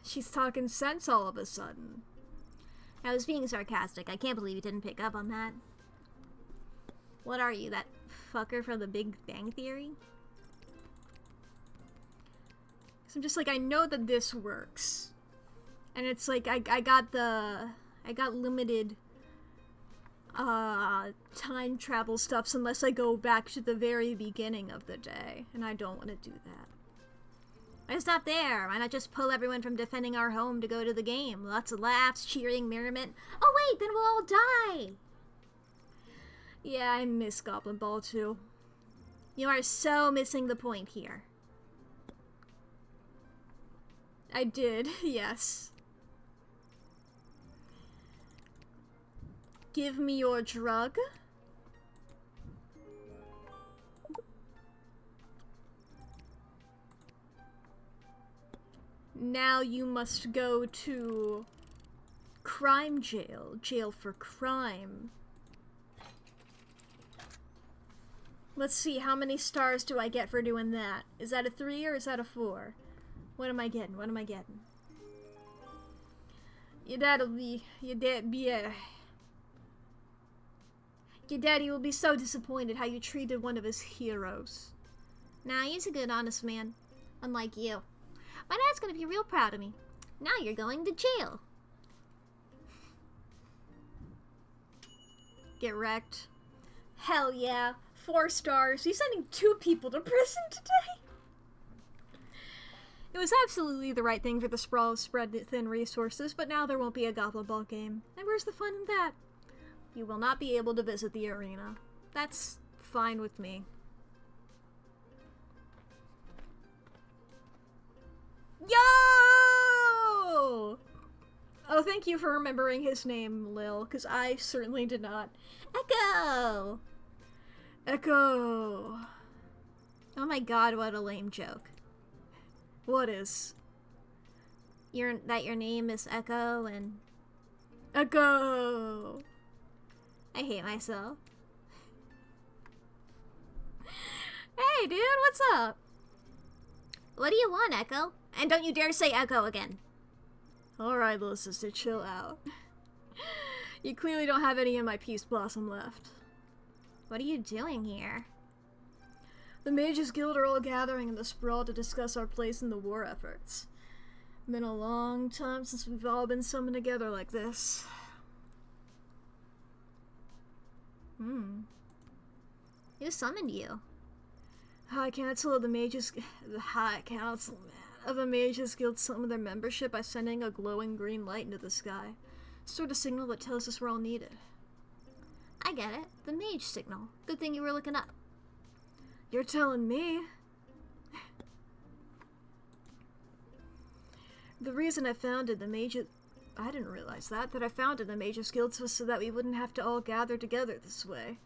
She's talking sense all of a sudden. I was being sarcastic. I can't believe you didn't pick up on that. What are you, that fucker from the Big Bang Theory? So I'm just like, I know that this works. And it's like, I got limited time travel stuffs unless I go back to the very beginning of the day. And I don't want to do that. Why stop there? Why not just pull everyone from defending our home to go to the game? Lots of laughs, cheering, merriment. Oh wait, then we'll all die! Yeah, I miss Goblin Ball too. You are so missing the point here. I did, yes. Give me your drug. now you must go to crime jail. Jail for crime. Let's see, how many stars do I get for doing that? Is that a 3 or is that a 4? What am I getting? What am I getting? Your daddy will be so disappointed how you treated one of his heroes. Nah, he's a good, honest man. Unlike you. My dad's gonna be real proud of me. Now you're going to jail. Get wrecked. Hell yeah. 4 stars. He's sending 2 people to prison today. It was absolutely the right thing for the Sprawl to spread thin resources, but now there won't be a Goblin Ball game. And where's the fun in that? You will not be able to visit the arena. That's fine with me. Yo! Oh, thank you for remembering his name, Lil, because I certainly did not. Echo! Echo. Oh my god, what a lame joke. What is? That your name is Echo and... Echo! I hate myself. Hey, dude, what's up? What do you want, Echo? And don't you dare say Echo again. Alright, little sister, chill out. You clearly don't have any of my Peace Blossom left. What are you doing here? The Mages Guild are all gathering in the Sprawl to discuss our place in the war efforts. Been a long time since we've all been summoned together like this. Who summoned you? The High Council of the Mages Guild summoned their membership by sending a glowing green light into the sky. Sort of signal that tells us we're all needed. I get it. The mage signal. Good thing you were looking up. You're telling me. The reason I founded the Mages... I didn't realize that I founded the Mages Guilds was so that we wouldn't have to all gather together this way.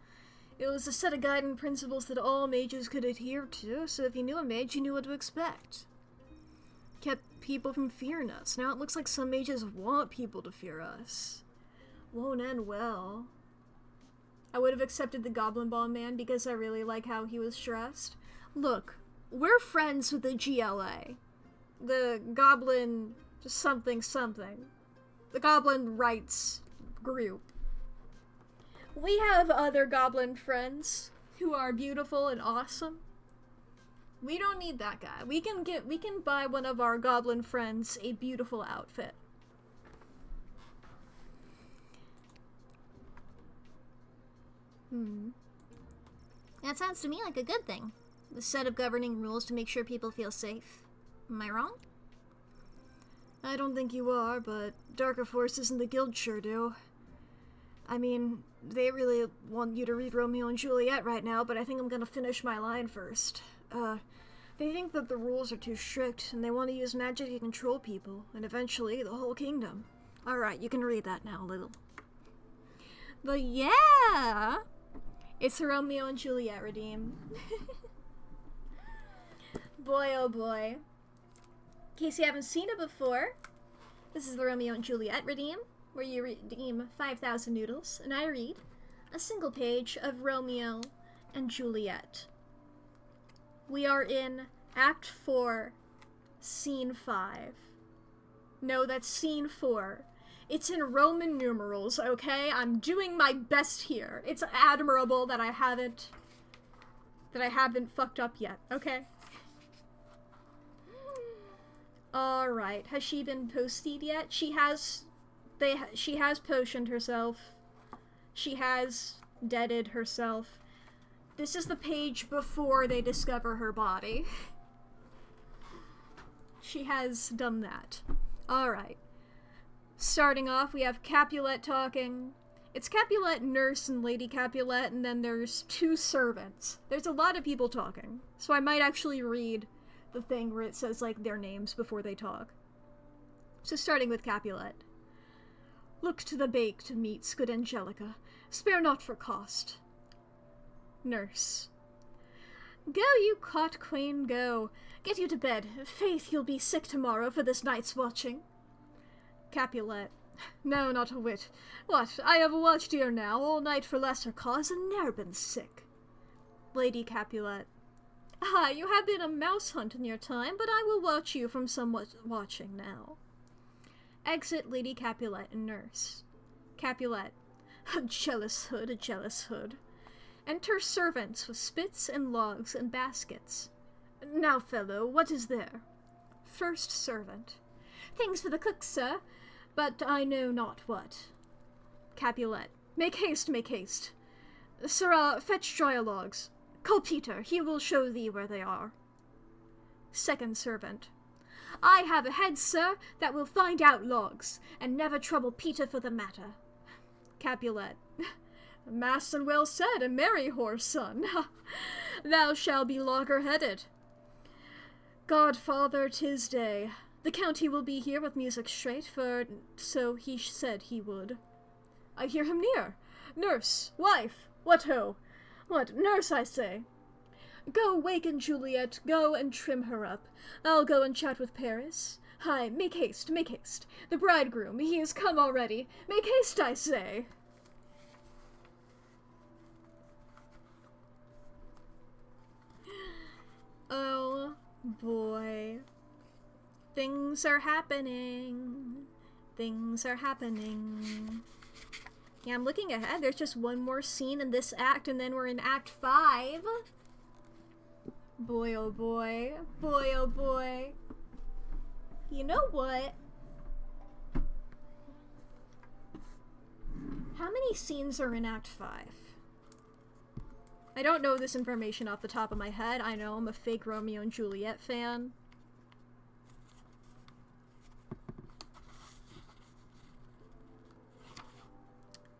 It was a set of guiding principles that all mages could adhere to, so if you knew a mage, you knew what to expect. Kept people from fearing us. Now it looks like some mages want people to fear us. Won't end well. I would have accepted the Goblin Ball man because I really like how he was dressed. Look, we're friends with the GLA. The Goblin something something. The Goblin Rights group. We have other goblin friends who are beautiful and awesome. We don't need that guy. We can buy one of our goblin friends a beautiful outfit. That sounds to me like a good thing. A set of governing rules to make sure people feel safe. Am I wrong? I don't think you are, but darker forces in the guild sure do. I mean, they really want you to read Romeo and Juliet right now, but I think I'm gonna finish my line first. They think that the rules are too strict, and they want to use magic to control people, and eventually the whole kingdom. Alright, you can read that now, Little. But yeah! It's Romeo and Juliet redeem. Boy, oh boy. In case you haven't seen it before, this is the Romeo and Juliet redeem, where you redeem 5,000 noodles, and I read a single page of Romeo and Juliet. We are in Act 4, Scene 5. No, that's Scene 4. It's in Roman numerals, okay? I'm doing my best here. It's admirable that I haven't fucked up yet, okay? Alright, has she been posted yet? She has potioned herself. She has deaded herself. This is the page before they discover her body. She has done that. Alright. Starting off, we have Capulet talking. It's Capulet, Nurse, and Lady Capulet, and then there's 2 servants. There's a lot of people talking, so I might actually read the thing where it says, like, their names before they talk. So starting with Capulet. Look to the baked meats, good Angelica. Spare not for cost. Nurse. Go, you caught queen, go. Get you to bed. Faith, you'll be sick tomorrow for this night's watching. Capulet. No, not a whit. What, I have watched here now all night for lesser cause and ne'er been sick. Lady Capulet. Ah, you have been a mouse hunt in your time, but I will watch you from somewhat watching now. Exit Lady Capulet and Nurse. Capulet. A jealous hood, a jealous hood. Enter servants with spits and logs and baskets. Now, fellow, what is there? First servant. Things for the cook, sir, but I know not what. Capulet. Make haste, make haste. Sirrah, fetch dryer logs. Call Peter, he will show thee where they are. Second servant. I have a head, sir, that will find out logs, and never trouble Peter for the matter. Capulet. Mass and well said, a merry horse, son. Thou shalt be logger-headed. Godfather, 'tis day. The county will be here with music straight, for so he said he would. I hear him near. Nurse, wife, what ho? What, nurse, I say. Go waken Juliet, go and trim her up. I'll go and chat with Paris. Hi, make haste, make haste. The bridegroom, he is come already. Make haste, I say. Oh, boy. Things are happening. Things are happening. Yeah, I'm looking ahead. There's just one more scene in this act, and then we're in Act 5. Boy, oh boy. Boy, oh boy. You know what? How many scenes are in Act 5? I don't know this information off the top of my head. I know I'm a fake Romeo and Juliet fan.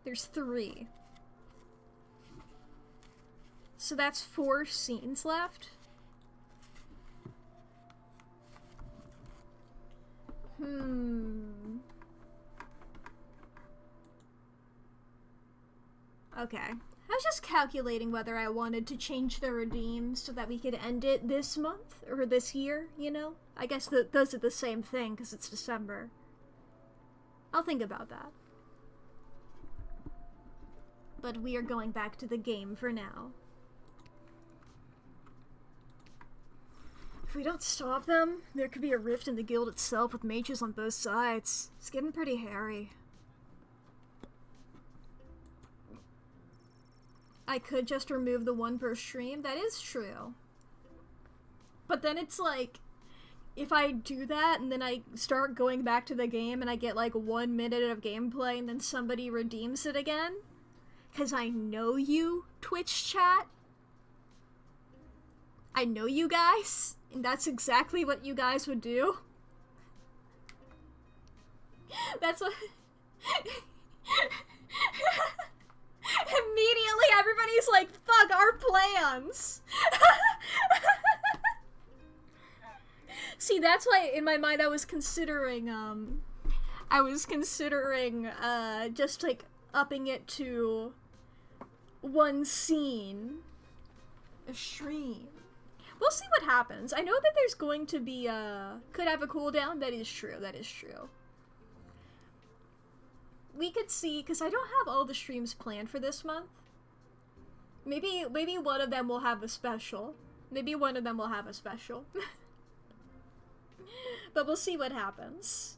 There's 3. So that's 4 scenes left. Okay. I was just calculating whether I wanted to change the redeem so that we could end it this month, or this year, you know? I guess those are the same thing, because it's December. I'll think about that. But we are going back to the game for now. If we don't stop them, there could be a rift in the guild itself with mages on both sides. It's getting pretty hairy. I could just remove the 1 per stream, that is true. But then it's like, if I do that and then I start going back to the game and I get like 1 minute of gameplay and then somebody redeems it again, because I know you, Twitch chat. I know you guys, and that's exactly what you guys would do. That's what... Immediately everybody's like, fuck our plans! See, that's why in my mind I was considering, just like upping it to 1 scene a stream. We'll see what happens. I know that there's going to be could have a cooldown. That is true. That is true. We could see, because I don't have all the streams planned for this month. Maybe one of them will have a special. Maybe one of them will have a special. But we'll see what happens.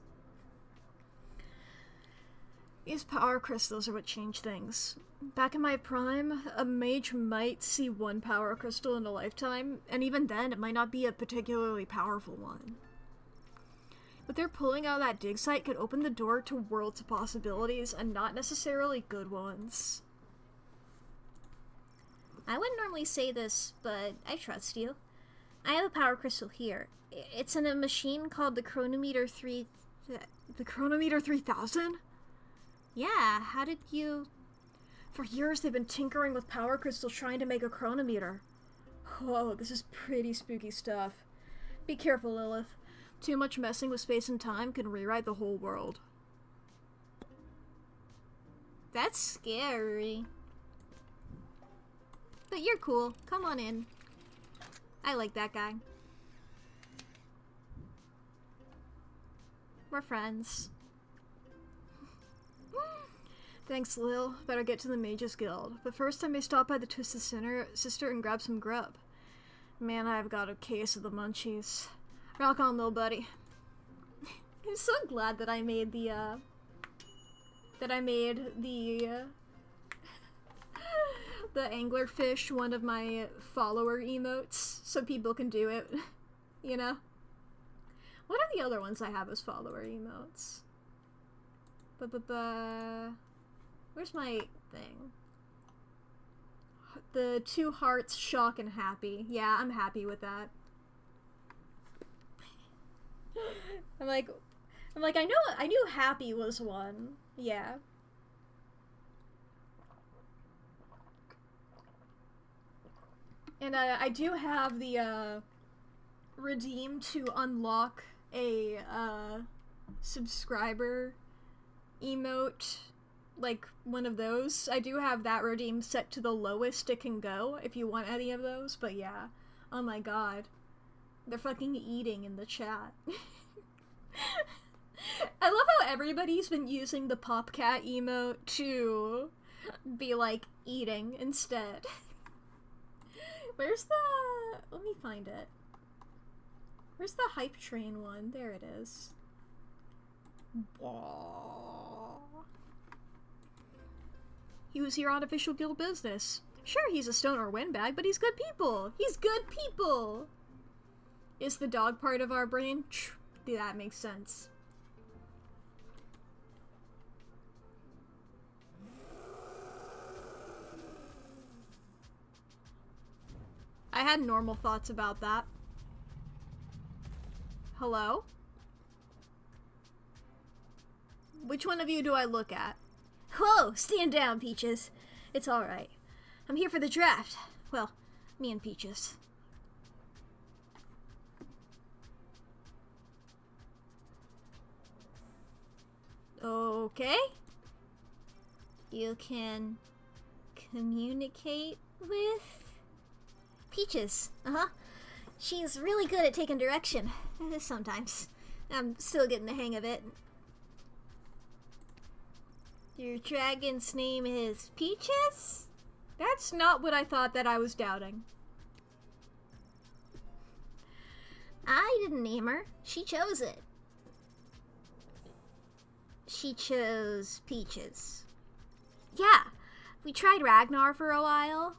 These power crystals are what change things. Back in my prime, a mage might see 1 power crystal in a lifetime, and even then, it might not be a particularly powerful one. What they're pulling out of that dig site could open the door to worlds of possibilities, and not necessarily good ones. I wouldn't normally say this, but I trust you. I have a power crystal here. It's in a machine called the Chronometer 3000? Yeah, how did you... For years they've been tinkering with power crystals trying to make a chronometer. Whoa, this is pretty spooky stuff. Be careful, Lilith. Too much messing with space and time can rewrite the whole world. That's scary. But you're cool. Come on in. I like that guy. We're friends. Thanks, Lil. Better get to the Mages Guild. But first I may stop by the Twisted Sister and grab some grub. Man, I've got a case of the munchies. Rock on, little buddy. I'm so glad that I made the anglerfish one of my follower emotes, so people can do it, you know? What are the other ones I have as follower emotes? Where's my thing? The 2 hearts, shock, and happy. Yeah, I'm happy with that. I'm like, I knew happy was one. Yeah. And I do have the redeem to unlock a subscriber emote, like one of those. I do have that redeem set to the lowest it can go if you want any of those, but yeah. Oh my god. They're fucking eating in the chat. I love how everybody's been using the Popcat emote to be like eating instead. Where's the... Let me find it. Where's the hype train one? There it is. He was here on official guild business. Sure, he's a stoner windbag, but he's good people. He's good people. Is the dog part of our brain? That makes sense. I had normal thoughts about that. Hello? Which one of you do I look at? Whoa, stand down, Peaches. It's alright. I'm here for the draft. Well, me and Peaches. Okay. You can communicate with Peaches. Uh-huh. She's really good at taking direction. Sometimes. I'm still getting the hang of it. Your dragon's name is Peaches? That's not what I thought that I was doubting. I didn't name her. She chose it. She chose Peaches. Yeah, we tried Ragnar for a while.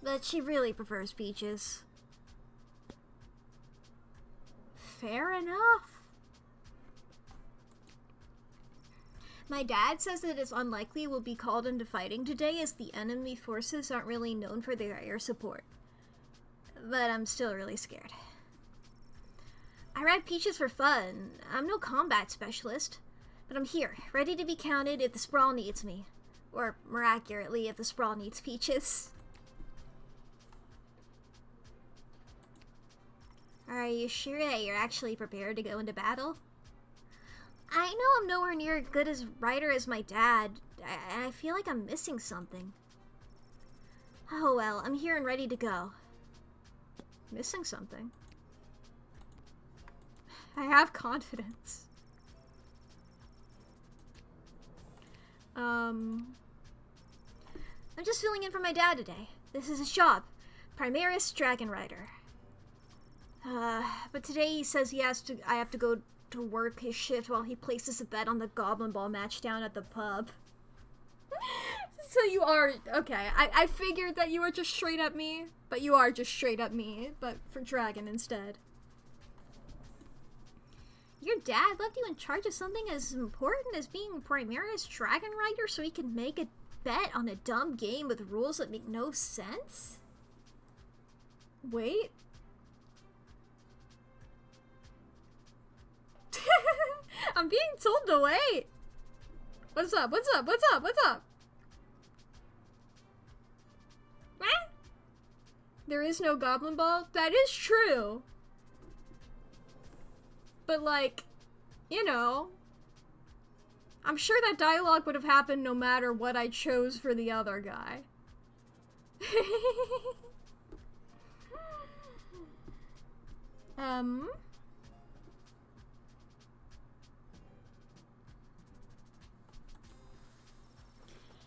But she really prefers Peaches. Fair enough. My dad says that it's unlikely we'll be called into fighting today as the enemy forces aren't really known for their air support. But I'm still really scared. I ride Peaches for fun. I'm no combat specialist. But I'm here, ready to be counted if the Sprawl needs me. Or, more accurately, if the Sprawl needs Peaches. Are you sure that you're actually prepared to go into battle? I know I'm nowhere near as good as writer as my dad. I feel like I'm missing something. Oh well, I'm here and ready to go. Missing something? I have confidence. I'm just filling in for my dad today. This is his job. Primaris Dragon Rider. But today he says I have to go to work his shift while he places a bet on the Goblin Ball match down at the pub. So you are... Okay, I figured that you were just straight up me, but you are just straight up me, but for dragon instead. Your dad left you in charge of something as important as being Primaris Dragon Rider so he can make a bet on a dumb game with rules that make no sense? Wait. I'm being told to wait. What's up? What's up? What's up? What's up? What? There is no Goblin Ball? That is true. But like, you know, I'm sure that dialogue would have happened no matter what I chose for the other guy. Um...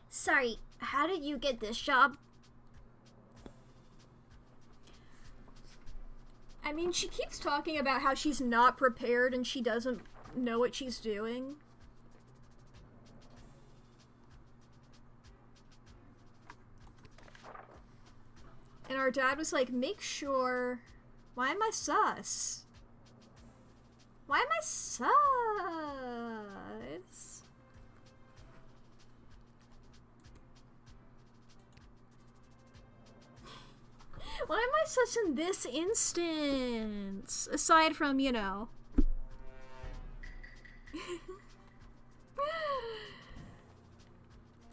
Sorry, how did you get this job? I mean, she keeps talking about how she's not prepared and she doesn't know what she's doing. And our dad was like, make sure... Why am I sus? Why am I sus? Why am I sus in this instance? Aside from, you know...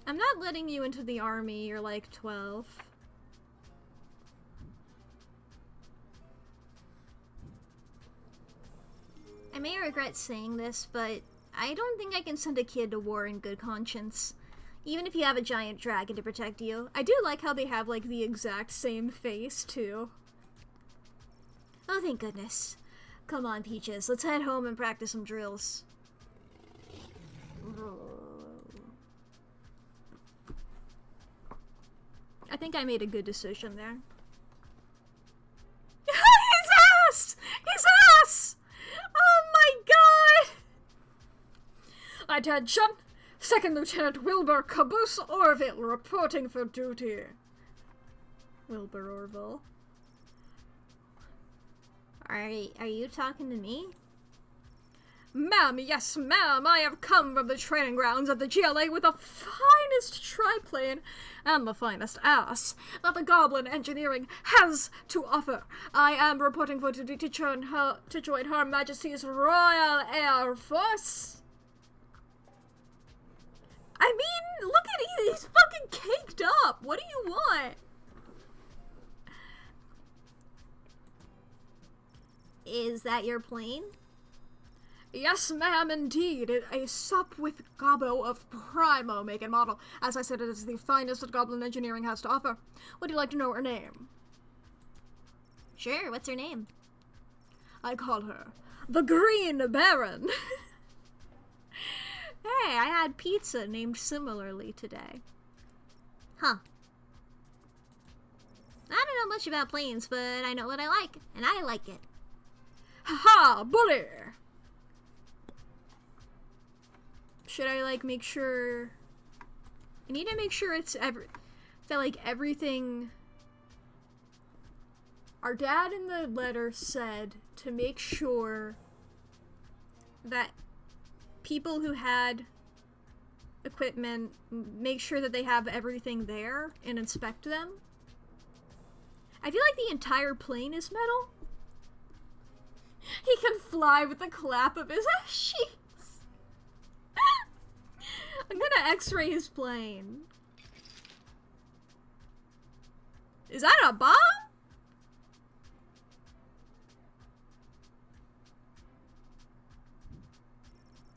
I'm not letting you into the army, you're like 12. I may regret saying this, but I don't think I can send a kid to war in good conscience. Even if you have a giant dragon to protect you. I do like how they have, like, the exact same face, too. Oh, thank goodness. Come on, Peaches, let's head home and practice some drills. I think I made a good decision there. His ass! His ass! Oh my god! Attention! Second Lieutenant Wilbur Caboose Orville reporting for duty. Wilbur Orville. Are you talking to me? Ma'am, yes ma'am, I have come from the training grounds of the GLA with the finest triplane and the finest ass that the Goblin Engineering has to offer. I am reporting for duty to join Her Majesty's Royal Air Force. I mean, look at him, he's fucking caked up. What do you want? Is that your plane? Yes, ma'am, indeed. A sup with Gobbo of Primo make and model. As I said, it is the finest that Goblin Engineering has to offer. Would you like to know her name? Sure, what's her name? I call her the Green Baron. Hey, I had pizza named similarly today. Huh. I don't know much about planes, but I know what I like, and I like it. Ha-ha, bully! Should I, like, make sure... I need to make sure it's that, like, everything... Our dad in the letter said to make sure that people who had equipment, make sure that they have everything there and inspect them. I feel like the entire plane is metal. He can fly with the clap of his ass cheeks. I'm gonna x-ray his plane. Is that a bomb?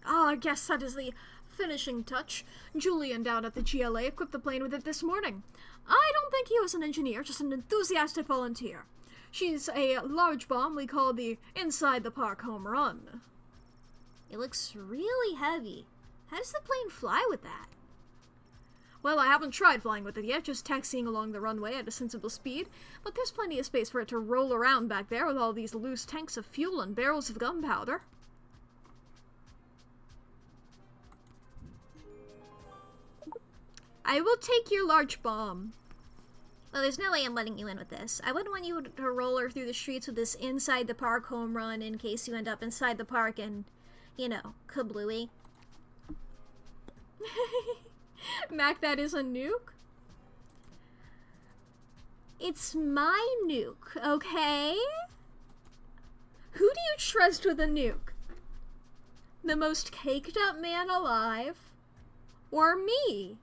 Ah, I guess that is the finishing touch. Julian down at the GLA equipped the plane with it this morning. I don't think he was an engineer, just an enthusiastic volunteer. She's a large bomb we call the Inside the Park Home Run. It looks really heavy. How does the plane fly with that? Well, I haven't tried flying with it yet, just taxiing along the runway at a sensible speed, but there's plenty of space for it to roll around back there with all these loose tanks of fuel and barrels of gunpowder. I will take your large bomb. Well, there's no way I'm letting you in with this. I wouldn't want you to roll her through the streets with this Inside the Park home run in case you end up inside the park and, you know, kablooey. Mac, that is a nuke? It's my nuke, okay? Who do you trust with a nuke? The most caked up man alive? Or me?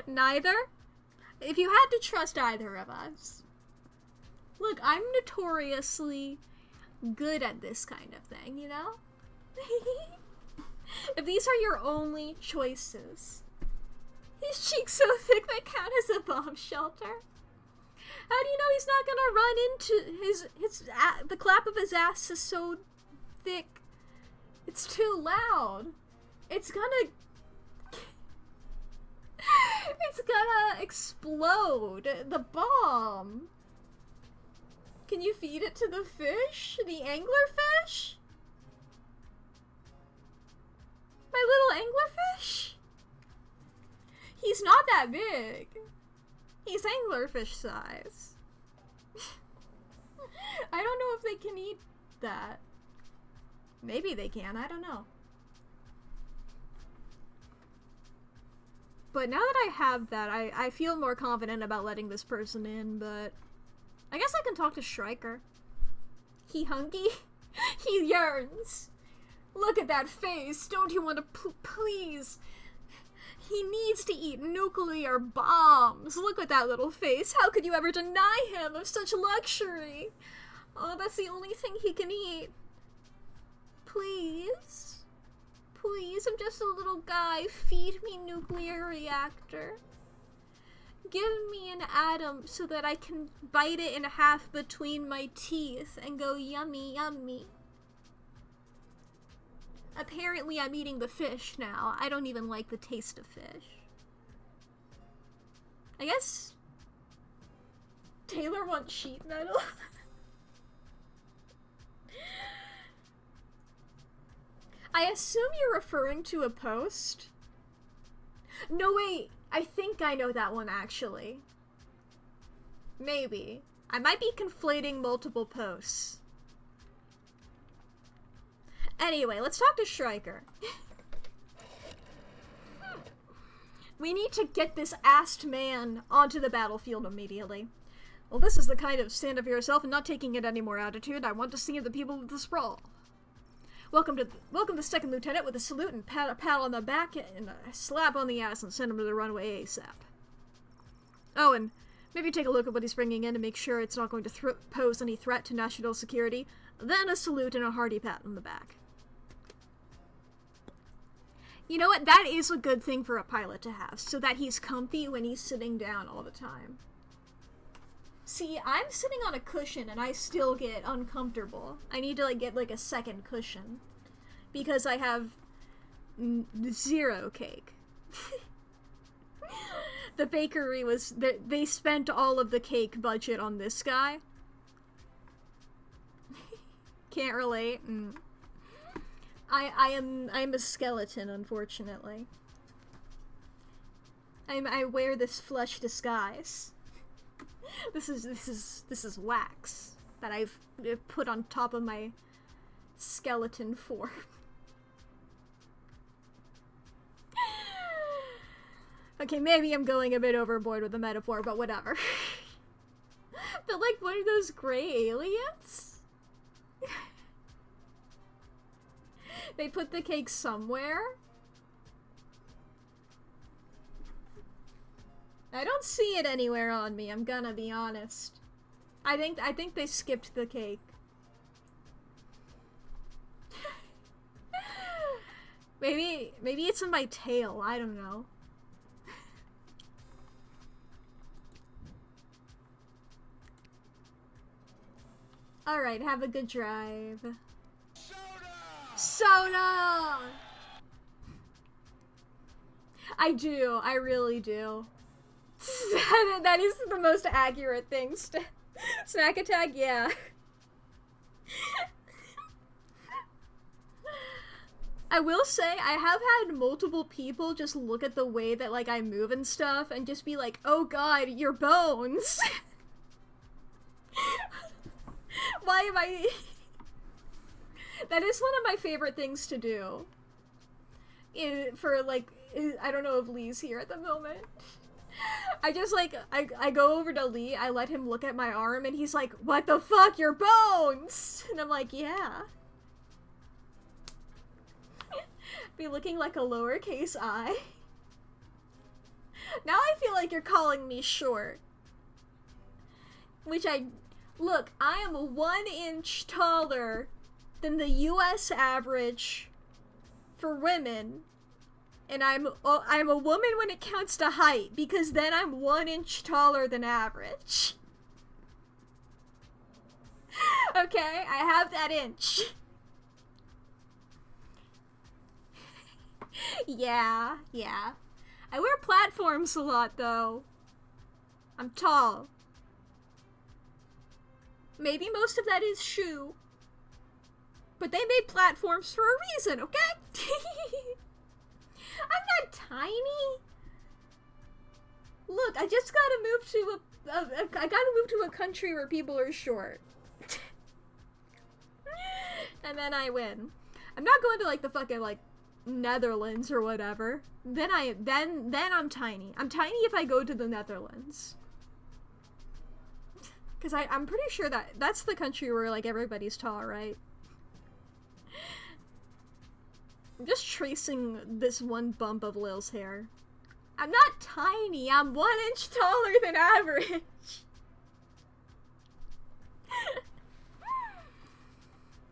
Neither? If you had to trust either of us. Look, I'm notoriously good at this kind of thing, you know? If these are your only choices, His cheeks so thick they count as a bomb shelter. How do you know he's not gonna run into the clap of his ass is so thick? It's too loud. It's gonna explode. The bomb. Can you feed it to the fish? The anglerfish? My little anglerfish? He's not that big. He's anglerfish size. I don't know if they can eat that. Maybe they can, I don't know. But now that I have that, I feel more confident about letting this person in, but I guess I can talk to Striker. He hungry? He yearns. Look at that face. Don't you want to please? He needs to eat nuclear bombs. Look at that little face. How could you ever deny him of such luxury? Oh, that's the only thing he can eat. Please? Please, I'm just a little guy. Feed me nuclear reactor. Give me an atom so that I can bite it in half between my teeth and go yummy, yummy. Apparently I'm eating the fish now. I don't even like the taste of fish. I guess Taylor wants sheet metal. I assume you're referring to a post? No, wait. I think I know that one, actually. Maybe. I might be conflating multiple posts. Anyway, let's talk to Striker. We need to get this assed man onto the battlefield immediately. Well, this is the kind of stand up for yourself and not taking it any more attitude I want to see of the people of the sprawl. Welcome the second lieutenant with a salute and pat on the back and a slap on the ass and send him to the runway ASAP. Oh, and maybe take a look at what he's bringing in to make sure it's not going to pose any threat to national security. Then a salute and a hearty pat on the back. You know what? That is a good thing for a pilot to have, so that he's comfy when he's sitting down all the time. See, I'm sitting on a cushion and I still get uncomfortable. I need to get a second cushion because I have zero cake. The bakery they spent all of the cake budget on this guy. Can't relate. I'm a skeleton, unfortunately. I wear this flesh disguise. This is wax that I've put on top of my skeleton form. Okay, maybe I'm going a bit overboard with the metaphor, but whatever. But what are those gray aliens? They put the cake somewhere? I don't see it anywhere on me, I'm gonna be honest. I think they skipped the cake. Maybe it's in my tail, I don't know. Alright, have a good drive. Soda! I do, I really do. That is the most accurate thing. Snack attack, yeah. I will say, I have had multiple people just look at the way that I move and stuff and just be like, oh god, your bones! Why am I... That is one of my favorite things to do. I don't know if Lee's here at the moment. I just I go over to Lee, I let him look at my arm, and he's like, what the fuck, your bones? And I'm like, yeah. Be looking like a lowercase I. Now I feel like you're calling me short. Look, I am 1 inch taller than the US average for women, And I'm a woman when it counts to height, because then I'm 1 inch taller than average. Okay, I have that inch. Yeah. I wear platforms a lot, though. I'm tall. Maybe most of that is shoe. But they made platforms for a reason, okay? I'm not tiny. Look, I just gotta move to a country where people are short. And then I win. I'm not going to like the fucking like Netherlands or whatever. Then I'm tiny. I'm tiny if I go to the Netherlands. Cause I'm pretty sure that's the country where like everybody's tall, right? I'm just tracing this one bump of Lil's hair. I'm not tiny, I'm 1 inch taller than average.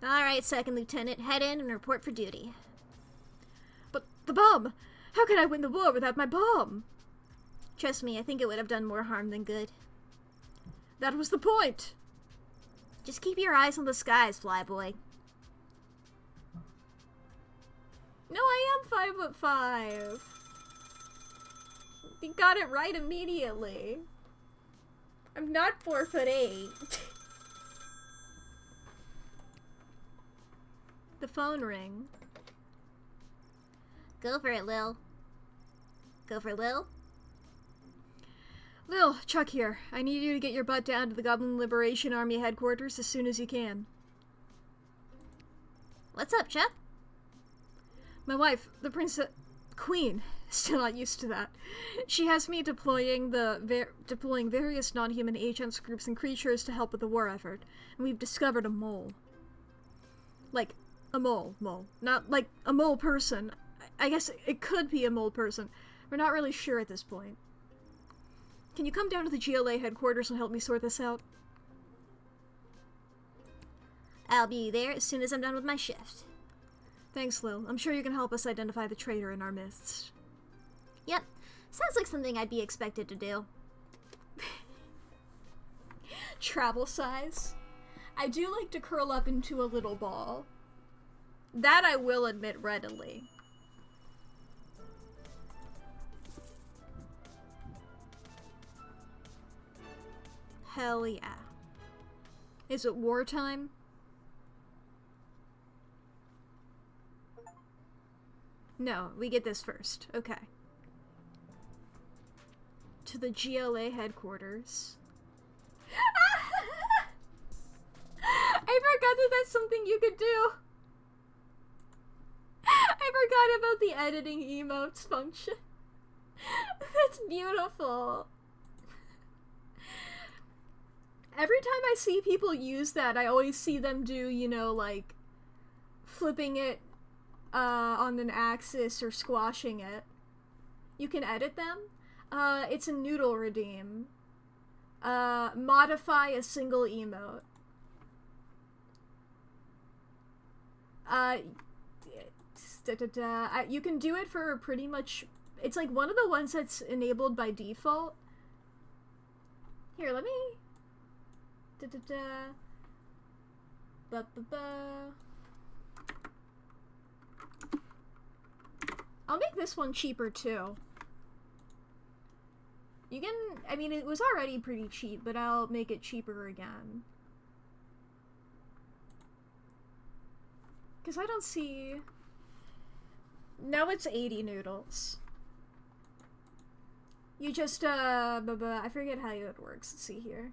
Alright, Second Lieutenant, head in and report for duty. But the bomb! How can I win the war without my bomb? Trust me, I think it would have done more harm than good. That was the point! Just keep your eyes on the skies, Flyboy. No, I am 5'5". You got it right immediately. I'm not 4'8". The phone ring. Go for it, Lil. Go for Lil? Lil, Chuck here. I need you to get your butt down to the Goblin Liberation Army headquarters as soon as you can. What's up, Chuck? My wife, the Princess Queen, still not used to that. She has me deploying various non-human agents, groups, and creatures to help with the war effort, and we've discovered a mole. Like, a mole. Not like a mole person. I guess it could be a mole person. We're not really sure at this point. Can you come down to the GLA headquarters and help me sort this out? I'll be there as soon as I'm done with my shift. Thanks, Lil. I'm sure you can help us identify the traitor in our midst. Yep. Sounds like something I'd be expected to do. Travel size? I do like to curl up into a little ball. That I will admit readily. Hell yeah. Is it wartime? No, we get this first. Okay. To the GLA headquarters. I forgot that that's something you could do. I forgot about the editing emotes function. That's beautiful. Every time I see people use that, I always see them do, you know, like, flipping it on an axis or squashing it. You can edit them. It's a noodle redeem. Modify a single emote. You can do it for pretty much... It's like one of the ones that's enabled by default. Here, let me... I'll make this one cheaper too. You can... I mean, it was already pretty cheap, but I'll make it cheaper again. Because I don't see... Now it's 80 noodles. You just, I forget how it works. Let's see here.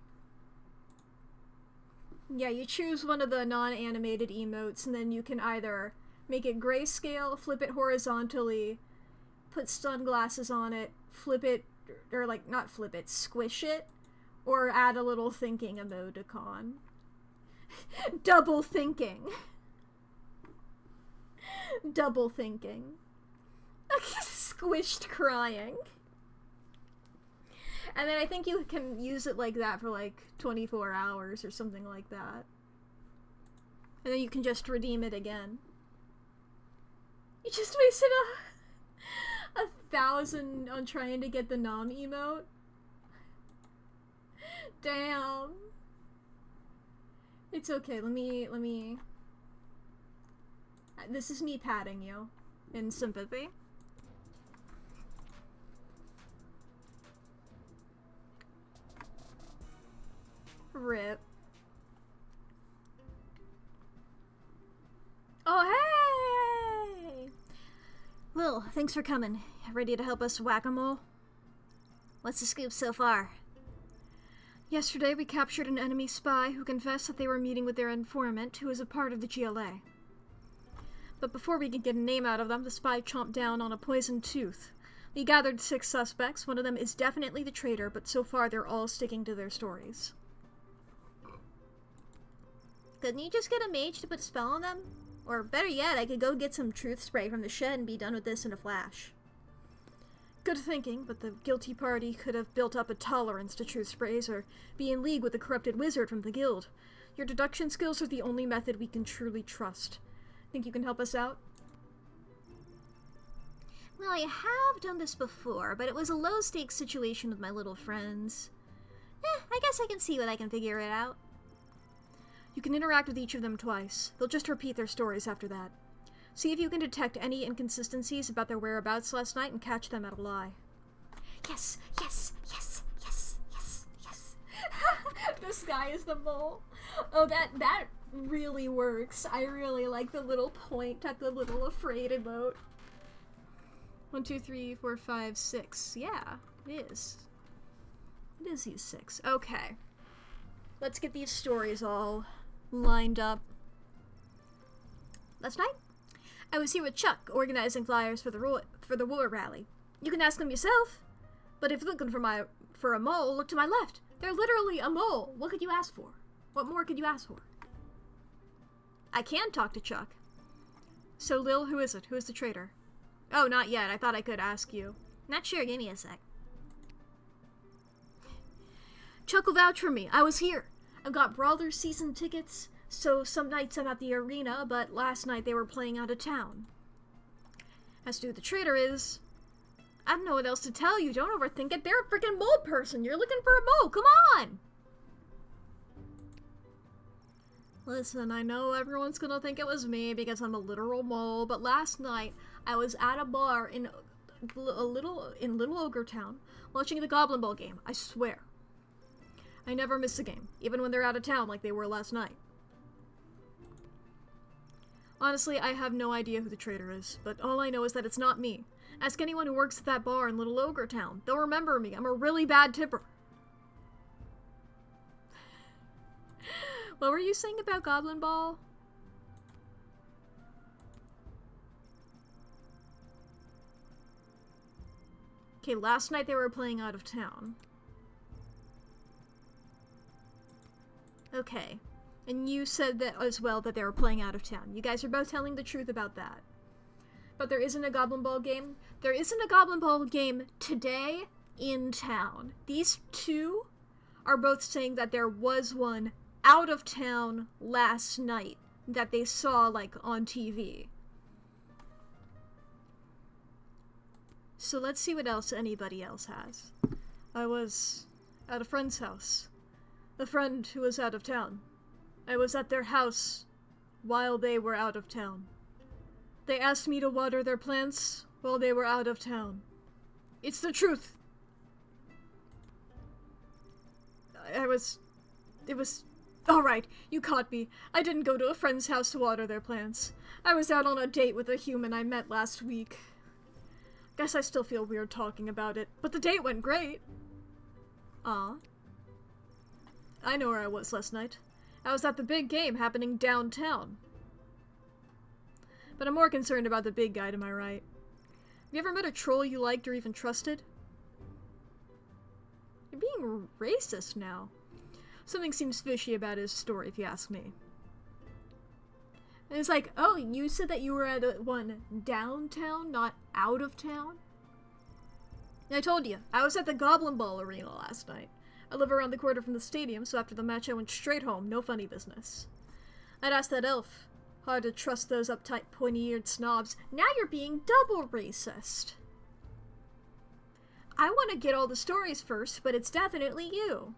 Yeah, you choose one of the non-animated emotes, and then you can either make it grayscale, flip it horizontally, put sunglasses on it, flip it, or like, not flip it, squish it, or add a little thinking emoticon. Double thinking. Double thinking. Squished crying. And then I think you can use it like that for like 24 hours or something like that. And then you can just redeem it again. You just wasted 1,000 on trying to get the nom emote. Damn. It's okay, let me... This is me patting you in sympathy. Rip. Oh, hey! Lil, thanks for coming. Ready to help us whack-a-mole? What's the scoop so far? Yesterday, we captured an enemy spy who confessed that they were meeting with their informant, who is a part of the GLA. But before we could get a name out of them, the spy chomped down on a poisoned tooth. We gathered 6 suspects. One of them is definitely the traitor, but so far they're all sticking to their stories. Couldn't you just get a mage to put a spell on them? Or better yet, I could go get some truth spray from the shed and be done with this in a flash. Good thinking, but the guilty party could have built up a tolerance to truth sprays or be in league with the corrupted wizard from the guild. Your deduction skills are the only method we can truly trust. Think you can help us out? Well, I have done this before, but it was a low-stakes situation with my little friends. I guess I can see what I can figure it out. You can interact with each of them twice. They'll just repeat their stories after that. See if you can detect any inconsistencies about their whereabouts last night and catch them at a lie. Yes, yes, yes, yes, yes, yes. This guy is the mole. Oh, that really works. I really like the little point at the little afraid emote. 1, 2, 3, 4, 5, 6. Yeah, it is. It is these 6. Okay. Let's get these stories all lined up. Last night, I was here with Chuck, organizing flyers for the war rally. You can ask them yourself, but if you're looking for a mole, look to my left. They're literally a mole. What could you ask for? What more could you ask for? I can talk to Chuck. So, Lil, who is it? Who is the traitor? Oh, not yet. I thought I could ask you. Not sure. Give me a sec. Chuck will vouch for me. I was here. I've got Brawler season tickets, so some nights I'm at the arena, but last night they were playing out of town. As to who the traitor is, I don't know what else to tell you. Don't overthink it. They're a freaking mole person. You're looking for a mole. Come on! Listen, I know everyone's gonna think it was me because I'm a literal mole, but last night I was at a bar in Little Ogre Town watching the Goblin Ball game. I swear. I never miss a game, even when they're out of town like they were last night. Honestly, I have no idea who the traitor is, but all I know is that it's not me. Ask anyone who works at that bar in Little Ogre Town. They'll remember me. I'm a really bad tipper. What were you saying about Goblin Ball? Okay, last night they were playing out of town. Okay. And you said that as well, that they were playing out of town. You guys are both telling the truth about that. But there isn't a Goblin Ball game. There isn't a Goblin Ball game today in town. These two are both saying that there was one out of town last night that they saw, like, on TV. So let's see what else anybody else has. I was at a friend's house. A friend who was out of town. I was at their house while they were out of town. They asked me to water their plants while they were out of town. It's the truth. It was... Alright, you caught me. I didn't go to a friend's house to water their plants. I was out on a date with a human I met last week. Guess I still feel weird talking about it, but the date went great. Aw. I know where I was last night. I was at the big game happening downtown. But I'm more concerned about the big guy, am I right? Have you ever met a troll you liked or even trusted? You're being racist now. Something seems fishy about his story, if you ask me. And it's like, oh, you said that you were at one downtown, not out of town? I told you, I was at the Goblin Ball arena last night. I live around the corner from the stadium, so after the match I went straight home, no funny business. I'd asked that elf. Hard to trust those uptight, pointy-eared snobs. Now you're being double racist. I want to get all the stories first, but it's definitely you.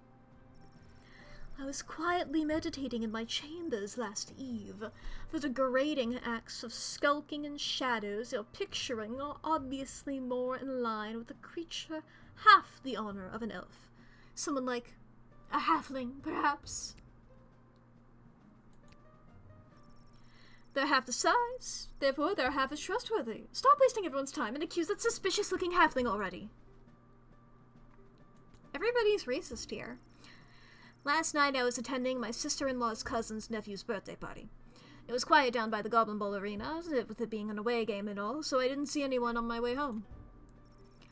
I was quietly meditating in my chambers last eve, the degrading acts of skulking in shadows you're picturing are obviously more in line with a creature half the honor of an elf. Someone like a halfling, perhaps. They're half the size, therefore they're half as trustworthy. Stop wasting everyone's time and accuse that suspicious-looking halfling already. Everybody's racist here. Last night I was attending my sister-in-law's cousin's nephew's birthday party. It was quiet down by the Goblin Bowl arena, with it being an away game and all, so I didn't see anyone on my way home.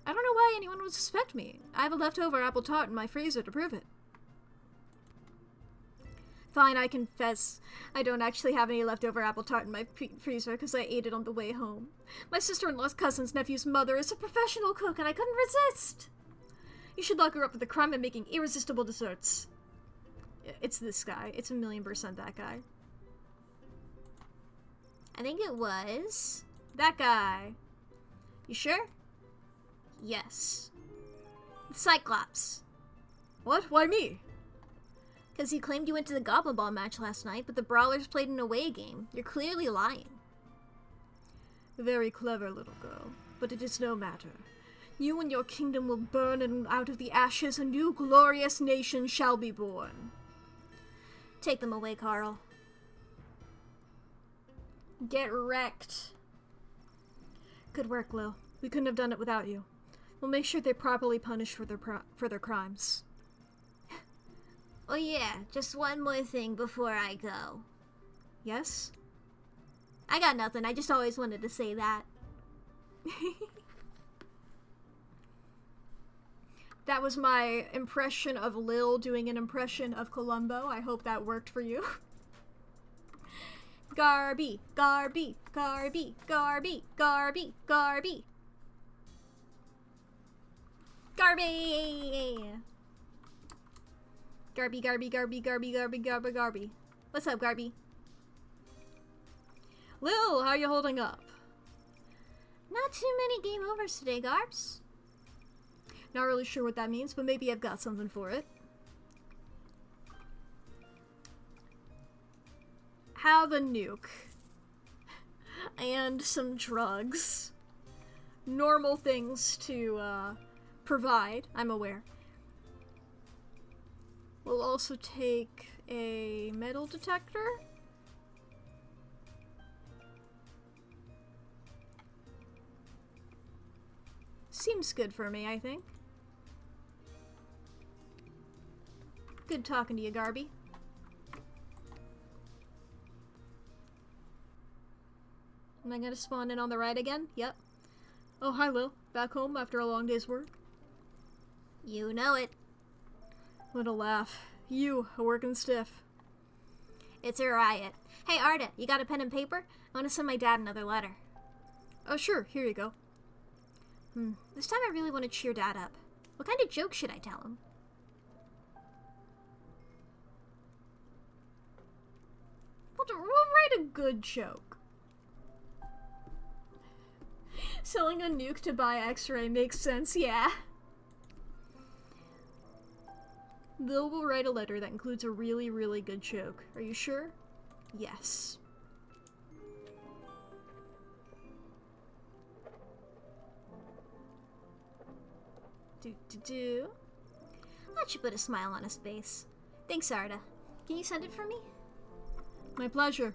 I don't know why anyone would suspect me. I have a leftover apple tart in my freezer to prove it. Fine, I confess. I don't actually have any leftover apple tart in my freezer because I ate it on the way home. My sister-in-law's cousin's nephew's mother is a professional cook and I couldn't resist. You should lock her up with the crime of making irresistible desserts. It's this guy. It's 1,000,000% that guy. I think it was. That guy. You sure? Yes. It's Cyclops. What? Why me? Because you claimed you went to the Goblin Ball match last night, but the Brawlers played an away game. You're clearly lying. Very clever, little girl. But it is no matter. You and your kingdom will burn, and out of the ashes a new glorious nation shall be born. Take them away, Carl. Get wrecked. Good work, Lil. We couldn't have done it without you. We'll make sure they're properly punished for their crimes. Oh yeah, just one more thing before I go. Yes? I got nothing, I just always wanted to say that. That was my impression of Lil doing an impression of Columbo. I hope that worked for you. Garby, Garby, Garby, Garby, Garby, Garby. Garby! Garby, Garby, Garby, Garby, Garby, Garby, Garby. What's up, Garby? Lil, how you holding up? Not too many game overs today, Garbs. Not really sure what that means, but maybe I've got something for it. Have a nuke. And some drugs. Normal things to, provide, I'm aware. We'll also take a metal detector. Seems good for me, I think. Good talking to you, Garby. Am I gonna spawn in on the right again? Yep. Oh, hi, Lil. Back home after a long day's work? You know it. What a laugh. You, a working stiff. It's a riot. Hey, Arda, you got a pen and paper? I want to send my dad another letter. Oh, sure. Here you go. This time I really want to cheer Dad up. What kind of joke should I tell him? We'll write a good joke. Selling a nuke to buy X-ray makes sense, yeah. Lil will write a letter that includes a really, really good joke. Are you sure? Yes. That should put a smile on his face. Thanks, Arda. Can you send it for me? My pleasure.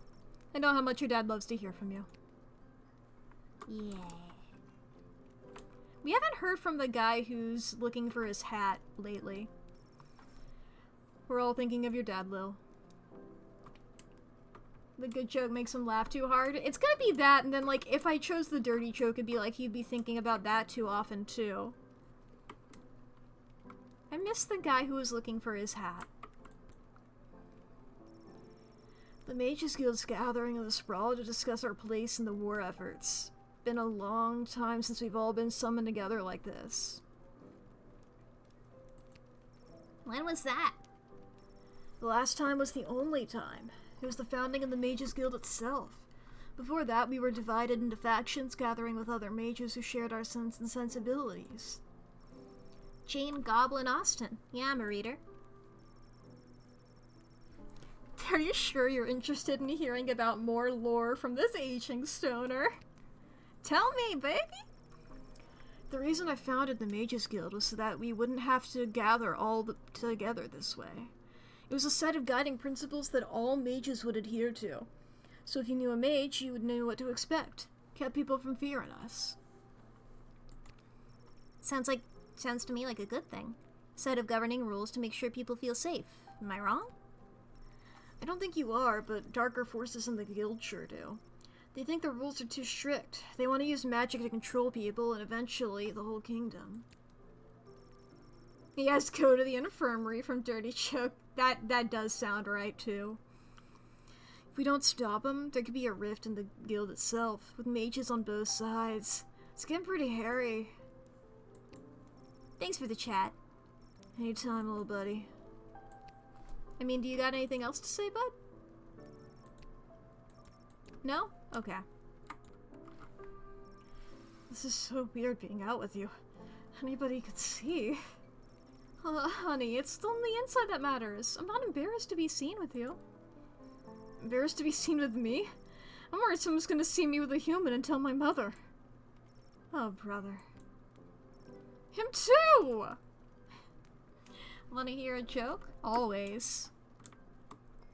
I know how much your dad loves to hear from you. Yeah. We haven't heard from the guy who's looking for his hat lately. We're all thinking of your dad, Lil. The good joke makes him laugh too hard. It's gonna be that, and then, like, if I chose the dirty joke, it'd be like he'd be thinking about that too often, too. I miss the guy who was looking for his hat. The Mages Guild's gathering in the Sprawl to discuss our place in the war efforts. Been a long time since we've all been summoned together like this. When was that? The last time was the only time. It was the founding of the Mages Guild itself. Before that, we were divided into factions, gathering with other mages who shared our sense and sensibilities. Jane Goblin Austen. Yeah, I'm a reader. Are you sure you're interested in hearing about more lore from this aging stoner? Tell me, baby! The reason I founded the Mages Guild was so that we wouldn't have to gather together this way. It was a set of guiding principles that all mages would adhere to. So if you knew a mage, you would know what to expect. Kept people from fearing us. Sounds to me like a good thing. Set of governing rules to make sure people feel safe. Am I wrong? I don't think you are, but darker forces in the guild sure do. They think the rules are too strict. They want to use magic to control people and eventually the whole kingdom. He has to go to the infirmary from Dirty Joke. That does sound right, too. If we don't stop him, there could be a rift in the guild itself, with mages on both sides. It's getting pretty hairy. Thanks for the chat. Anytime, little buddy. I mean, do you got anything else to say, bud? No? Okay. This is so weird being out with you. Anybody could see. Honey, it's on the inside that matters. I'm not embarrassed to be seen with you. Embarrassed to be seen with me? I'm worried someone's gonna see me with a human and tell my mother. Oh, brother. Him too! Wanna hear a joke? Always.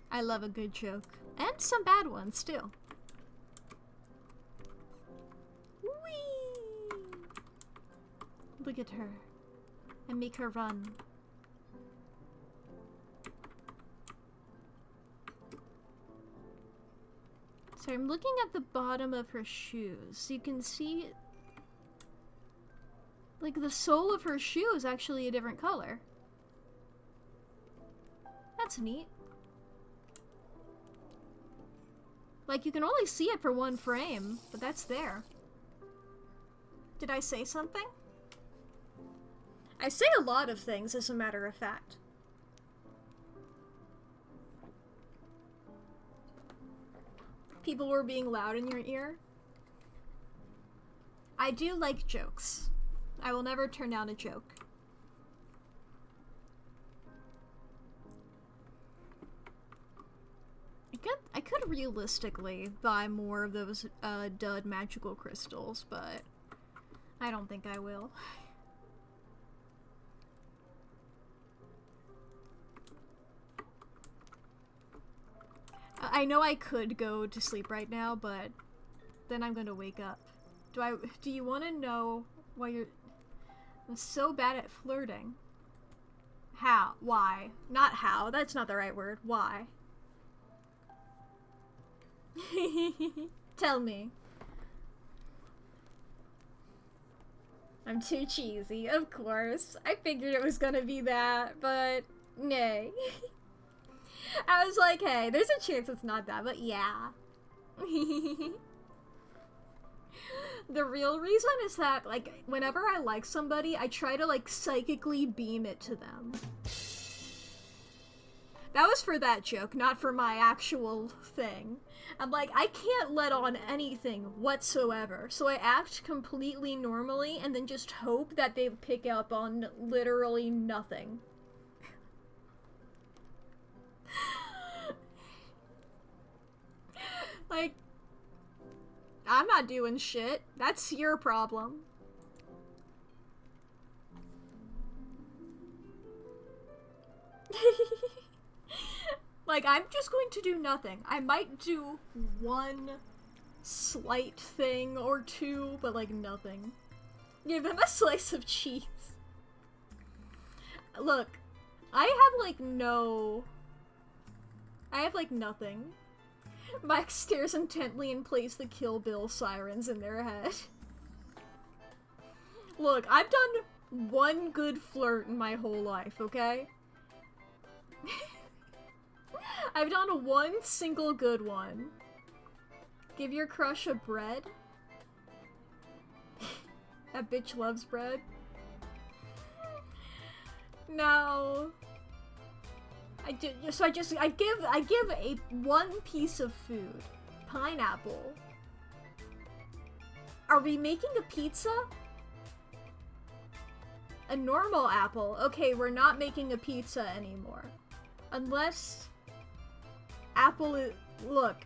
I love a good joke. And some bad ones, too. Whee! Look at her. And make her run. So I'm looking at the bottom of her shoes. You can see... like, the sole of her shoe is actually a different color. That's neat. Like, you can only see it for one frame, but that's there. Did I say something? I say a lot of things, as a matter of fact. People were being loud in your ear. I do like jokes. I will never turn down a joke. I could realistically buy more of those dud magical crystals, but I don't think I will. I know I could go to sleep right now, but then I'm gonna wake up. Do you want to know why I'm so bad at flirting? How? Why? Not how. That's not the right word. Why? Tell me. I'm too cheesy, of course. I figured it was gonna be that, but nay. I was like, hey, there's a chance it's not that, but yeah. The real reason is that, like, whenever I like somebody, I try to, like, psychically beam it to them. That was for that joke, not for my actual thing. I'm like, I can't let on anything whatsoever, so I act completely normally and then just hope that they pick up on literally nothing. Like, I'm not doing shit. That's your problem. Like, I'm just going to do nothing. I might do one slight thing or two, but like nothing. Give them a slice of cheese. Look, I have nothing. Mack stares intently and plays the Kill Bill sirens in their head. Look, I've done one good flirt in my whole life, okay? I've done one single good one. Give your crush a bread. That bitch loves bread. No. I give a one piece of food. Pineapple. Are we making a pizza? A normal apple. Okay, we're not making a pizza anymore. Unless... apple is... Look.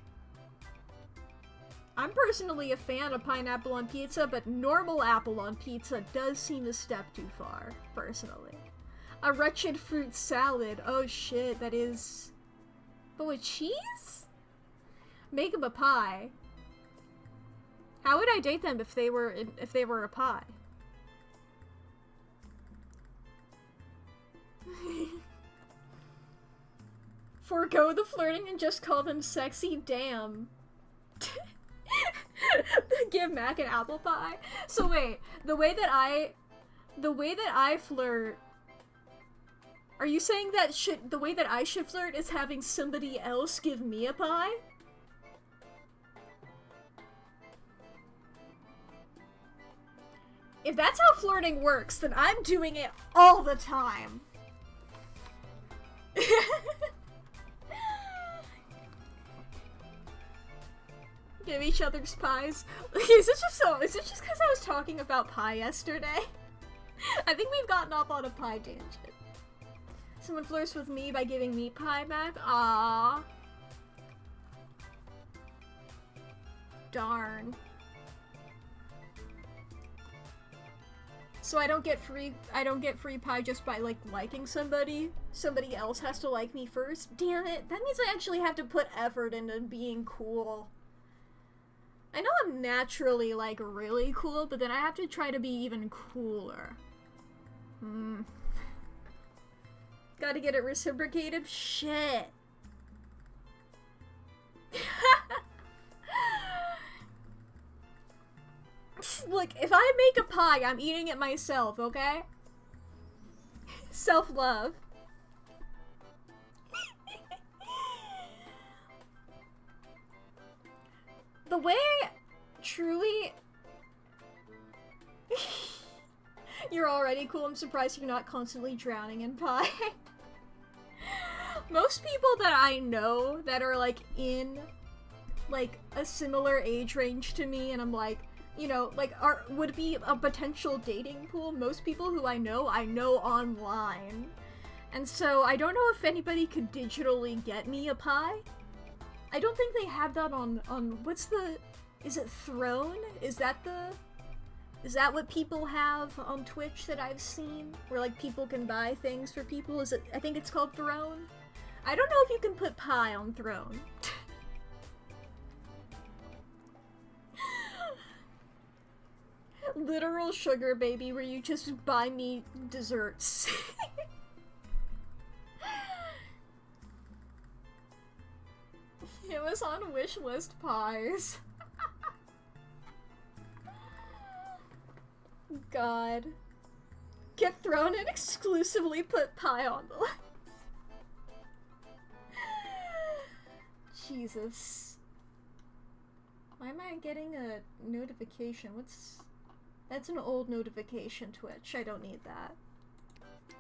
I'm personally a fan of pineapple on pizza, but normal apple on pizza does seem a step too far, personally. A wretched fruit salad. Oh shit, that is... But with cheese? Make them a pie. How would I date them if they were a pie? Forgo the flirting and just call them sexy. Damn. Give Mac an apple pie. So wait, the way that I flirt. Are you saying that the way that I should flirt is having somebody else give me a pie? If that's how flirting works, then I'm doing it all the time. Give each other's pies. Is it just because I was talking about pie yesterday? I think we've gotten off on a pie tangent. Someone flirts with me by giving me pie back? Aww. Darn. So I don't get free pie just by liking somebody. Somebody else has to like me first. Damn it. That means I actually have to put effort into being cool. I know I'm naturally really cool, but then I have to try to be even cooler. Gotta get it reciprocated? Shit. Look, if I make a pie, I'm eating it myself, okay? Self-love. The way, truly... You're already cool, I'm surprised you're not constantly drowning in pie. Most people that I know that are in a similar age range to me, and I'm you know, would be a potential dating pool. Most people who I know online. And so I don't know if anybody could digitally get me a pie. I don't think they have that on what's the, is it Throne? Is that what people have on Twitch that I've seen? Where people can buy things for people? Is it, I think it's called Throne? I don't know if you can put pie on Throne. Literal sugar baby where you just buy me desserts. It was on wish list pies. God. Get thrown and exclusively put pie on the list. Jesus. Why am I getting a notification? That's an old notification, Twitch. I don't need that.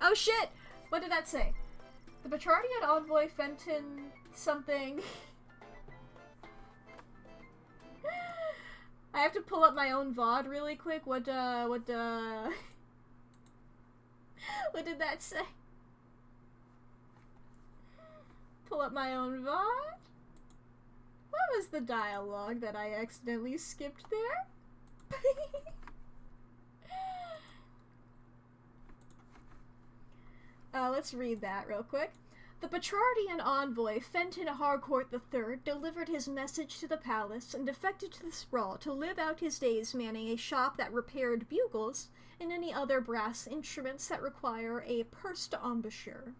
Oh shit! What did that say? The Petrardian envoy Fenton something. I have to pull up my own VOD really quick. What did that say? Pull up my own VOD? What was the dialogue that I accidentally skipped there? Let's read that real quick. The Petrardian envoy, Fenton Harcourt III, delivered his message to the palace and defected to the sprawl to live out his days manning a shop that repaired bugles and any other brass instruments that require a pursed embouchure.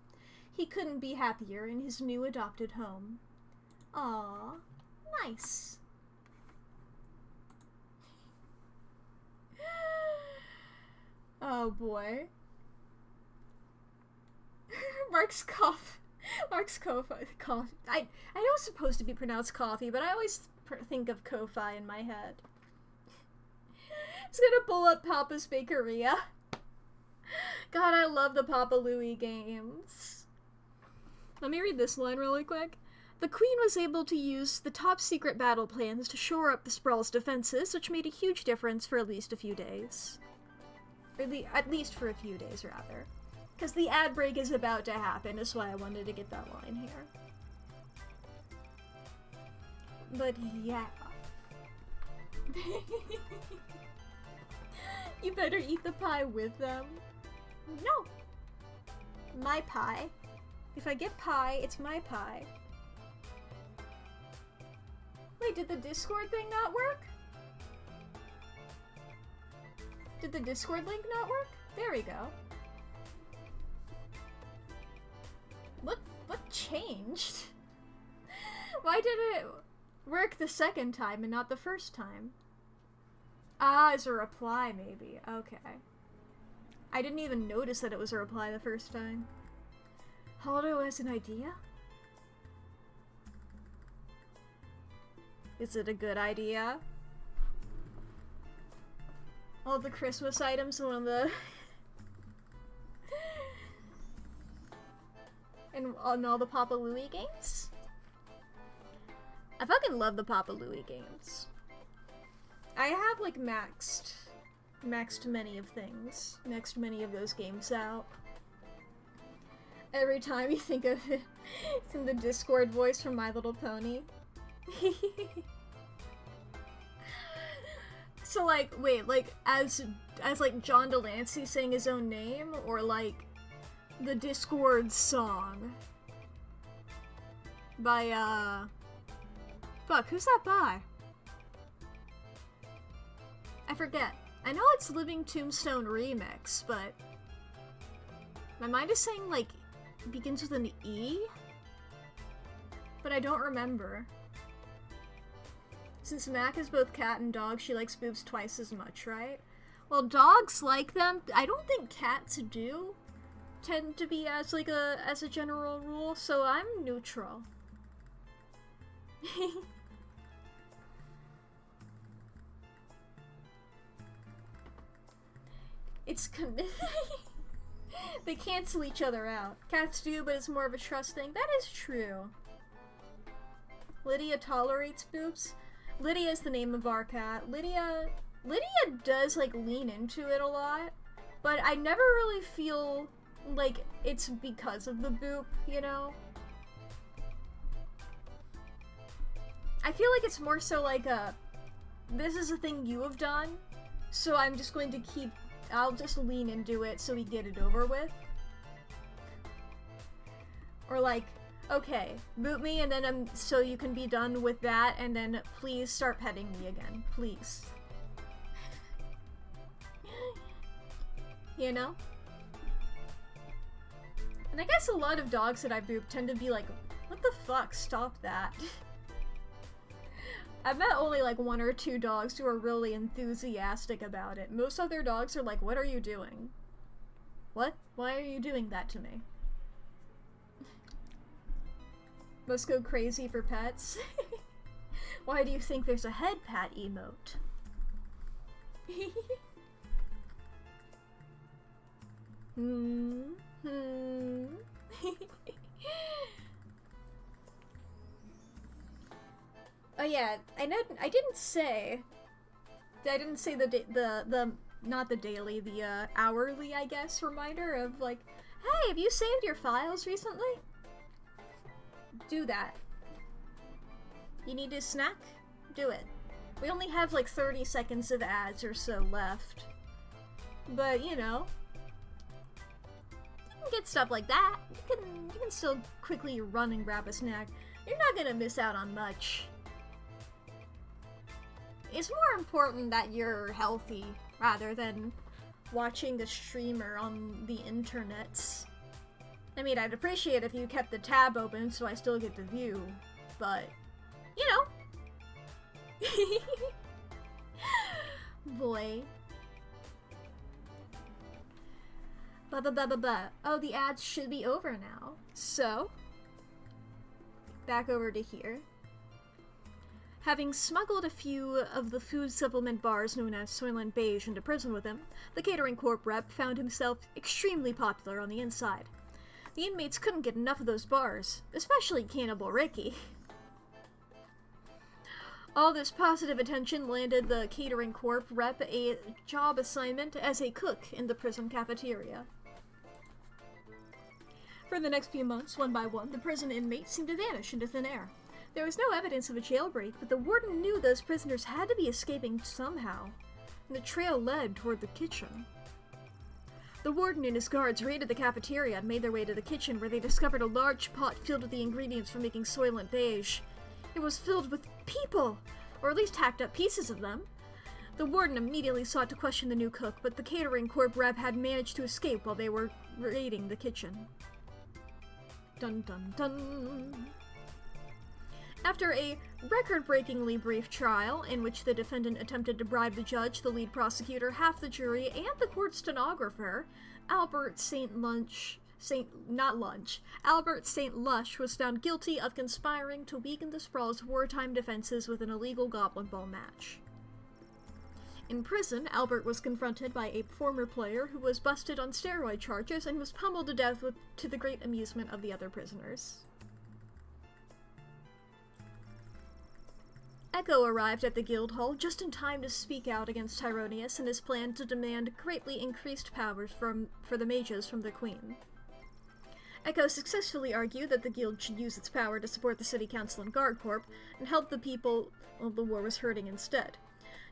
He couldn't be happier in his new adopted home. Aww, nice. Oh boy. Mark's cough. I know it's supposed to be pronounced coffee, but I always think of Ko-Fi in my head. He's gonna pull up Papa's Bakeria. God, I love the Papa Louie games. Let me read this line really quick. The Queen was able to use the top secret battle plans to shore up the Sprawl's defenses, which made a huge difference for at least a few days. Or at least for a few days, rather. Because the ad break is about to happen, is why I wanted to get that line here. But yeah. You better eat the pie with them. No. My pie. If I get pie, it's my pie. Wait, did the Discord thing not work? Did the Discord link not work? There we go. What changed? Why did it work the second time and not the first time? Ah, as a reply, maybe. Okay. I didn't even notice that it was a reply the first time. Holdo has an idea? Is it a good idea? All the Christmas items in one of the... and all the Papa Louie games? I fucking love the Papa Louie games. I have, like, maxed many of things. Maxed many of those games out. Every time you think of it, it's in the Discord voice from My Little Pony. So, like, wait, like, as like, John Delancey saying his own name, or, like, the Discord song? By, fuck, who's that by? I forget. I know it's Living Tombstone Remix, but... my mind is saying, like, it begins with an E? But I don't remember. Since Mack is both cat and dog, she likes boobs twice as much, right? Well, dogs like them. I don't think cats do tend to be as a general rule, so I'm neutral. It's they cancel each other out. Cats do, but it's more of a trust thing. That is true. Lydia tolerates boobs. Lydia is the name of our cat. Lydia does, like, lean into it a lot, but I never really feel like it's because of the boop, you know? I feel like it's more so like this is a thing you have done, so I'm just going to I'll just lean into it so we get it over with. Or like, okay, boot me and then so you can be done with that, and then please start petting me again, please. You know? And I guess a lot of dogs that I boop tend to be like, what the fuck, stop that. I've met only like 1 or 2 dogs who are really enthusiastic about it. Most other dogs are like, what are you doing? What? Why are you doing that to me? Must go crazy for pets. Why do you think there's a head pat emote? Oh yeah, I didn't say the not the daily, the hourly, I guess, reminder of like, hey, have you saved your files recently? Do that. You need a snack? Do it. We only have like 30 seconds of ads or so left. But, you know, you can get stuff like that. You can still quickly run and grab a snack. You're not gonna miss out on much. It's more important that you're healthy rather than watching a streamer on the internets. I mean, I'd appreciate if you kept the tab open so I still get to view, but, you know. Boy. Ba. Oh, the ads should be over now. So, back over to here. Having smuggled a few of the food supplement bars known as Soylent Beige into prison with him, the Catering Corp rep found himself extremely popular on the inside. The inmates couldn't get enough of those bars, especially Cannibal Ricky. All this positive attention landed the catering corp rep a job assignment as a cook in the prison cafeteria. For the next few months, one by one, the prison inmates seemed to vanish into thin air. There was no evidence of a jailbreak, but the warden knew those prisoners had to be escaping somehow, and the trail led toward the kitchen. The warden and his guards raided the cafeteria and made their way to the kitchen, where they discovered a large pot filled with the ingredients for making Soylent Beige. It was filled with people, or at least hacked up pieces of them. The warden immediately sought to question the new cook, but the catering corp rep had managed to escape while they were raiding the kitchen. Dun dun dun. After a record-breakingly brief trial, in which the defendant attempted to bribe the judge, the lead prosecutor, half the jury, and the court stenographer, Albert St. Lush was found guilty of conspiring to weaken the Sprawl's wartime defenses with an illegal Goblin Ball match. In prison, Albert was confronted by a former player who was busted on steroid charges and was pummeled to death to the great amusement of the other prisoners. Echo arrived at the guild hall just in time to speak out against Tyronius and his plan to demand greatly increased powers for the mages from the queen. Echo successfully argued that the guild should use its power to support the city council and guard corps and help the people the war was hurting instead.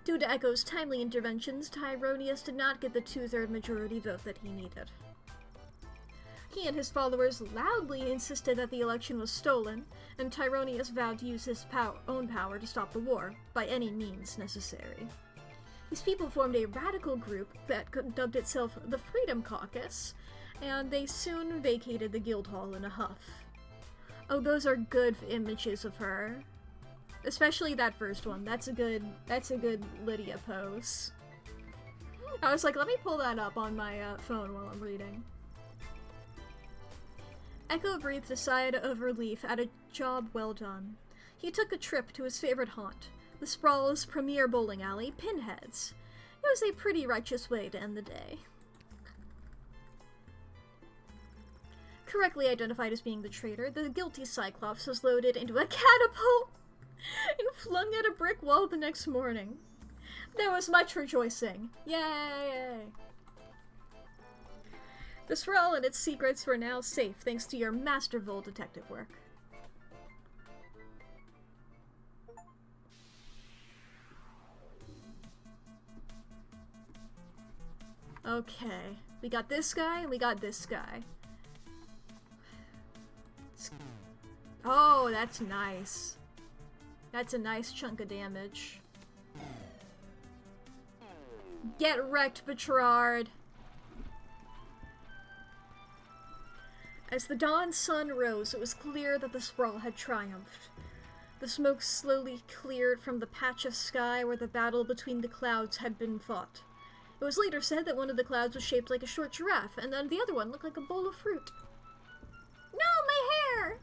Due to Echo's timely interventions, Tyronius did not get the 2/3 majority vote that he needed. He and his followers loudly insisted that the election was stolen, and Tyronius vowed to use his own power to stop the war, by any means necessary. These people formed a radical group that dubbed itself the Freedom Caucus, and they soon vacated the guild hall in a huff. Oh, those are good images of her. Especially that first one. That's a good Lydia pose. I was like, let me pull that up on my phone while I'm reading. Echo breathed a sigh of relief at a job well done. He took a trip to his favorite haunt, the Sprawl's premier bowling alley, Pinhead's. It was a pretty righteous way to end the day. Correctly identified as being the traitor, the guilty Cyclops was loaded into a catapult and flung at a brick wall the next morning. There was much rejoicing. Yay! The Sprawl and its secrets were now safe thanks to your masterful detective work. Okay, we got this guy and we got this guy. Oh, that's nice. That's a nice chunk of damage. Get wrecked, Betrard! As the dawn sun rose, it was clear that the Sprawl had triumphed. The smoke slowly cleared from the patch of sky where the battle between the clouds had been fought. It was later said that one of the clouds was shaped like a short giraffe, and then the other one looked like a bowl of fruit. No, my hair!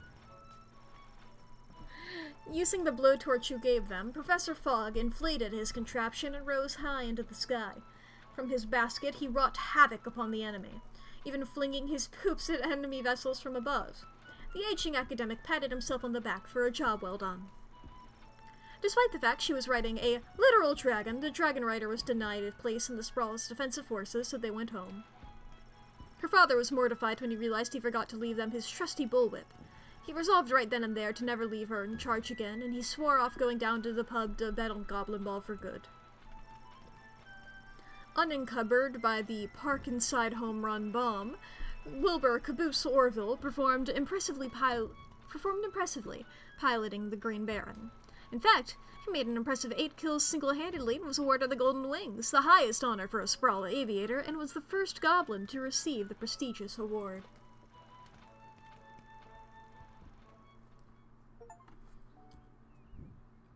Using the blowtorch you gave them, Professor Fogg inflated his contraption and rose high into the sky. From his basket, he wrought havoc upon the enemy, even flinging his poops at enemy vessels from above. The aging academic patted himself on the back for a job well done. Despite the fact she was riding a literal dragon, the dragon rider was denied a place in the Sprawl's defensive forces, so they went home. Her father was mortified when he realized he forgot to leave them his trusty bullwhip. He resolved right then and there to never leave her in charge again, and he swore off going down to the pub to bet on Goblin Ball for good. Unencumbered by the park-inside home-run bomb, Wilbur Caboose Orville performed impressively, piloting the Green Baron. In fact, he made an impressive 8 kills single-handedly and was awarded the Golden Wings, the highest honor for a Sprawl aviator, and was the first goblin to receive the prestigious award.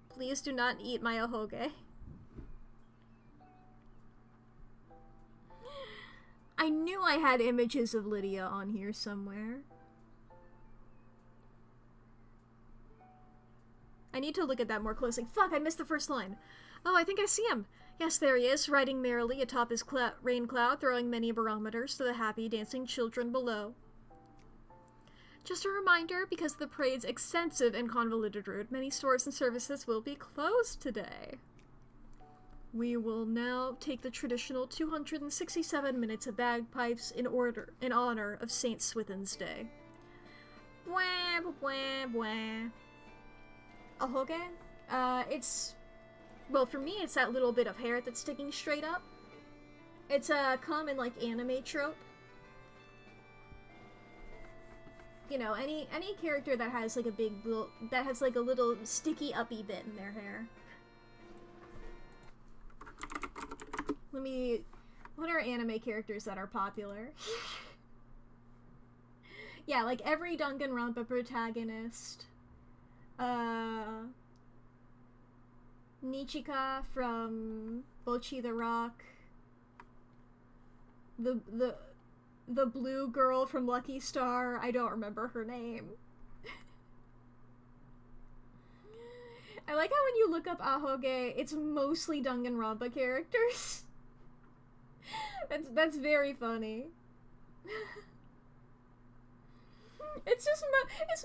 Please do not eat my ahoge. I knew I had images of Lydia on here somewhere. I need to look at that more closely. Fuck, I missed the first line. Oh, I think I see him. Yes, there he is, riding merrily atop his rain cloud, throwing many barometers to the happy, dancing children below. Just a reminder, because of the parade's extensive and convoluted route, many stores and services will be closed today. We will now take the traditional 267 minutes of bagpipes in honor of Saint Swithin's Day. Bwah, bwah, bwah. Ahoge? It's... Well, for me, it's that little bit of hair that's sticking straight up. It's a common, like, anime trope. You know, any character that has, like, a little sticky uppy bit in their hair. What are anime characters that are popular? Yeah, like every Danganronpa protagonist. Nichika from Bocchi the Rock. The blue girl from Lucky Star. I don't remember her name. I like how when you look up Ahoge, it's mostly Danganronpa characters. That's very funny. It's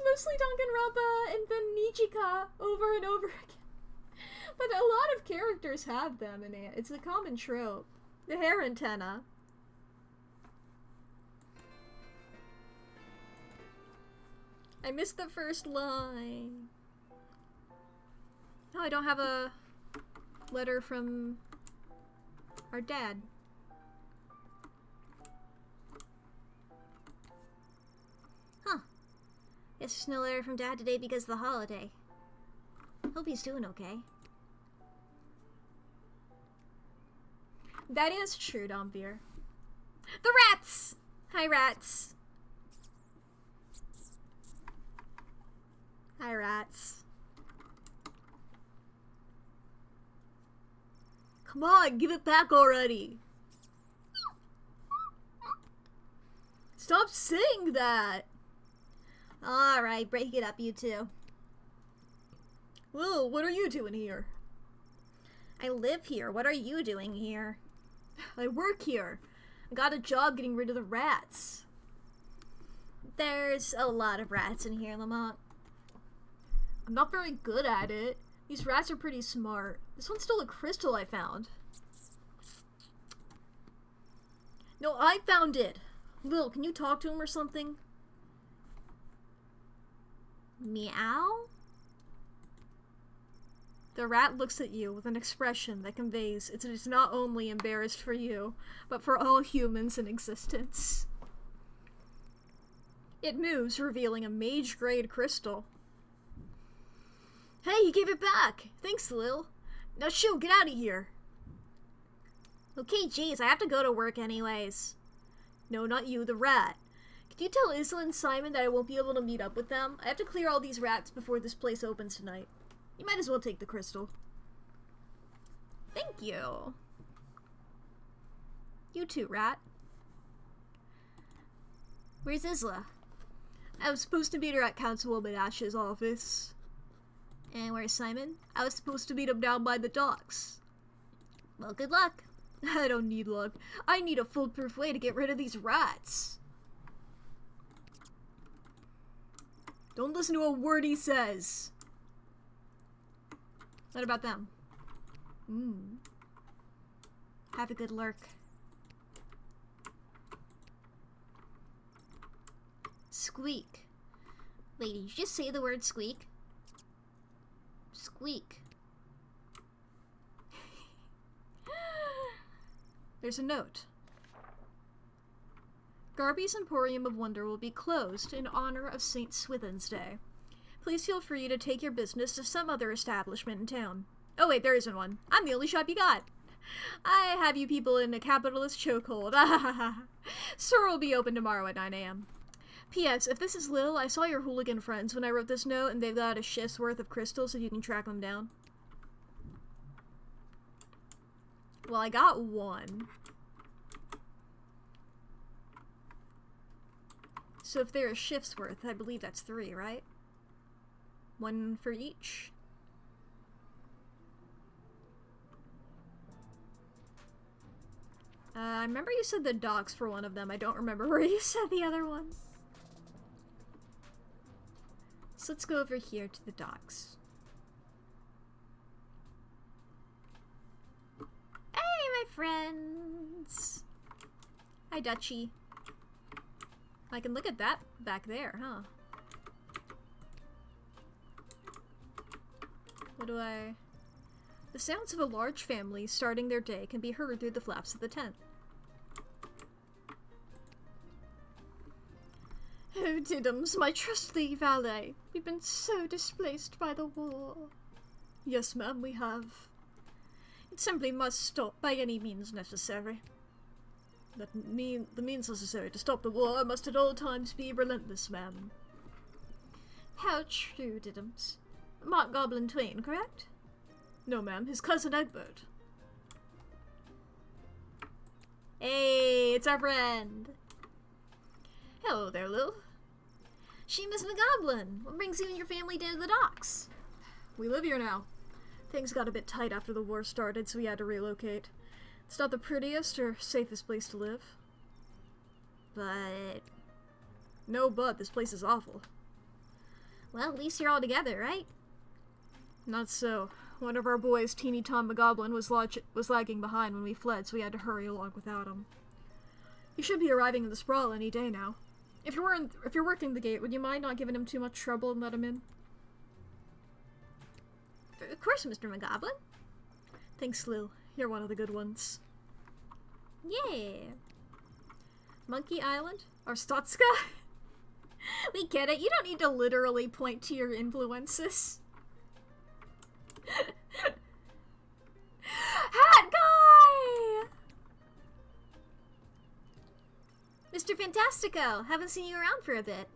mostly Danganronpa and then Nichika over and over again. But a lot of characters have them in it. It's a common trope. The hair antenna. I missed the first line. Oh, I don't have a letter from our dad. Huh. Guess there's no letter from Dad today because of the holiday. Hope he's doing okay. That is true, Dombeer. The rats! Hi, rats. Hi, rats. Come on, give it back already. Stop saying that. Alright, break it up, you two. Whoa, what are you doing here? I live here. What are you doing here? I work here. I got a job getting rid of the rats. There's a lot of rats in here, Lamont. I'm not very good at it. These rats are pretty smart. This one stole a crystal I found. No, I found it. Lil, can you talk to him or something? Meow? The rat looks at you with an expression that conveys it is not only embarrassed for you, but for all humans in existence. It moves, revealing a mage-grade crystal. Hey, he gave it back! Thanks, Lil. Now shoo, get out of here! Okay, geez, I have to go to work anyways. No, not you, the rat. Could you tell Isla and Simon that I won't be able to meet up with them? I have to clear all these rats before this place opens tonight. You might as well take the crystal. Thank you. You too, rat. Where's Isla? I was supposed to meet her at Councilwoman Ash's office. And where's Simon? I was supposed to meet him down by the docks. Well, good luck. I don't need luck. I need a foolproof way to get rid of these rats. Don't listen to a word he says. What about them? Have a good lurk. Squeak. Wait, did you just say the word squeak? Squeak. There's a note. Garby's Emporium of Wonder will be closed in honor of St. Swithin's Day. Please feel free to take your business to some other establishment in town. Oh wait, there isn't one. I'm the only shop you got. I have you people in a capitalist chokehold. Store will be open tomorrow at 9 a.m. P.S. If this is Lil, I saw your hooligan friends when I wrote this note, and they've got a shift's worth of crystals if you can track them down. Well, I got one. So if they're a shift's worth, I believe that's 3, right? 1 for each. I remember you said the docks for one of them. I don't remember where you said the other one. docks. Let's go over here to the docks. Hey, my friends. Hi, Dutchie. I can look at that back there, huh? What do I... The sounds of a large family starting their day can be heard through the flaps of the tent. Oh, Diddums, my trusty valet. We've been so displaced by the war. Yes, ma'am, we have. It simply must stop by any means necessary. The means necessary to stop the war must at all times be relentless, ma'am. How true, Diddums. Mark Goblin Twain, correct? No, ma'am, his cousin Egbert. Hey, it's our friend. Hello there, Lil. Seamus McGoblin, what brings you and your family down to the docks? We live here now. Things got a bit tight after the war started, so we had to relocate. It's not the prettiest or safest place to live. But... No, but this place is awful. Well, at least you're all together, right? Not so. One of our boys, Teeny Tom McGoblin, was lagging behind when we fled, so we had to hurry along without him. He should be arriving in the sprawl any day now. If you're working the gate, would you mind not giving him too much trouble and let him in? Of course, Mr. McGoblin. Thanks, Lil. You're one of the good ones. Yeah. Monkey Island? Or Stotska? We get it. You don't need to literally point to your influences. Hat guy! Mr. Fantastico, haven't seen you around for a bit.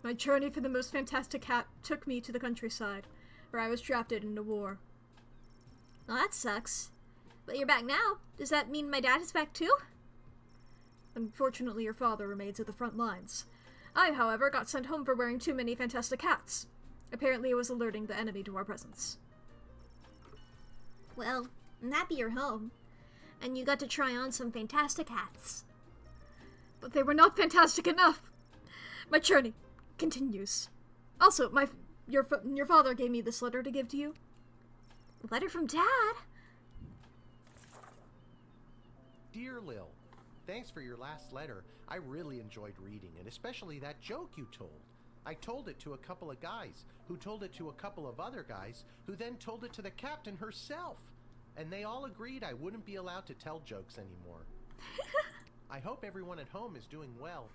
My journey for the most fantastic hat took me to the countryside, where I was drafted into war. Well, that sucks. But you're back now. Does that mean my dad is back too? Unfortunately, your father remains at the front lines. I, however, got sent home for wearing too many fantastic hats. Apparently, it was alerting the enemy to our presence. Well, I'm happy you're home. And you got to try on some fantastic hats. But they were not fantastic enough. My journey continues. Also, your father gave me this letter to give to you. A letter from Dad? Dear Lil, thanks for your last letter. I really enjoyed reading it, especially that joke you told. I told it to a couple of guys, who told it to a couple of other guys, who then told it to the captain herself. And they all agreed I wouldn't be allowed to tell jokes anymore. I hope everyone at home is doing well.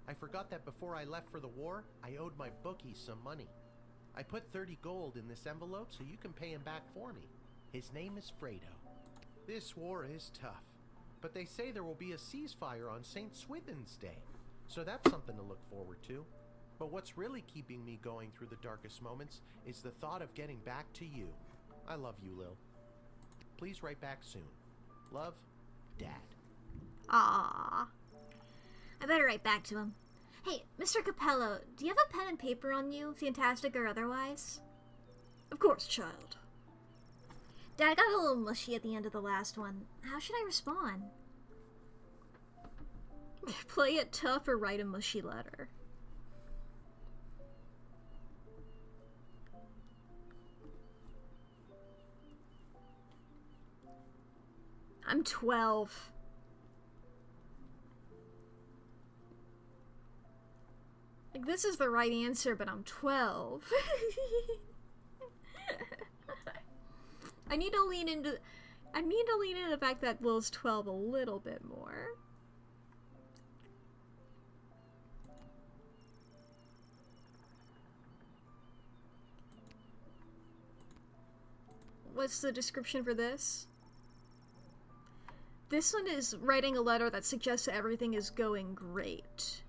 I forgot that before I left for the war, I owed my bookie some money. I put 30 gold in this envelope so you can pay him back for me. His name is Fredo. This war is tough, but they say there will be a ceasefire on St. Swithin's Day, so that's something to look forward to. But what's really keeping me going through the darkest moments is the thought of getting back to you. I love you, Lil. Please write back soon. Love, Dad. Aww. I better write back to him. Hey, Mr. Capello, do you have a pen and paper on you, fantastic or otherwise? Of course, child. Dad got a little mushy at the end of the last one. How should I respond? Play it tough or write a mushy letter. I'm 12. Like, this is the right answer, but I'm 12. I need to lean into the fact that Will's 12 a little bit more. What's the description for this? This one is writing a letter that suggests that everything is going great.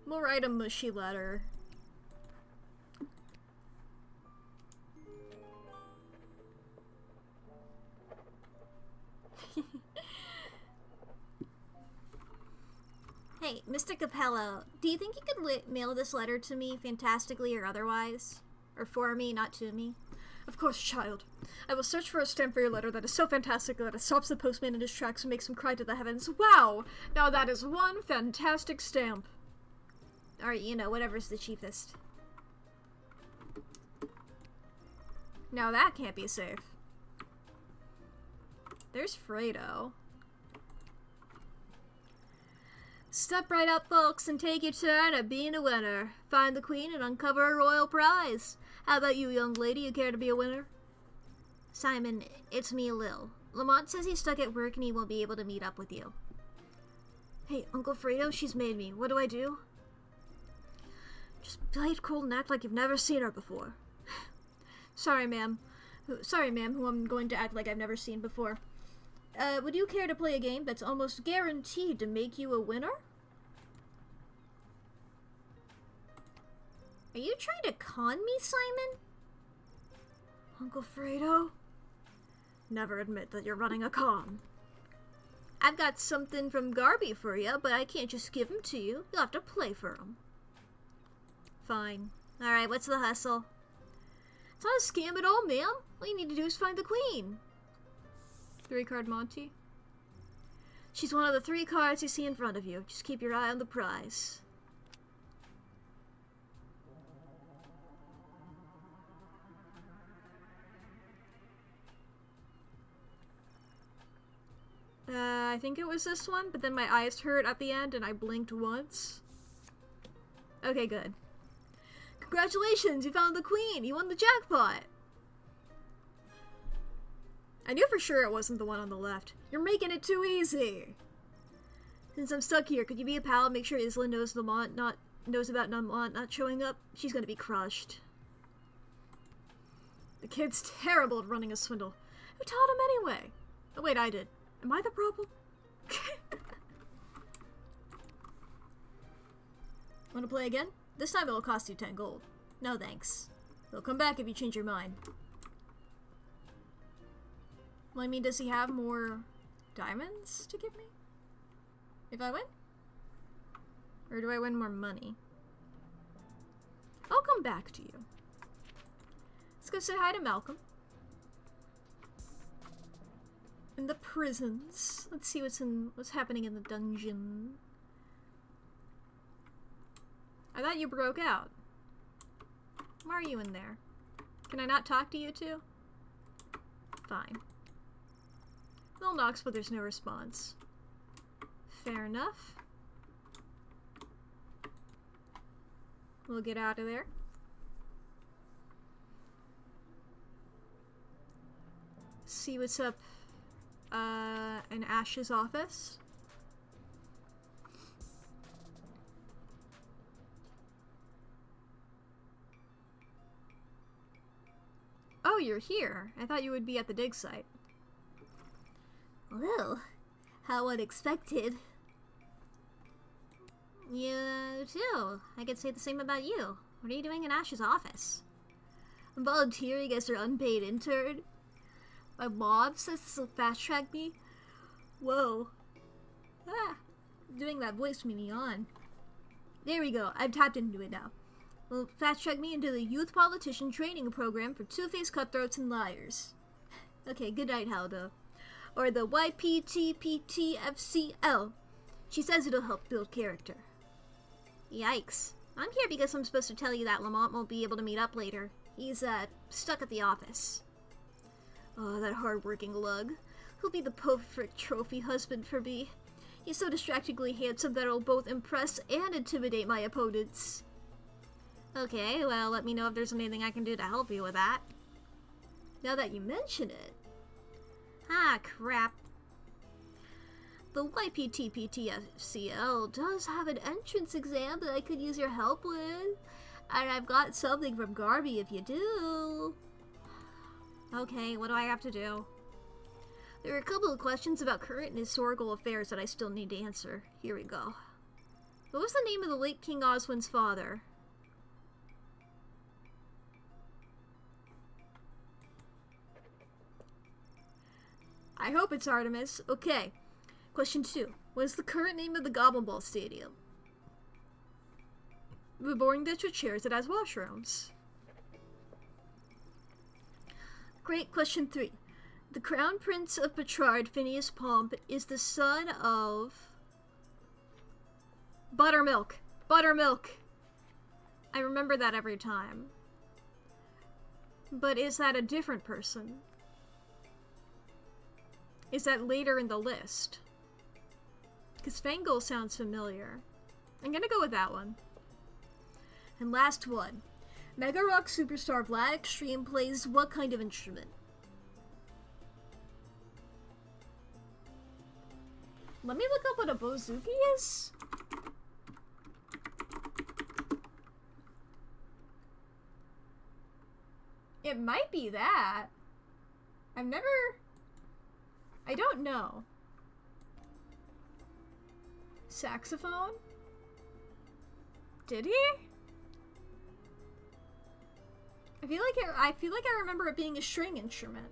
We'll write a mushy letter. Hey, Hey, Mr. Capello, do you think you could mail this letter to me, fantastically or otherwise? Or for me, not to me? Of course, child. I will search for a stamp for your letter that is so fantastic that it stops the postman in his tracks and makes him cry to the heavens. Wow! Now that is one fantastic stamp. Or, you know, whatever's the cheapest. Now that can't be safe. There's Fredo. Step right up, folks, and take your turn at being a winner. Find the queen and uncover a royal prize. How about you, young lady? You care to be a winner? Simon, it's me, Lil. Lamont says he's stuck at work and he won't be able to meet up with you. Hey, Uncle Fredo, she's made me. What do I do? Just play it cool and act like you've never seen her before. Sorry, ma'am. Who I'm going to act like I've never seen before. Would you care to play a game that's almost guaranteed to make you a winner? Are you trying to con me, Simon? Uncle Fredo? Never admit that you're running a con. I've got something from Garby for you, but I can't just give 'em to you. You'll have to play for 'em. Fine. Alright, what's the hustle? It's not a scam at all, ma'am. All you need to do is find the queen. 3-card Monty? She's one of the 3 cards you see in front of you. Just keep your eye on the prize. I think it was this one, but then my eyes hurt at the end and I blinked once. Okay, good. Congratulations, you found the queen! You won the jackpot! I knew for sure it wasn't the one on the left. You're making it too easy! Since I'm stuck here, could you be a pal and make sure Isla knows about Lamont not showing up? She's gonna be crushed. The kid's terrible at running a swindle. Who taught him anyway? Oh wait, I did. Am I the problem? Wanna play again? This time it'll cost you 10 gold. No thanks. It'll come back if you change your mind. Well, I mean, does he have more diamonds to give me? If I win? Or do I win more money? I'll come back to you. Let's go say hi to Malcolm. In the prisons. Let's see what's happening in the dungeon. I thought you broke out. Why are you in there? Can I not talk to you two? Fine. Lil knocks, but there's no response. Fair enough. We'll get out of there. See what's up in Ash's office. Oh, you're here. I thought you would be at the dig site. Well, how unexpected. You too. I could say the same about you. What are you doing in Ash's office? I'm volunteering as her unpaid intern. My mom says this will fast-track me. Whoa. Ah, doing that voice made me yawn. There we go. I've tapped into it now. Will fast-track me into the Youth Politician Training Program for two-faced cutthroats and liars. Okay, good night, Haldo. Or the YPTPTFCL. She says it'll help build character. Yikes. I'm here because I'm supposed to tell you that Lamont won't be able to meet up later. He's, stuck at the office. Oh, that hard-working lug. He'll be the perfect trophy husband for me. He's so distractingly handsome that it'll both impress and intimidate my opponents. Okay, well, let me know if there's anything I can do to help you with that. Now that you mention it. Ah, crap. The YPTPTFCL does have an entrance exam that I could use your help with. And I've got something from Garby if you do. Okay, what do I have to do? There are a couple of questions about current and historical affairs that I still need to answer. Here we go. What was the name of the late King Oswin's father? I hope it's Artemis. Okay. Question 2. What is the current name of the Goblin Ball Stadium? The boring ditch with chairs that has washrooms. Great. Question 3. The Crown Prince of Petrard, Phineas Pomp, is the son of... Buttermilk. Buttermilk. I remember that every time. But is that a different person? Is that later in the list? Because Fangle sounds familiar. I'm gonna go with that one. And last one. Mega Rock superstar Vlad Extreme plays what kind of instrument? Let me look up what a bouzouki is. It might be that. I don't know. Saxophone? Did he? I feel like I remember it being a string instrument.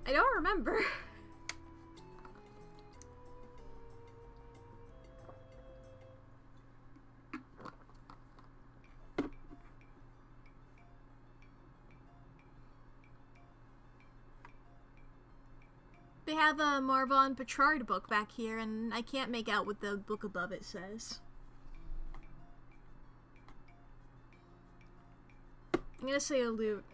I don't remember. They have a Marvon Petrard book back here, and I can't make out what the book above it says. I'm gonna say a lute.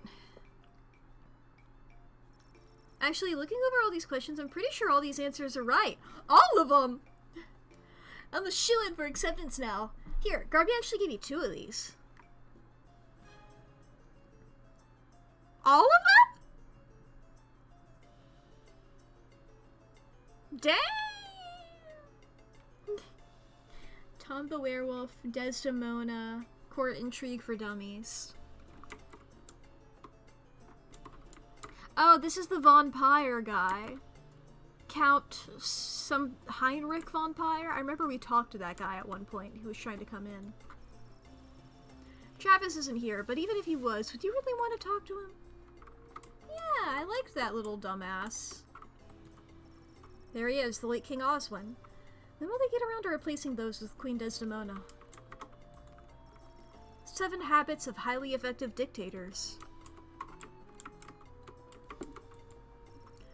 Actually, looking over all these questions, I'm pretty sure all these answers are right. All of them! I'm a shoo-in for acceptance now. Here, Garby actually gave me 2 of these. All of them? Dang! Tom the Werewolf, Desdemona, Court Intrigue for Dummies. Oh, this is the Von Pyre guy. Count some Heinrich Von Pyre? I remember we talked to that guy at one point who was trying to come in. Travis isn't here, but even if he was, would you really want to talk to him? Yeah, I liked that little dumbass. There he is, the late King Oswin. When will they get around to replacing those with Queen Desdemona? 7 Habits of Highly Effective Dictators.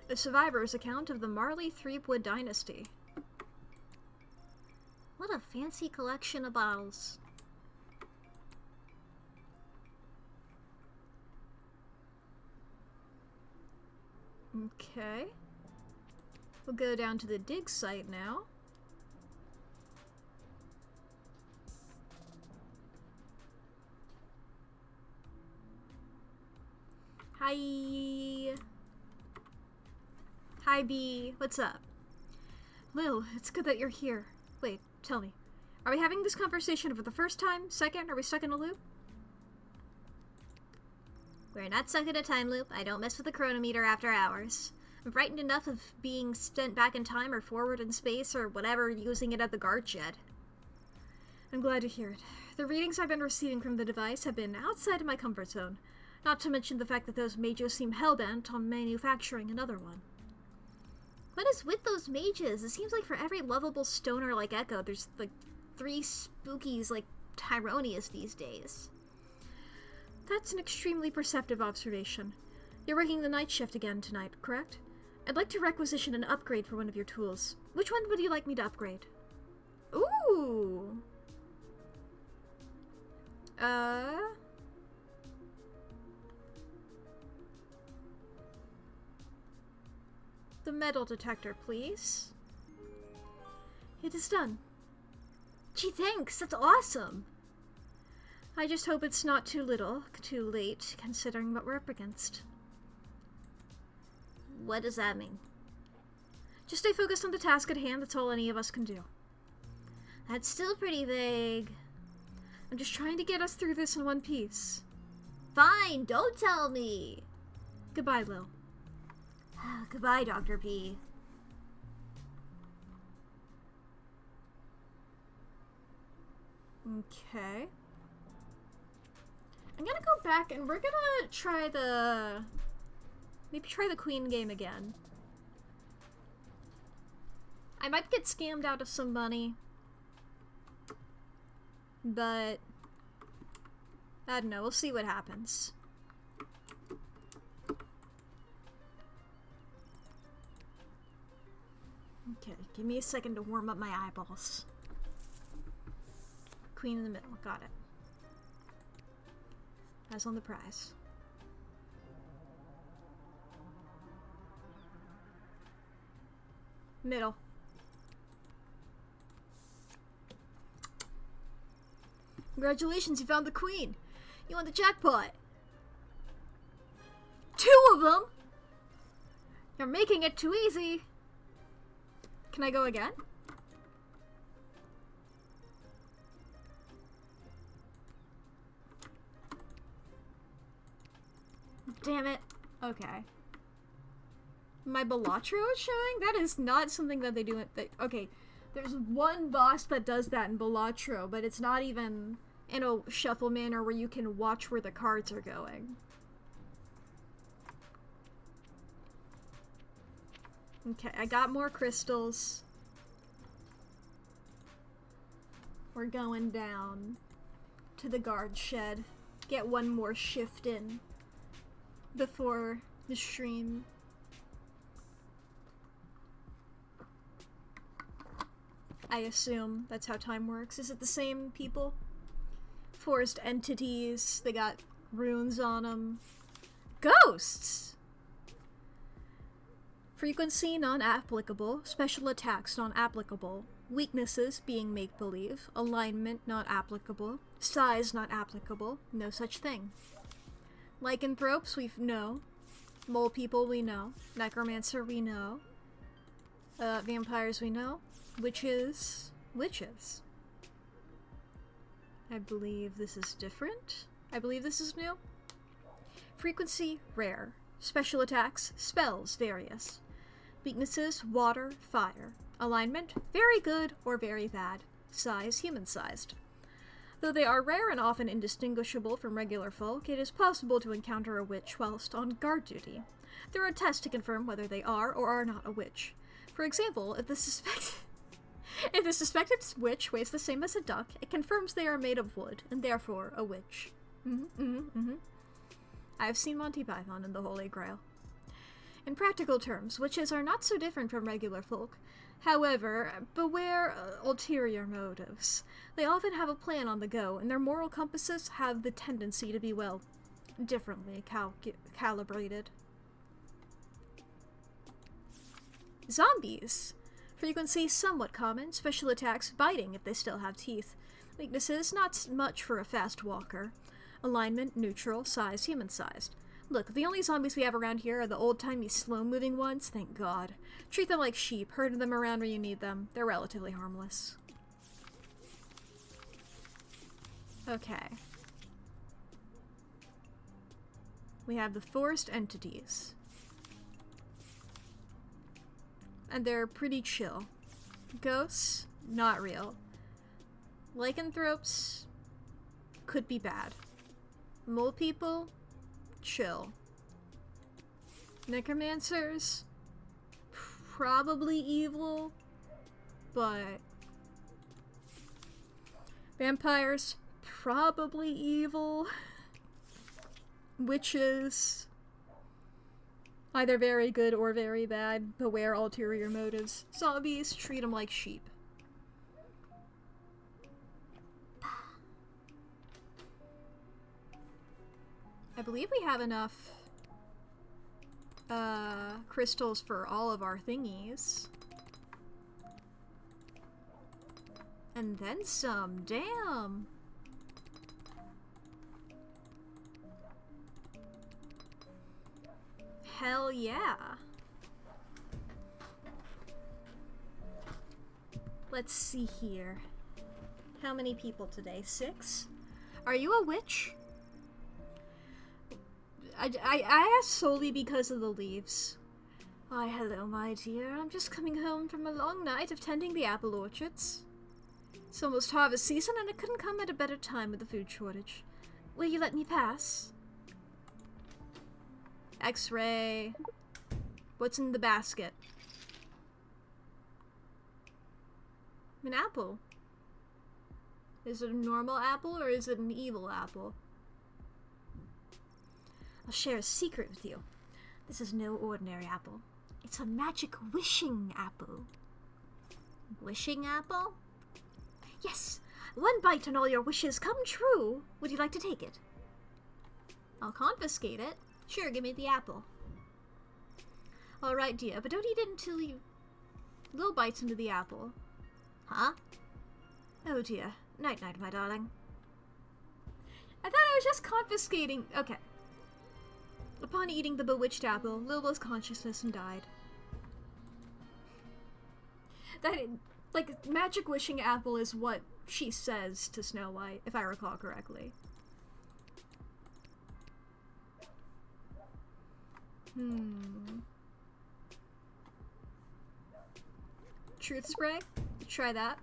A survivor's account of the Marley Threepwood dynasty. What a fancy collection of bottles. Okay. We'll go down to the dig site now. Hi. Hi, B. What's up? Lil, it's good that you're here. Wait, tell me. Are we having this conversation for the first time? Second? Are we stuck in a loop? We're not stuck in a time loop. I don't mess with the chronometer after hours. I'm frightened enough of being sent back in time or forward in space or whatever, using it at the guard shed. I'm glad to hear it. The readings I've been receiving from the device have been outside of my comfort zone. Not to mention the fact that those mages seem hellbent on manufacturing another one. What is with those mages? It seems like for every lovable stoner like Echo, there's like 3 spookies like Tyronius these days. That's an extremely perceptive observation. You're working the night shift again tonight, correct? I'd like to requisition an upgrade for one of your tools. Which one would you like me to upgrade? Ooh! The metal detector, please. It is done. Gee, thanks. That's awesome. I just hope it's not too late, considering what we're up against. What does that mean? Just stay focused on the task at hand. That's all any of us can do. That's still pretty vague. I'm just trying to get us through this in one piece. Fine, don't tell me. Goodbye, Lil. Goodbye, Dr. P. Okay. I'm gonna go back and we're gonna try the... Maybe try the Queen game again. I might get scammed out of some money. but I don't know, we'll see what happens. Okay, give me a second to warm up my eyeballs. Queen in the middle, got it. Eyes on the prize. Middle. Congratulations, you found the queen. You won the jackpot. 2 of them? You're making it too easy. Can I go again? Damn it. Okay. My Balatro is showing? That is not something that they do in... Okay, there's one boss that does that in Balatro, but it's not even in a shuffle manner where you can watch where the cards are going. Okay, I got more crystals. We're going down to the guard shed. Get one more shift in before the stream. I assume that's how time works. Is it the same people? Forest entities, they got runes on them. Ghosts! Frequency non-applicable, special attacks non-applicable, weaknesses being make-believe, alignment not applicable, size not applicable, no such thing. Lycanthropes we know, mole people we know, necromancer we know, vampires we know, witches. I believe this is different. I believe this is new. Frequency rare, special attacks, spells various. Weaknesses, water, fire. Alignment, very good or very bad. Size, human-sized. Though they are rare and often indistinguishable from regular folk, it is possible to encounter a witch whilst on guard duty. There are tests to confirm whether they are or are not a witch. For example, if the suspected witch weighs the same as a duck, it confirms they are made of wood, and therefore a witch. I've seen Monty Python and the Holy Grail. In practical terms, witches are not so different from regular folk. However, beware ulterior motives. They often have a plan on the go, and their moral compasses have the tendency to be, well, differently calibrated. Zombies. Frequency somewhat common, special attacks biting if they still have teeth. Weaknesses not much for a fast walker. Alignment neutral, size human-sized. Look, the only zombies we have around here are the old-timey slow-moving ones, thank God. Treat them like sheep, herd them around where you need them. They're relatively harmless. Okay. We have the forest entities. And they're pretty chill. Ghosts, not real. Lycanthropes, could be bad. Mole people, chill. Necromancers, probably evil, but... Vampires, probably evil. Witches, either very good or very bad. Beware ulterior motives. Zombies, treat them like sheep. I believe we have enough crystals for all of our thingies. And then some, damn! Hell yeah! Let's see here. How many people today? 6? Are you a witch? I asked solely because of the leaves. Why, hello, my dear. I'm just coming home from a long night of tending the apple orchards. It's almost harvest season, and I couldn't come at a better time with the food shortage. Will you let me pass? X-ray. What's in the basket? An apple. Is it a normal apple or is it an evil apple? I'll share a secret with you. This is no ordinary apple. It's a magic wishing apple. Wishing apple? Yes! One bite and all your wishes come true. Would you like to take it? I'll confiscate it. Sure, give me the apple. Alright, dear, but don't eat it until you... Lil bites into the apple. Huh? Oh dear. Night-night, my darling. I thought I was just confiscating... Okay. Upon eating the bewitched apple, Lil lost consciousness and died. That, like, magic wishing apple is what she says to Snow White, if I recall correctly. Truth spray? Try that.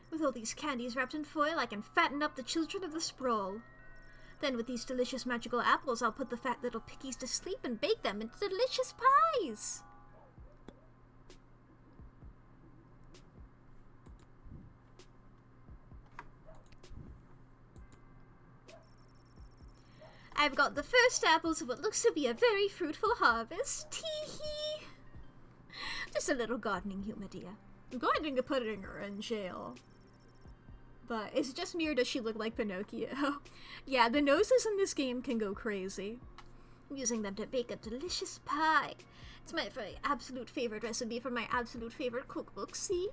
With all these candies wrapped in foil, I can fatten up the children of the sprawl. Then with these delicious magical apples, I'll put the fat little pickies to sleep and bake them into delicious pies. I've got the first apples of what looks to be a very fruitful harvest. Tee-hee. Just a little gardening humor, dear. I'm going to put her in jail. But is it just me or does she look like Pinocchio? Yeah, the noses in this game can go crazy. I'm using them to bake a delicious pie. It's my absolute favorite recipe from my absolute favorite cookbook, see?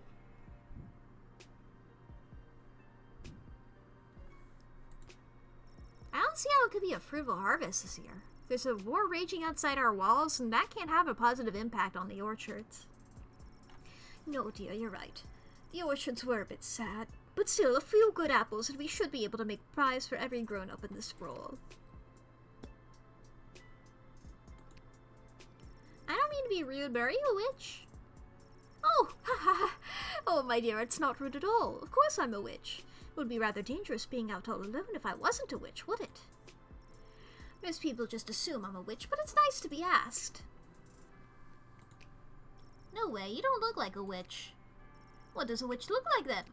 I don't see how it could be a fruitful harvest this year. There's a war raging outside our walls, and that can't have a positive impact on the orchards. No, dear, you're right. The orchards were a bit sad, but still, a few good apples, and we should be able to make pies for every grown-up in the sprawl. I don't mean to be rude, but are you a witch? Oh, ha ha! Oh, my dear, it's not rude at all. Of course I'm a witch. It would be rather dangerous being out all alone if I wasn't a witch, would it? Most people just assume I'm a witch, but it's nice to be asked. No way, you don't look like a witch. What does a witch look like then?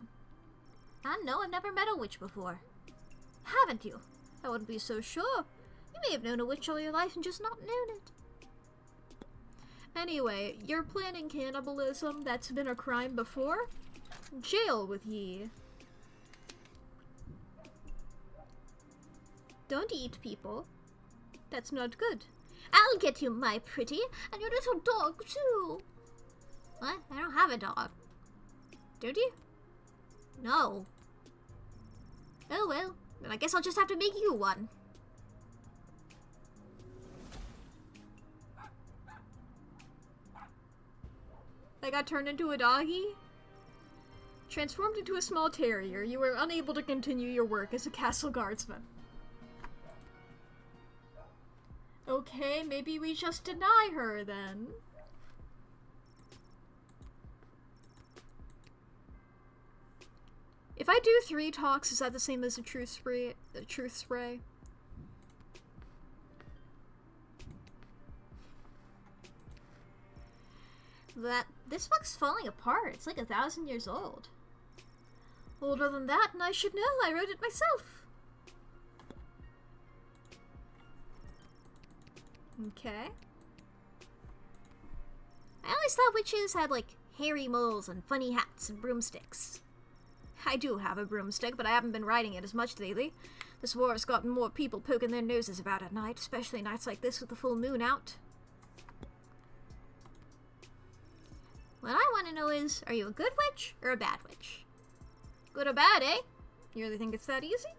I don't know, I've never met a witch before. Haven't you? I wouldn't be so sure. You may have known a witch all your life and just not known it. Anyway, you're planning cannibalism. That's been a crime before. Jail with ye. Don't eat people. That's not good. I'll get you, my pretty, and your little dog, too. What? I don't have a dog. Don't you? No. Oh well, then I guess I'll just have to make you one. I got turned into a doggy? Transformed into a small terrier, you were unable to continue your work as a castle guardsman. Okay, maybe we just deny her then. If I do 3 talks, is that the same as a truth spray? This book's falling apart. It's like 1,000 years old. Older than that, and I should know. I wrote it myself. Okay. I always thought witches had, like, hairy moles and funny hats and broomsticks. I do have a broomstick, but I haven't been riding it as much lately. This war has gotten more people poking their noses about at night, especially nights like this with the full moon out. What I want to know is, are you a good witch or a bad witch? Good or bad, eh? You really think it's that easy?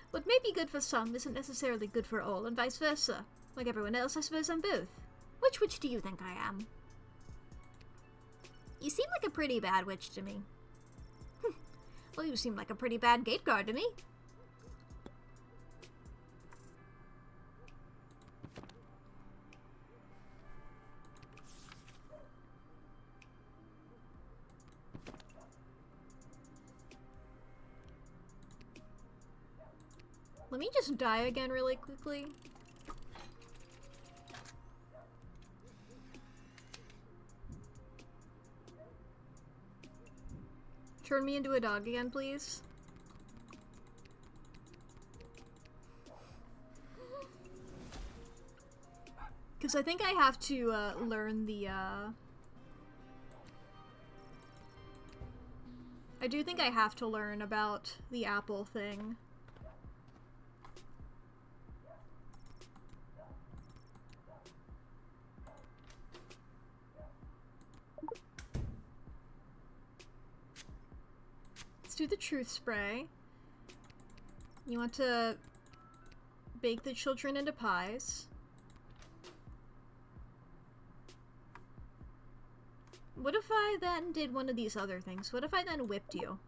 What may be good for some isn't necessarily good for all, and vice versa. Like everyone else, I suppose I'm both. Which witch do you think I am? You seem like a pretty bad witch to me. Well, you seem like a pretty bad gate guard to me. Let me just die again really quickly. Turn me into a dog again, please. Because I think I have to learn the, I do think I have to learn about the apple thing. Let's do the truth spray. You want to bake the children into pies. What if I then did one of these other things? What if I then whipped you?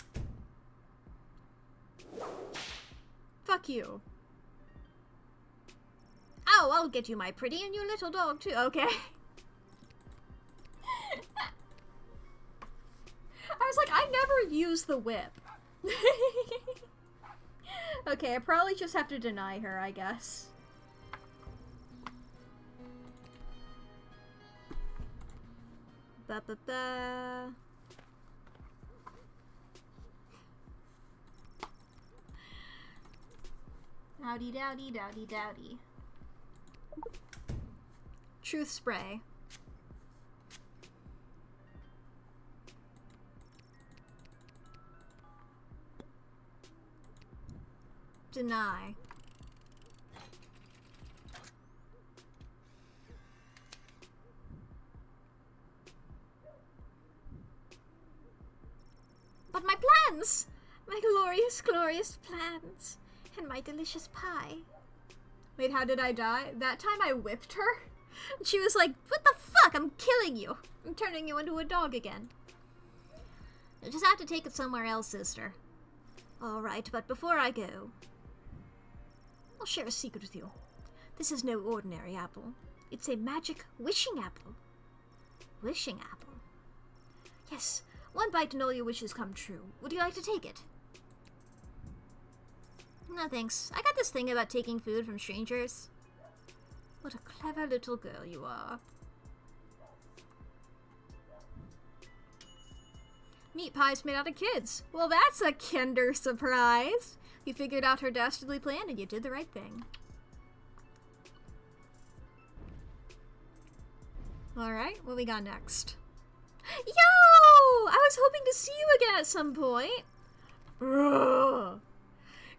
Fuck you. Oh, I'll get you, my pretty, and your little dog too. Okay. I was like, I never use the whip. Okay, I probably just have to deny her, I guess. Ba-ba-ba. Howdy dowdy dowdy dowdy. Truth spray. Deny. But my plans! My glorious, glorious plans! And my delicious pie. Wait, how did I die? That time I whipped her? And she was like, what the fuck? I'm killing you! I'm turning you into a dog again. You'll just have to take it somewhere else, sister. Alright, but before I go, I'll share a secret with you. This is no ordinary apple. It's a magic wishing apple. Wishing apple? Yes, one bite and all your wishes come true. Would you like to take it? No thanks. I got this thing about taking food from strangers. What a clever little girl you are. Meat pies made out of kids. Well, that's a kinder surprise. You figured out her dastardly plan and you did the right thing. Alright, what we got next? Yo! I was hoping to see you again at some point. Ugh.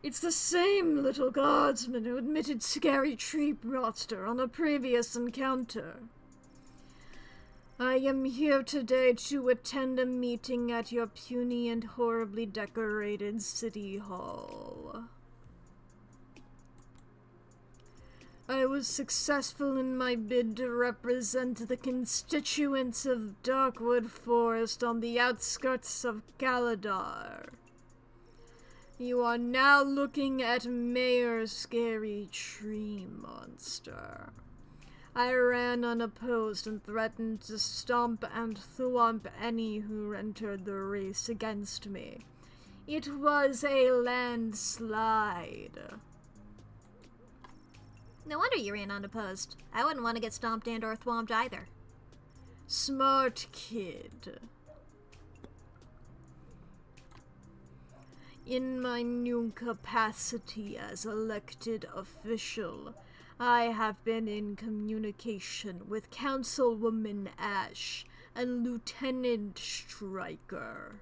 It's the same Little Guardsman who admitted scary tree monster on a previous encounter. I am here today to attend a meeting at your puny and horribly decorated city hall. I was successful in my bid to represent the constituents of Darkwood Forest on the outskirts of Galadar. You are now looking at Mayor Scary Tree Monster. I ran unopposed and threatened to stomp and thwomp any who entered the race against me. It was a landslide. No wonder you ran unopposed. I wouldn't want to get stomped and or thwomped either. Smart kid. In my new capacity as elected official, I have been in communication with Councilwoman Ash and Lieutenant Stryker.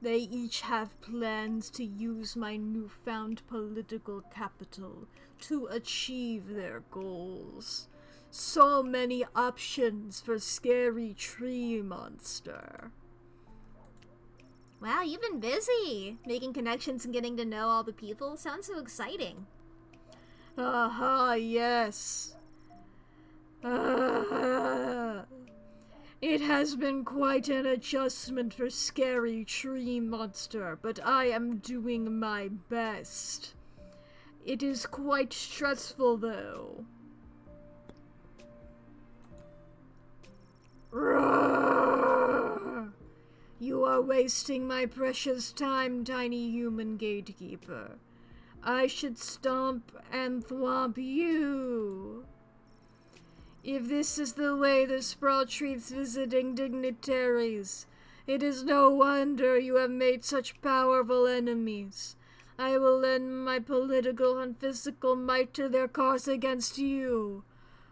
They each have plans to use my newfound political capital to achieve their goals. So many options for Scary Tree Monster. Wow, you've been busy. Making connections and getting to know all the people. Sounds so exciting. Aha, yes. It has been quite an adjustment for Scary Tree Monster, but I am doing my best. It is quite stressful, though. Roar! You are wasting my precious time, tiny human gatekeeper. I should stomp and thwomp you. If this is the way the Sprawl treats visiting dignitaries, It is no wonder you have made such powerful enemies. I will lend my political and physical might to their cause against you.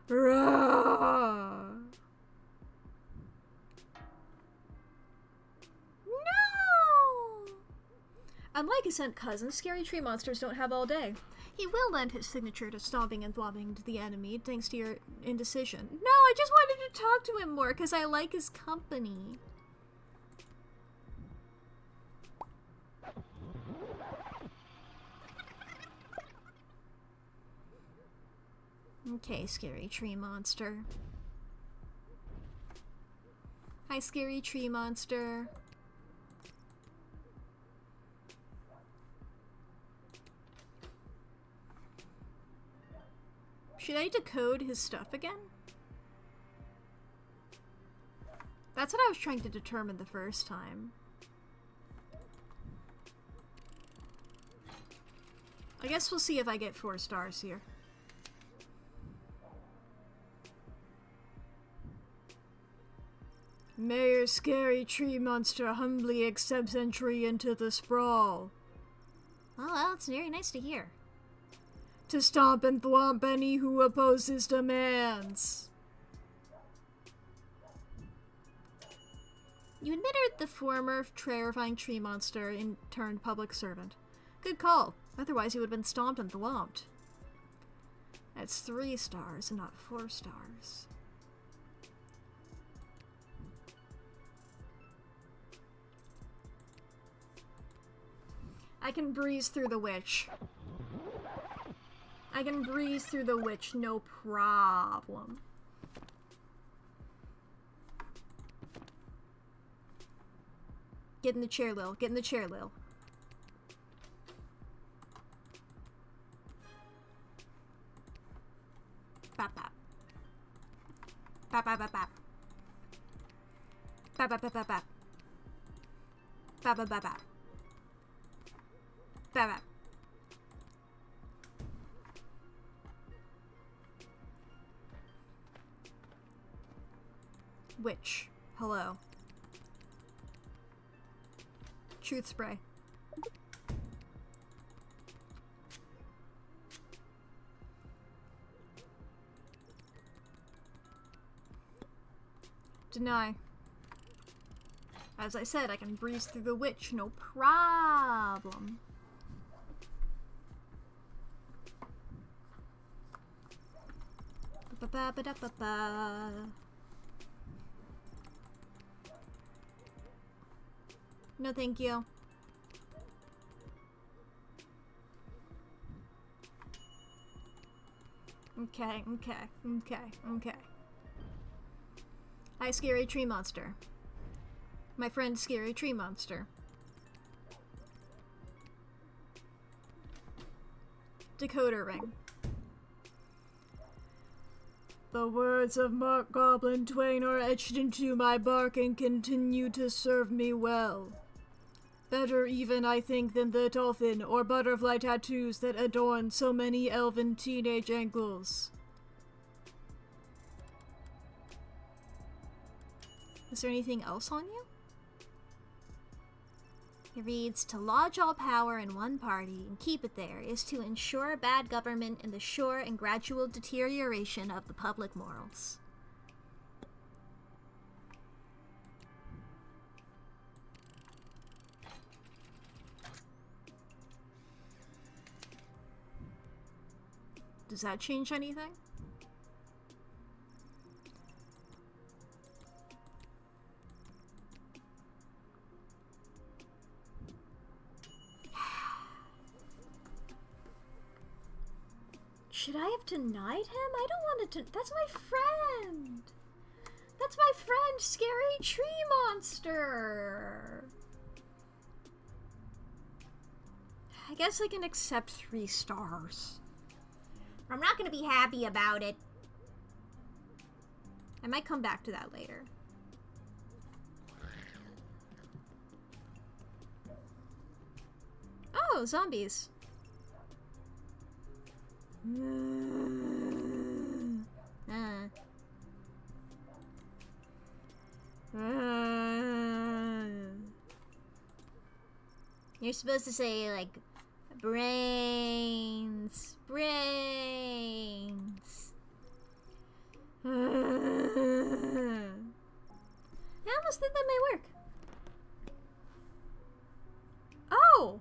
Rah! No! Unlike his aunt cousin, scary tree monsters don't have all day. He will lend his signature to stomping and thwomping into the enemy, thanks to your indecision. No, I just wanted to talk to him more, because I like his company. Okay, scary tree monster. Hi, scary tree monster. Should I decode his stuff again? That's what I was trying to determine the first time. I guess we'll see if I get 4 stars here. Mayor Scary Tree Monster humbly accepts entry into the sprawl. Oh, well, it's very nice to hear. To stomp and thwomp any who oppose his demands. You admitted the former terrifying tree monster and turned public servant. Good call. Otherwise you would have been stomped and thwomped. That's 3 stars and not 4 stars. I can breeze through the witch. I can breeze through the witch, no problem. Get in the chair, Lil. Get in the chair, Lil. Bap bap. Bap bap bap bap. Bap bap bap bap bap. Bap bap bap bap. Bap bap. Witch. Hello. Truth spray. Deny. As I said, I can breeze through the witch, no problem. Ba-ba-ba-da-ba-ba. No, thank you. Okay. Hi, scary tree monster. My friend, scary tree monster. Decoder ring. The words of Mark Goblin Twain are etched into my bark and continue to serve me well. Better even, I think, than the dolphin or butterfly tattoos that adorn so many elven teenage ankles. Is there anything else on you? It reads, to lodge all power in one party and keep it there is to ensure bad government and the sure and gradual deterioration of the public morals. Does that change anything? Should I have denied him? I don't want to. That's my friend. That's my friend, Scary Tree Monster. I guess I can accept 3 stars. I'm not gonna be happy about it. I might come back to that later. Oh, zombies. You're supposed to say, like, brains. Brains. I almost think that may work. Oh!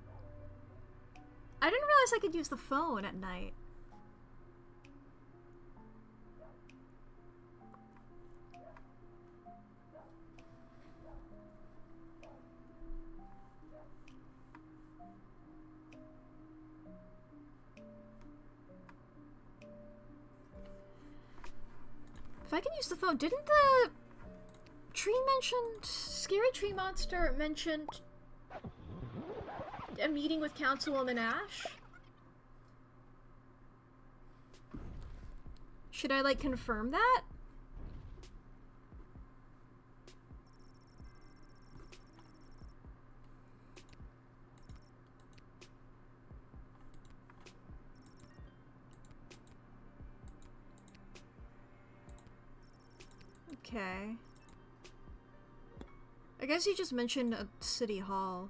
I didn't realize I could use the phone at night. If I can use the phone, didn't the tree mentioned, scary tree monster mentioned a meeting with Councilwoman Ash? Should I, like, confirm that? Okay. I guess you just mentioned a city hall.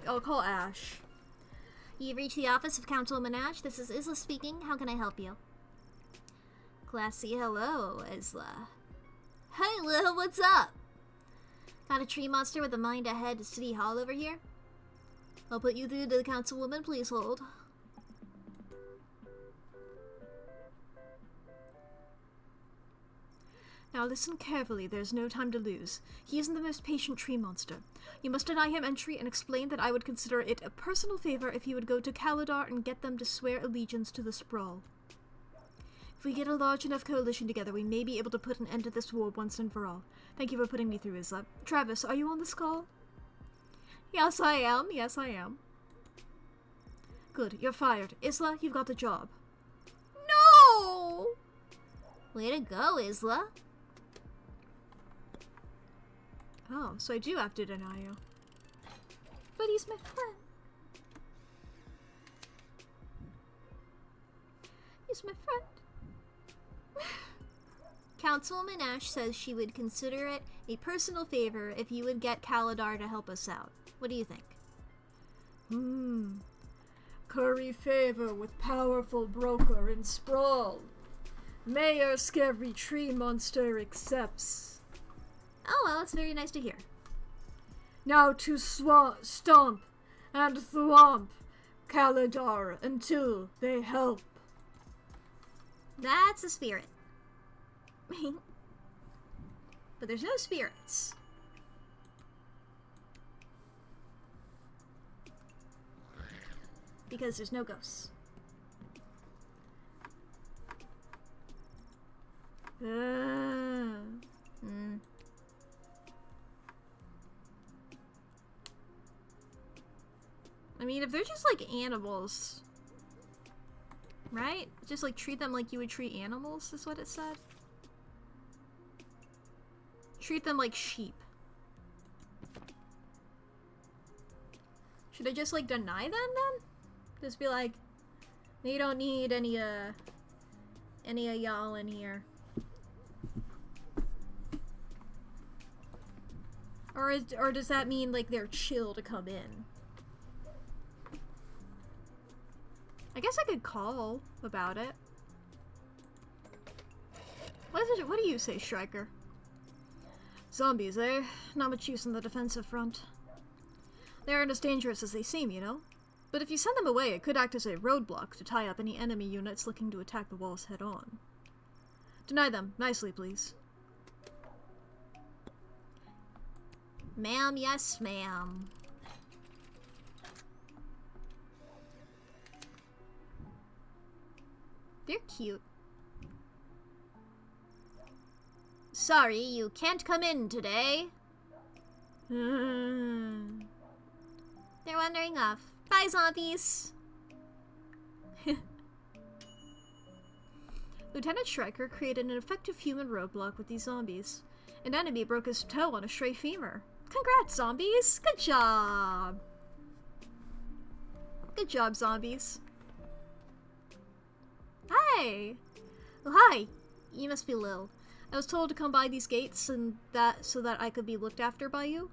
I'll call Ash. You've reached the office of Councilwoman Ash. This is Isla speaking. How can I help you? Classy hello, Isla. Hey, Lil, what's up? Got a tree monster with a mind to head to City Hall over here? I'll put you through to the Councilwoman. Please hold. Now listen carefully, there's no time to lose. He isn't the most patient tree monster. You must deny him entry and explain that I would consider it a personal favor if he would go to Kaladar and get them to swear allegiance to the Sprawl. If we get a large enough coalition together, we may be able to put an end to this war once and for all. Thank you for putting me through, Isla. Travis, are you on this call? Yes, I am. Yes, I am. Good, you're fired. Isla, you've got the job. No! Way to go, Isla. Oh, so I do have to deny you. But he's my friend. He's my friend. Councilwoman Ash says she would consider it a personal favor if you would get Kaladar to help us out. What do you think? Curry favor with powerful broker in Sprawl. Mayor Scary Tree Monster accepts. Oh, well, that's very nice to hear. Now to stomp and thwomp Kaladar until they help. That's the spirit. But there's no spirits. Because there's no ghosts. I mean, if they're just like animals, right? Just like treat them like you would treat animals, is what it said. Treat them like sheep. Should I just like deny them then? Just be like, you don't need any of y'all in here. Or does that mean like they're chill to come in? I guess I could call about it. What do you say, Striker? Zombies, eh? Not much use on the defensive front. They aren't as dangerous as they seem, you know? But if you send them away, it could act as a roadblock to tie up any enemy units looking to attack the walls head-on. Deny them, nicely, please. Ma'am, yes, ma'am. They're cute. Sorry, you can't come in today. They're wandering off. Bye, zombies. Lieutenant Striker created an effective human roadblock with these zombies. An enemy broke his toe on a stray femur. Congrats, zombies! Good job! Good job, zombies. Hi! Oh, hi! You must be Lil. I was told to come by these gates and so that I could be looked after by you.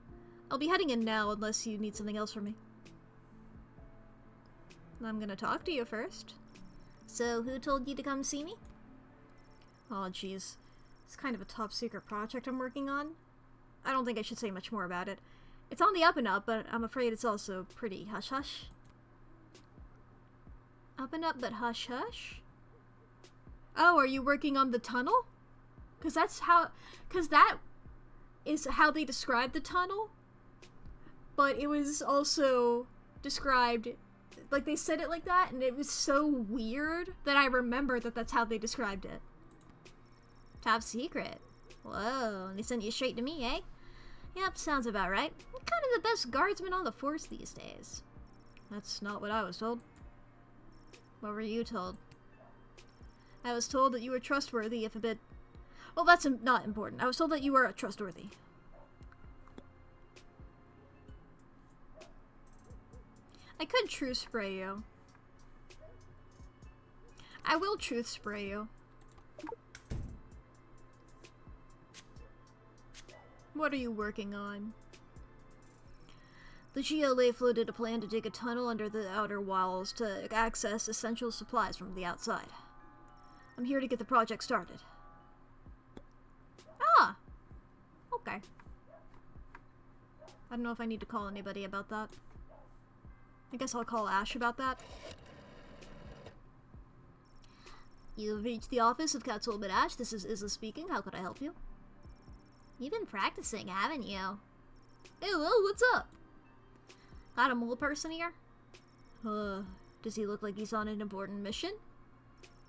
I'll be heading in now unless you need something else from me. I'm gonna talk to you first. So, who told you to come see me? Oh, jeez. It's kind of a top secret project I'm working on. I don't think I should say much more about it. It's on the up and up, but I'm afraid it's also pretty hush-hush. Up and up, but hush-hush? Oh, are you working on the tunnel? Because that is how they described the tunnel. But it was also described, like they said it like that, and it was so weird that I remember that that's how they described it. Top secret. Whoa, they sent you straight to me, eh? Yep, sounds about right. I'm kind of the best guardsman on the force these days. That's not what I was told. What were you told? I was told that you were trustworthy, if a bit... Well, that's not important. I was told that you were trustworthy. I could truth spray you. I will truth spray you. What are you working on? The GLA floated a plan to dig a tunnel under the outer walls to access essential supplies from the outside. I'm here to get the project started. Ah! Okay. I don't know if I need to call anybody about that. I guess I'll call Ash about that. You've reached the office of Councilman Ash. This is Isla speaking. How could I help you? You've been practicing, haven't you? Hey, Lil, what's up? Got a mole person here? Does he look like he's on an important mission?